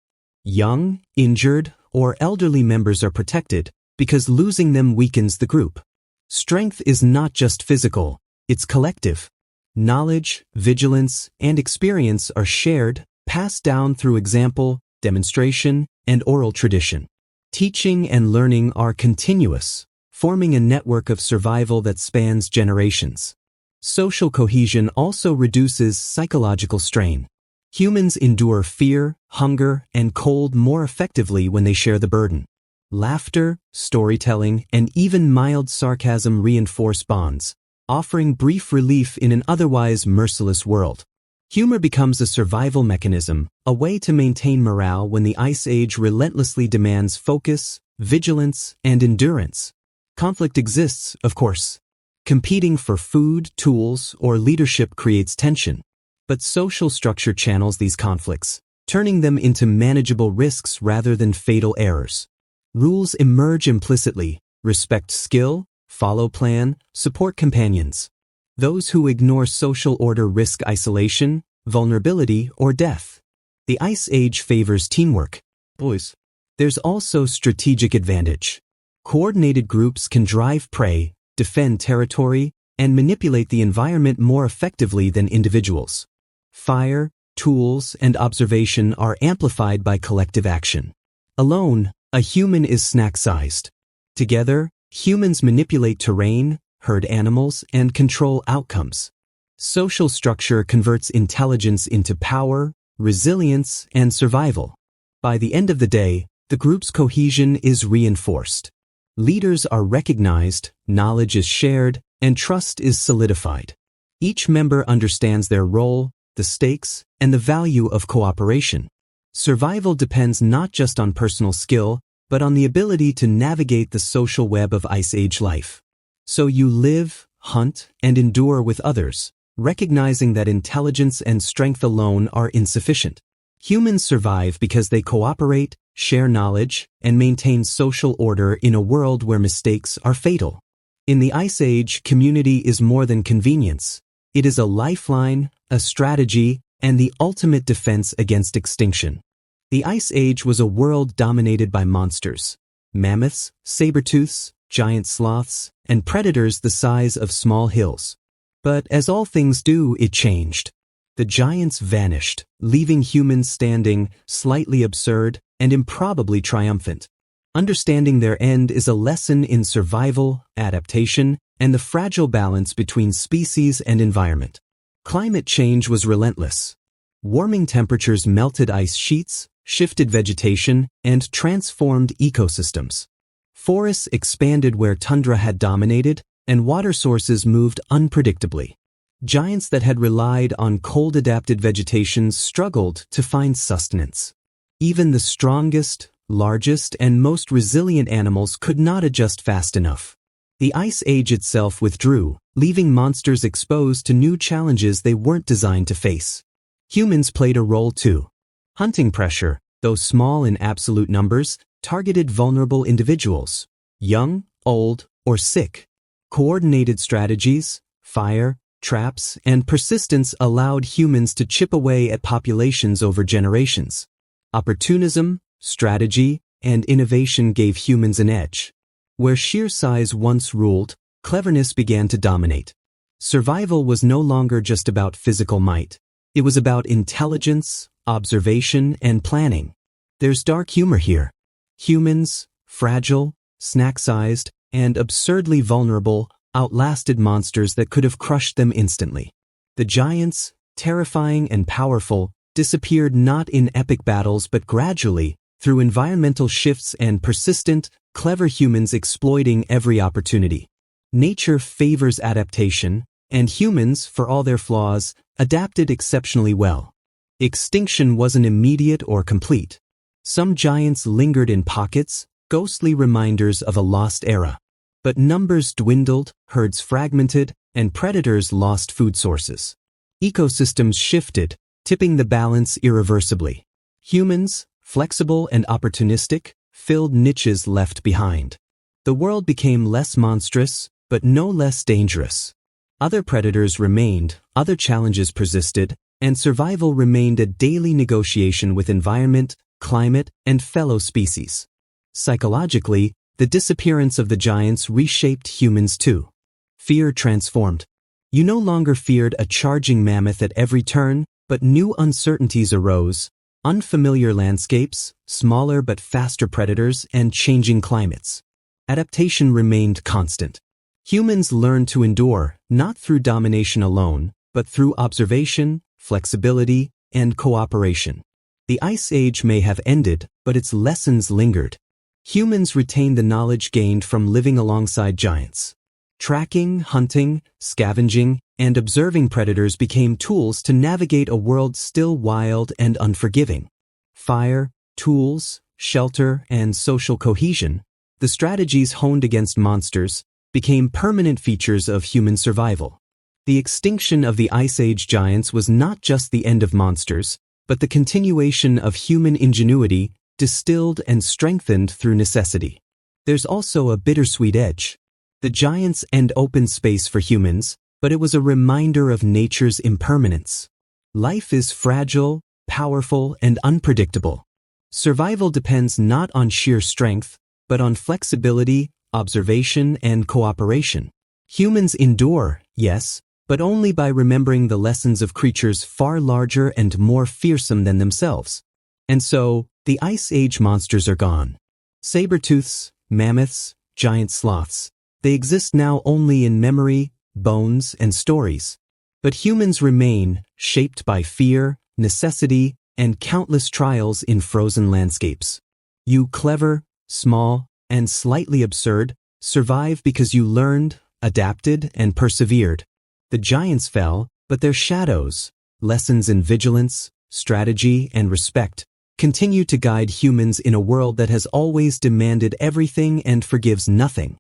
S1: Young, injured, or elderly members are protected because losing them weakens the group. Strength is not just physical, it's collective. Knowledge, vigilance, and experience are shared, passed down through example, demonstration, and oral tradition. Teaching and learning are continuous, forming a network of survival that spans generations. Social cohesion also reduces psychological strain. Humans endure fear, hunger, and cold more effectively when they share the burden. Laughter, storytelling, and even mild sarcasm reinforce bonds, offering brief relief in an otherwise merciless world. Humor becomes a survival mechanism, a way to maintain morale when the Ice Age relentlessly demands focus, vigilance, and endurance. Conflict exists, of course. Competing for food, tools, or leadership creates tension. But social structure channels these conflicts, turning them into manageable risks rather than fatal errors. Rules emerge implicitly: respect skill, follow plan, support companions. Those who ignore social order risk isolation, vulnerability, or death. The Ice Age favors teamwork. Boys. There's also strategic advantage. Coordinated groups can drive prey, defend territory, and manipulate the environment more effectively than individuals. Fire, tools, and observation are amplified by collective action. Alone, a human is snack-sized. Together, humans manipulate terrain, herd animals, and control outcomes. Social structure converts intelligence into power, resilience, and survival. By the end of the day, the group's cohesion is reinforced. Leaders are recognized, knowledge is shared, and trust is solidified. Each member understands their role, the stakes, and the value of cooperation. Survival depends not just on personal skill, but on the ability to navigate the social web of Ice Age life. So you live, hunt, and endure with others, recognizing that intelligence and strength alone are insufficient. Humans survive because they cooperate, share knowledge, and maintain social order in a world where mistakes are fatal. In the Ice Age, community is more than convenience. It is a lifeline, a strategy, and the ultimate defense against extinction. The Ice Age was a world dominated by monsters: mammoths, saber-tooths, giant sloths, and predators the size of small hills. But as all things do, it changed. The giants vanished, leaving humans standing, slightly absurd, and improbably triumphant. Understanding their end is a lesson in survival, adaptation, and the fragile balance between species and environment. Climate change was relentless. Warming temperatures melted ice sheets, shifted vegetation, and transformed ecosystems. Forests expanded where tundra had dominated, and water sources moved unpredictably. Giants that had relied on cold-adapted vegetation struggled to find sustenance. Even the strongest, largest, and most resilient animals could not adjust fast enough. The Ice Age itself withdrew, leaving monsters exposed to new challenges they weren't designed to face. Humans played a role too. Hunting pressure, though small in absolute numbers, targeted vulnerable individuals, young, old, or sick. Coordinated strategies, fire, traps, and persistence allowed humans to chip away at populations over generations. Opportunism, strategy, and innovation gave humans an edge. Where sheer size once ruled, cleverness began to dominate. Survival was no longer just about physical might. It was about intelligence, observation, and planning. There's dark humor here. Humans, fragile, snack-sized, and absurdly vulnerable, outlasted monsters that could have crushed them instantly. The giants, terrifying and powerful, disappeared not in epic battles but gradually, through environmental shifts and persistent, clever humans exploiting every opportunity. Nature favors adaptation, and humans, for all their flaws, adapted exceptionally well. Extinction wasn't immediate or complete. Some giants lingered in pockets, ghostly reminders of a lost era. But numbers dwindled, herds fragmented, and predators lost food sources. Ecosystems shifted, tipping the balance irreversibly. Humans, flexible and opportunistic, filled niches left behind. The world became less monstrous, but no less dangerous. Other predators remained, other challenges persisted, and survival remained a daily negotiation with environment, climate, and fellow species. Psychologically, the disappearance of the giants reshaped humans too. Fear transformed. You no longer feared a charging mammoth at every turn, but new uncertainties arose: unfamiliar landscapes, smaller but faster predators, and changing climates. Adaptation remained constant. Humans learned to endure, not through domination alone, but through observation, flexibility, and cooperation. The Ice Age may have ended, but its lessons lingered. Humans retained the knowledge gained from living alongside giants. Tracking, hunting, scavenging, and observing predators became tools to navigate a world still wild and unforgiving. Fire, tools, shelter, and social cohesion, the strategies honed against monsters, became permanent features of human survival. The extinction of the Ice Age giants was not just the end of monsters, but the continuation of human ingenuity, distilled and strengthened through necessity. There's also a bittersweet edge. The giants end open space for humans, but it was a reminder of nature's impermanence. Life is fragile, powerful, and unpredictable. Survival depends not on sheer strength, but on flexibility, observation, and cooperation. Humans endure, yes, but only by remembering the lessons of creatures far larger and more fearsome than themselves. And so, the Ice Age monsters are gone. Saber-tooths, mammoths, giant sloths, they exist now only in memory, bones, and stories. But humans remain, shaped by fear, necessity, and countless trials in frozen landscapes. You clever, small, and slightly absurd, survive because you learned, adapted, and persevered. The giants fell, but their shadows, lessons in vigilance, strategy, and respect, continue to guide humans in a world that has always demanded everything and forgives nothing.